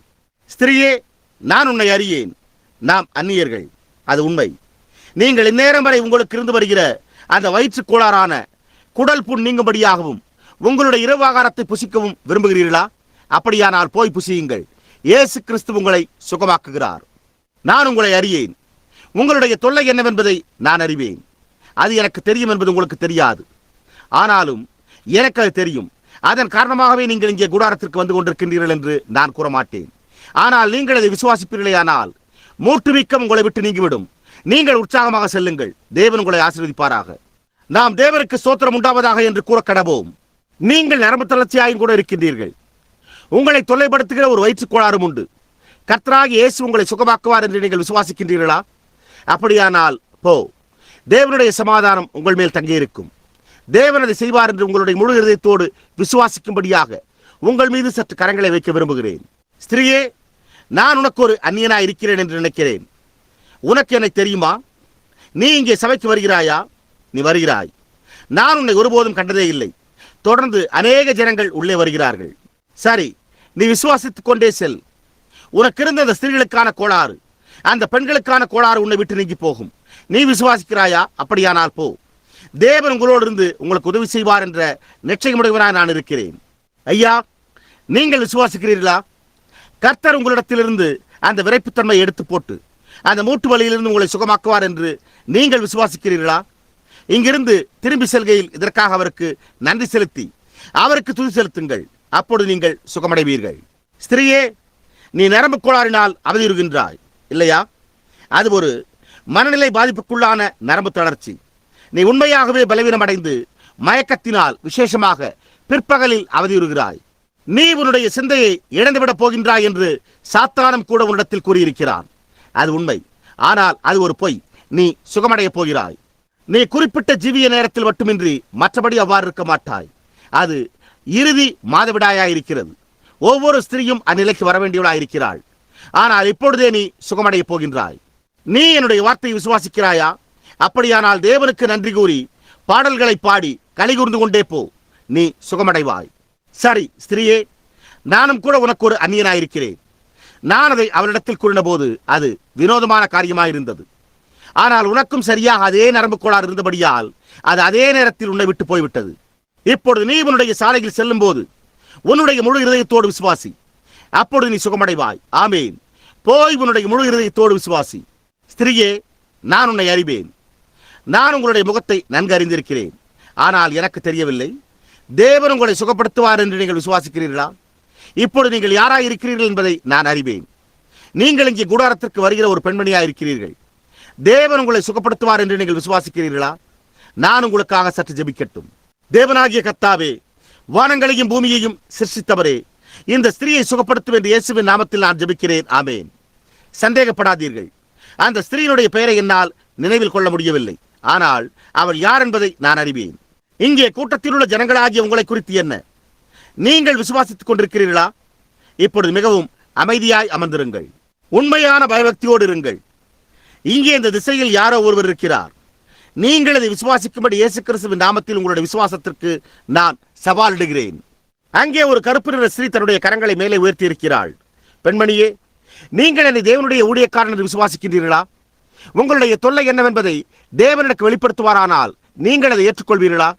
ஸ்திரீயே, நான் உன்னை அறியேன். நாம் அந்நியர்கள். அது உண்மை. நீங்கள் இந்நேரம் வரை உங்களுக்கு இருந்து வருகிற அந்த வயிற்று கோளாறான குடல் புண் நீங்கும்படியாகவும் உங்களுடைய இரவு ஆகாரத்தை புசிக்கவும் விரும்புகிறீர்களா? அப்படியானால் போய் புசியுங்கள். இயேசு கிறிஸ்து உங்களை சுகமாக்குகிறார். நான் உங்களை அறியேன். உங்களுடைய தொல்லை என்னவென்பதை நான் அறிவேன். அது எனக்கு தெரியும் என்பது உங்களுக்கு தெரியாது. ஆனாலும் எனக்கு அது தெரியும். அதன் காரணமாகவே நீங்கள் இங்கே கூடாரத்திற்கு வந்து கொண்டிருக்கின்றீர்கள் என்று நான் கூற மாட்டேன். ஆனால் நீங்கள் அதை விசுவாசிப்பீர்களேயானால் மூட்டு வீக்கம் உங்களை விட்டு நீங்கிவிடும். நீங்கள் உற்சாகமாக செல்லுங்கள். தேவன் உங்களை ஆசீர்வதிப்பாராக. நாம் தேவனுக்கு ஸ்தோத்திரம் உண்டாவதாக என்று கூற கடவோம். நீங்கள் நரம்பு தளர்ச்சியாயும் கூட இருக்கின்றீர்கள். உங்களை தொல்லைப்படுத்துகிற ஒரு வயிற்றுக் கோளாறும் உண்டு. கர்த்தராகிய இயேசு உங்களை சுகமாக்குவார் என்று நீங்கள் விசுவாசிக்கின்றீர்களா? அப்படியானால் போ. தேவனுடைய சமாதானம் உங்கள் மேல் தங்கியிருக்கும். தேவன் அதை செய்வார் என்று உங்களுடைய முழு இதயத்தோடு விசுவாசிக்கும்படியாக உங்கள் மீது சற்று கரங்களை வைக்க விரும்புகிறேன். ஸ்திரீயே, நான் உனக்கு ஒரு அந்நியனாய் இருக்கிறேன் என்று நினைக்கிறேன். உனக்கு என்னை தெரியுமா? நீ இங்கே சபைக்கு வருகிறாயா? நீ வருகிறாய். நான் உன்னை ஒருபோதும் கண்டதே இல்லை. தொடர்ந்து அநேக ஜனங்கள் உள்ளே வருகிறார்கள். சரி, நீ விசுவாசித்துக் கொண்டே செல். உனக்கு இருந்த அந்த ஸ்திரீகளுக்கான கோளாறு, அந்த பெண்களுக்கான கோளாறு உன்னை விட்டு நீங்கி போகும். நீ விசுவாசிக்கிறாயா? அப்படியானால் போ. தேவன் உங்களோடு இருந்து உங்களுக்கு உதவி செய்வார் என்ற நிச்சயமுடையவனாய் நான் இருக்கிறேன். ஐயா, நீங்கள் விசுவாசிக்கிறீர்களா? கர்த்தர் உங்களிடத்திலிருந்து அந்த விரைப்புத்தன்மை எடுத்து போட்டு அந்த மூட்டு வலியிலிருந்து உங்களை சுகமாக்குவார் என்று நீங்கள் விசுவாசிக்கிறீர்களா? இங்கிருந்து திரும்பி செல்கையில் இதற்காக அவருக்கு நன்றி செலுத்தி அவருக்கு துதி செலுத்துங்கள். அப்பொழுது நீங்கள் சுகமடைவீர்கள். ஸ்திரீயே, நீ நரம்பு கோளாறினால் அவதியுறுகின்றாய், இல்லையா? அது ஒரு மனநிலை பாதிப்புக்குள்ளான நரம்பு தளர்ச்சி. நீ உண்மையாகவே பலவீனமடைந்து மயக்கத்தினால் விசேஷமாக பிற்பகலில் அவதியுறுகிறாய். நீ உன்னுடைய சிந்தையை இழந்துவிடப் போகின்றாய் என்று சாத்தானும் கூட உன்னிடத்தில் கூறியிருக்கிறான். அது உண்மை. ஆனால் அது ஒரு பொய். நீ சுகமடையப் போகிறாய். நீ குறிப்பிட்ட ஜீவிய நேரத்தில் மட்டுமின்றி மற்றபடி அவ்வாறு இருக்க மாட்டாய். அது இறுதி மாதவிடாயிருக்கிறது. ஒவ்வொரு ஸ்திரீயும் அந்நிலைக்கு வர வேண்டியவளாயிருக்கிறாள். ஆனால் இப்பொழுதே நீ சுகமடையப் போகின்றாய். நீ என்னுடைய வார்த்தையை விசுவாசிக்கிறாயா? அப்படியானால் தேவனுக்கு நன்றி கூறி பாடல்களை பாடி கலிகூர்ந்து கொண்டே போ. நீ சுகமடைவாய். சரி ஸ்திரீயே, நானும் கூட உனக்கு ஒரு அந்நியனாயிருக்கிறேன். நான் அதை அவரிடத்தில் கூறின போது அது வினோதமான காரியமாயிருந்தது. ஆனால் உனக்கும் சரியாக அதே நரம்பு கோளாறு இருந்தபடியால் அது அதே நேரத்தில் உன்னை விட்டு போய்விட்டது. இப்பொழுது நீ உன்னுடைய சாலையில் செல்லும் போது உன்னுடைய முழு இருதயத்தோடு விசுவாசி. அப்பொழுது நீ சுகமடைவாய். ஆமேன். போய் உன்னுடைய முழு இருதயத்தோடு விசுவாசி. ஸ்திரீயே, நான் உன்னை அறிவேன். நான் உங்களுடைய முகத்தை நன்கு அறிந்திருக்கிறேன். ஆனால் எனக்கு தெரியவில்லை. தேவன் உங்களை சுகப்படுத்துவார் என்று நீங்கள் விசுவாசிக்கிறீர்களா? இப்பொழுது நீங்கள் யாராய் இருக்கிறீர்கள் என்பதை நான் அறிவேன். நீங்கள் இங்கே கூடாரத்திற்கு வருகிற ஒரு பெண்மணியாய் இருக்கிறீர்கள். தேவன் உங்களை சுகப்படுத்துவார் என்று நீங்கள் விசுவாசிக்கிறீர்களா? நான் உங்களுக்காக சற்று ஜெபிக்கட்டும். தேவனாகிய கர்த்தாவே, வானங்களையும் பூமியையும் சிருஷ்டித்தவரே, இந்த ஸ்திரீயை சுகப்படுத்தும் என்று இயேசுவின் நாமத்தில் நான் ஜெபிக்கிறேன். ஆமென். சந்தேகப்படாதீர்கள். அந்த ஸ்திரீயினுடைய பெயரை என்னால் நினைவில் கொள்ள முடியவில்லை. ஆனால் அவள் யார் என்பதை நான் அறிவேன். இங்கே கூட்டத்தில் உள்ள ஜனங்களாகிய உங்களை குறித்து என்ன? நீங்கள் விசுவாசித்துக் கொண்டிருக்கிறீர்களா? இப்பொழுது மிகவும் அமைதியாய் அமர்ந்திருங்கள். உண்மையான பயபக்தியோடு இருங்கள். இங்கே இந்த திசையில் யாரோ ஒருவர் இருக்கிறார். நீங்கள் அதை விசுவாசிக்கும்படி இயேசு கிறிஸ்துவின் நாமத்தில் உங்களுடைய விசுவாசத்திற்கு நான் சவாலிடுகிறேன். அங்கே ஒரு கருப்பு நிற ஸ்திரீ தன்னுடைய கரங்களை மேலே உயர்த்தி இருக்கிறாள். பெண்மணியே, நீங்கள் என்னை தேவனுடைய ஊழியக்காரன் என்று விசுவாசிக்கின்றீர்களா? உங்களுடைய தொல்லை என்னவென்பதை தேவனுக்கு வெளிப்படுத்துவாரானால் நீங்கள் அதை ஏற்றுக்கொள்வீர்களா?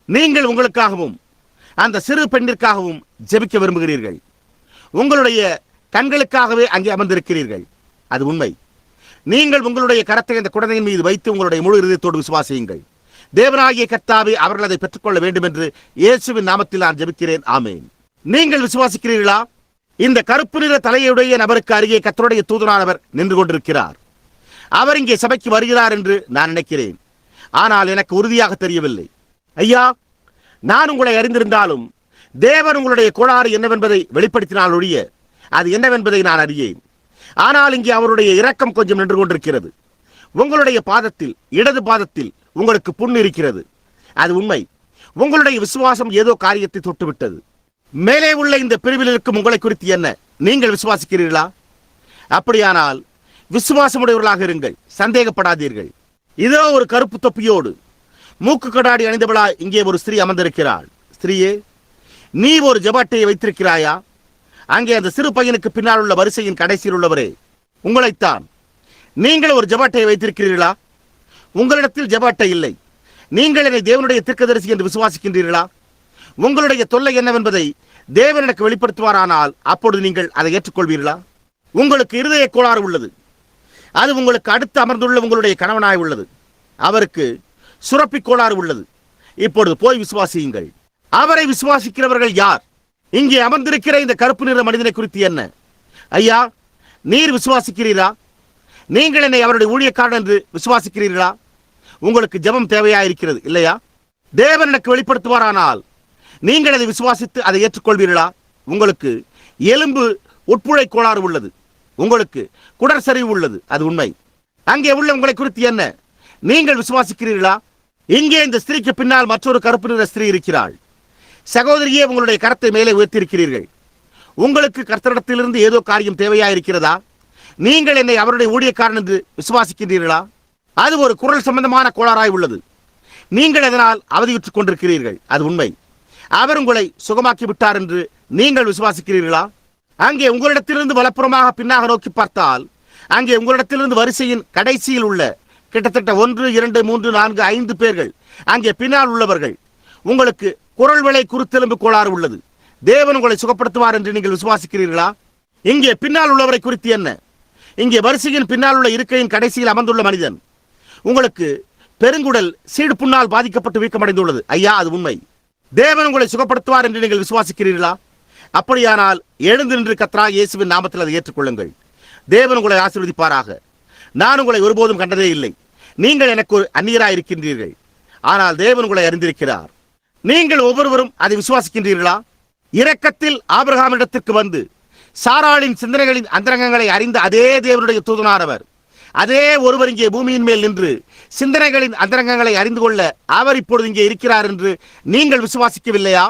நீங்கள் உங்களுக்காகவும் அந்த சிறு பெண்ணிற்காகவும் ஜெபிக்க விரும்புகிறீர்கள். உங்களுடைய கண்களுக்காகவே அங்கே அமர்ந்திருக்கிறீர்கள். அது உண்மை. நீங்கள் உங்களுடைய கரத்தை அந்த குழந்தையின் மீது வைத்து உங்களுடைய முழு இதயத்தோடு விசுவாசியுங்கள். தேவனாகிய கர்த்தாவே அவர்கள் அதை பெற்றுக்கொள்ள வேண்டும் என்று இயேசுவின் நாமத்தில் நான் ஜெபிக்கிறேன். ஆமென். நீங்கள் விசுவாசிக்கிறீர்களா? இந்த கருப்பு நிற தலையுடைய நபருக்கு அருகே கர்த்தருடைய தூதனானவர் நின்று கொண்டிருக்கிறார். அவர் இங்கே சபைக்கு வருகிறார் என்று நான் நினைக்கிறேன். ஆனால் எனக்கு உறுதியாக தெரியவில்லை. ஐயா, நான் உங்களை அறிந்திருந்தாலும் தேவன் உங்களுடைய கோளாறு என்னவென்பதை வெளிப்படுத்தினால் ஒழிய அது என்னவென்பதை நான் அறியேன். ஆனால் இங்கே அவருடைய இரக்கம் கொஞ்சம் நின்று கொண்டிருக்கிறது. உங்களுடைய பாதத்தில், இடது பாதத்தில் உங்களுக்கு புண் இருக்கிறது. அது உண்மை. உங்களுடைய விசுவாசம் ஏதோ காரியத்தை தொட்டுவிட்டது. மேலே உள்ள இந்த பிரிவில் இருக்கும் உங்களை குறித்து என்ன? நீங்கள் விசுவாசிக்கிறீர்களா? அப்படியானால் விசுவாசமுடையவர்களாக இருங்கள். சந்தேகப்படாதீர்கள். இதோ ஒரு கருப்பு தொப்பியோடு மூக்கு கடாடி அணிந்தவளா இங்கே ஒரு ஸ்திரீ அமர்ந்திருக்கிறாள். ஸ்திரீயே, நீ ஒரு ஜெப அட்டையை வைத்திருக்கிறாயா? அங்கே அந்த சிறு பையனுக்கு பின்னால் உள்ள வரிசையின் கடைசியில் உள்ளவரே, உங்களைத்தான். நீங்கள் ஒரு ஜெப அட்டையை வைத்திருக்கிறீர்களா? உங்களிடத்தில் ஜெப அட்டை இல்லை. நீங்கள் என்னை தேவனுடைய தீர்க்கதரிசி என்று விசுவாசிக்கின்றீர்களா? உங்களுடைய தொல்லை என்னவென்பதை தேவன் எனக்கு வெளிப்படுத்துவாரானால் அப்பொழுது நீங்கள் அதை ஏற்றுக்கொள்வீர்களா? உங்களுக்கு இருதய கோளாறு உள்ளது. அது உங்களுக்கு அடுத்து அமர்ந்துள்ள உங்களுடைய கணவனாய் உள்ளது. அவருக்கு சுரப்பி கோளாறு உள்ளது. இப்பொழுது போய் விசுவாசியுங்கள். அவரை விசுவாசிக்கிறவர்கள் யார்? இங்கே அமர்ந்திருக்கிற இந்த கருப்பு நிற மனிதனை குறித்து என்ன? ஐயா, நீர் விசுவாசிக்கிறீரா? நீங்கள் என்னை அவருடைய ஊழியக்காரன் என்று விசுவாசிக்கிறீர்களா? உங்களுக்கு ஜெபம் தேவையாயிருக்கிறது இல்லையா? தேவன் எனக்கு வெளிப்படுத்துவாரானால் நீங்கள் அதை விசுவாசித்து அதை ஏற்றுக்கொள்வீர்களா? உங்களுக்கு எலும்பு உட்புழை கோளாறு உள்ளது. உங்களுக்கு குடர் சரிவு உள்ளது. அது உண்மை. அங்கே உள்ள உங்களை குறித்து என்ன? நீங்கள் விசுவாசிக்கிறீர்களா? இங்கே இந்த ஸ்திரீக்கு பின்னால் மற்றொரு கருப்பு நிற ஸ்திரீ இருக்கிறாள். சகோதரியே, உங்களுடைய கரத்தை மேலே உயர்த்தியிருக்கிறீர்கள். உங்களுக்கு கர்த்தரிடத்திலிருந்து ஏதோ காரியம் தேவையாயிருக்கிறதா? நீங்கள் என்னை அவருடைய ஊழியக்காரன் என்று விசுவாசிக்கின்றீர்களா? அது ஒரு குரல் சம்பந்தமான கோளாறாய் உள்ளது. நீங்கள் அதனால் அவதியுற்றுக் கொண்டிருக்கிறீர்கள். அது உண்மை. அவர் உங்களை சுகமாக்கி விட்டார் என்று நீங்கள் விசுவாசிக்கிறீர்களா? அங்கே உங்களிடத்திலிருந்து வலப்புறமாக பின்னாக நோக்கி பார்த்தால் அங்கே உங்களிடத்திலிருந்து வரிசையின் கடைசியில் உள்ள கிட்டத்தட்ட 1, 2, 3, 4, 5 பேர்கள் அங்கே பின்னால் உள்ளவர்கள். உங்களுக்கு குரல் விளை குருத்தெலும்பு கோளாறு உள்ளது. தேவன் உங்களை சுகப்படுத்துவார் என்று நீங்கள் விசுவாசிக்கிறீர்களா? இங்கே பின்னால் உள்ளவரை குறித்து என்ன? இங்கே வரிசையின் பின்னால் உள்ள இருக்கையின் கடைசியில் அமர்ந்துள்ள மனிதன். உங்களுக்கு பெருங்குடல் சீடு புண்ணால் பாதிக்கப்பட்டு வீக்கமடைந்துள்ளது. ஐயா, அது உண்மை. தேவன் உங்களை சுகப்படுத்துவார் என்று நீங்கள் விசுவாசிக்கிறீர்களா? அப்படியானால் எழுந்து நின்று கர்த்தராகிய இயேசுவின் நாமத்தில் அதை ஏற்றுக்கொள்ளுங்கள். தேவன் உங்களை ஆசீர்வதிப்பாராக. நான் உங்களை ஒருபோதும் கண்டதே இல்லை. நீங்கள் எனக்கு ஒரு அந்நியராய் இருக்கின்றீர்கள். ஆனால் தேவன் உங்களை அறிந்திருக்கிறார். நீங்கள் ஒவ்வொருவரும் அதை விசுவாசிக்கின்றீர்களா? இரக்கத்தில் ஆபிரகாமிடத்திற்கு வந்து சாராளின் சிந்தனைகளின் அந்தரங்கங்களை அறிந்த அதே தேவனுடைய தூதனானவர், அதே ஒருவர் இங்கே பூமியின் மேல் நின்று சிந்தனைகளின் அந்தரங்கங்களை அறிந்து கொள்ள அவர் இப்பொழுது இங்கே இருக்கிறார் என்று நீங்கள் விசுவாசிக்கவில்லையா?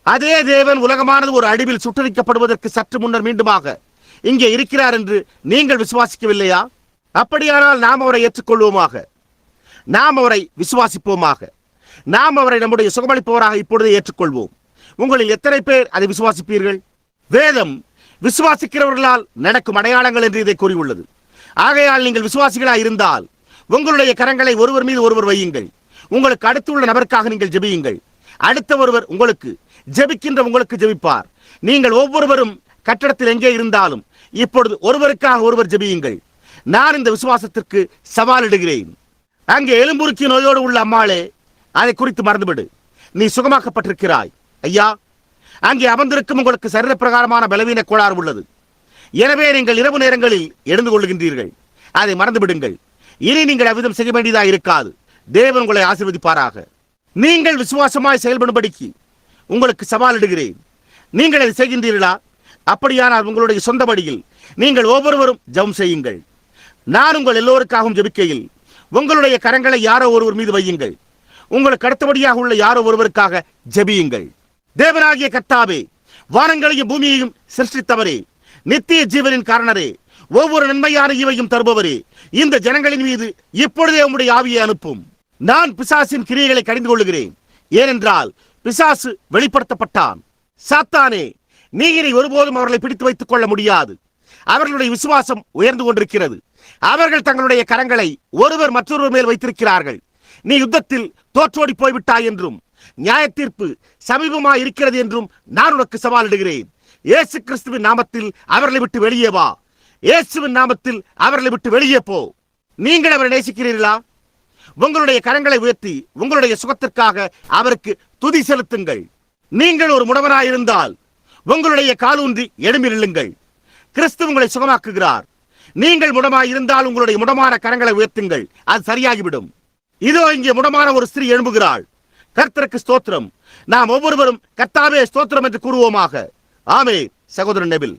அதே தேவன் உலகமானது ஒரு அடிவில் சுட்டரிக்கப்படுவதற்கு சற்று முன்னர் மீண்டுமாக இங்கே இருக்கிறார் என்று நீங்கள் விசுவாசிக்கவில்லையா? அப்படியானால் நாம் அவரை ஏற்றுக்கொள்வோமாக. நாம் அவரை விசுவாசிப்போமாக. நாம் அவரை நம்முடைய சுகமளிப்பவராக இப்பொழுதே ஏற்றுக்கொள்வோம். உங்களில் எத்தனை பேர் அதை விசுவாசிப்பீர்கள்? வேதம் விசுவாசிக்கிறவர்களால் நடக்கும் அடையாளங்கள் என்று இதை கூறியுள்ளது. ஆகையால் நீங்கள் விசுவாசிகளாய் இருந்தால் உங்களுடைய கரங்களை ஒருவர் மீது ஒருவர் வையுங்கள். உங்களுக்கு அடுத்துள்ள நபருக்காக நீங்கள் ஜெபியுங்கள். அடுத்த ஒருவர் உங்களுக்கு ஜெபிக்கின்ற உங்களுக்கு ஜெபிப்பார். நீங்கள் ஒவ்வொருவரும் கட்டடத்தில் எங்கே இருந்தாலும் இப்பொழுது ஒருவருக்காக ஒருவர் ஜெபியுங்கள். நான் இந்த விசுவாசத்திற்கு சவாலிடுகிறேன். அங்கே எலும்புருக்கி நோயோடு உள்ள அம்மாளே, அதை குறித்து மறந்துவிடு. நீ சுகமாக்கப்பட்டிருக்கிறாய். ஐயா, அங்கே அமர்ந்திருக்கும் உங்களுக்கு சரீர பிரகாரமான பலவீன கோளாறு உள்ளது. எனவே நீங்கள் இரவு நேரங்களில் எழுந்து கொள்கின்றீர்கள். அதை மறந்துவிடுங்கள். இனி நீங்கள் அவ்விதம் செய்ய வேண்டியதாக இருக்காது. தேவன் உங்களை ஆசீர்வதிப்பாராக. நீங்கள் விசுவாசமாய் செயல்படும்படிக்கு உங்களுக்கு சவாலிடுகிறேன். நீங்கள் அதை செய்கின்றீர்களா? அப்படியானால் உங்களுடைய சொந்த வழியில் நீங்கள் ஒவ்வொருவரும் ஜெபம் செய்யுங்கள். நான் உங்கள் எல்லோருக்காகவும் ஜெபிக்கையில் உங்களுடைய கரங்களை யாரோ ஒருவர் மீது வையுங்கள். உங்களுக்கு அடுத்தபடியாக உள்ள யாரோ ஒருவருக்காக ஜெபியுங்கள். தேவனாகிய கர்த்தாவே, வானங்களையும் பூமியையும் சிருஷ்டித்தவரே, நித்திய ஜீவனின் காரணரே, ஒவ்வொரு நன்மையான ஈவையும் தருபவரே, இந்த ஜனங்களின் மீது இப்பொழுதே உம்முடைய ஆவியை அனுப்பும். நான் பிசாசின் கிரியைகளை கடிந்து கொள்ளுகிறேன். ஏனென்றால் பிசாசு வெளிப்படுத்தப்பட்டான். சாத்தானே, நீ இனி ஒருபோதும் அவர்களை பிடித்து வைத்துக் கொள்ள முடியாது. அவர்களுடைய விசுவாசம் உயர்ந்து கொண்டிருக்கிறது. அவர்கள் தங்களுடைய கரங்களை ஒருவர் மற்றொருவர் மேல் வைத்திருக்கிறார்கள். நீ யுத்தத்தில் தோற்றோடி போய்விட்டாய் என்றும் நியாய தீர்ப்பு சமீபமாய் இருக்கிறது என்றும் நான் உனக்கு சவாலிடுகிறேன். இயேசு கிறிஸ்துவின் நாமத்தில் அவர்களை விட்டு வெளியே வா. இயேசுவின் நாமத்தில் அவர்களை விட்டு வெளியே போ. நீங்கள் அவரை நேசிக்கிறீர்களா? உங்களுடைய கரங்களை உயர்த்தி உங்களுடைய சுகத்திற்காக அவருக்கு துதி செலுத்துங்கள். நீங்கள் ஒரு முடவனாயிருந்தால் உங்களுடைய காலூன்றி எழும்பி நில்லுங்கள். கிறிஸ்து உங்களை சுகமாக்குகிறார். நீங்கள் முடமாய் இருந்தால் உங்களுடைய முடமான கரங்களை உயர்த்துங்கள். அது சரியாகிவிடும். இதோ இங்கே முடமான ஒரு ஸ்திரீ எழும்புகிறாள். கர்த்தருக்கு ஸ்தோத்திரம். நாம் ஒவ்வொருவரும் கர்த்தாவே ஸ்தோத்திரம் என்று கூறுவோமாக. ஆமென். சகோதரன் நெபில்.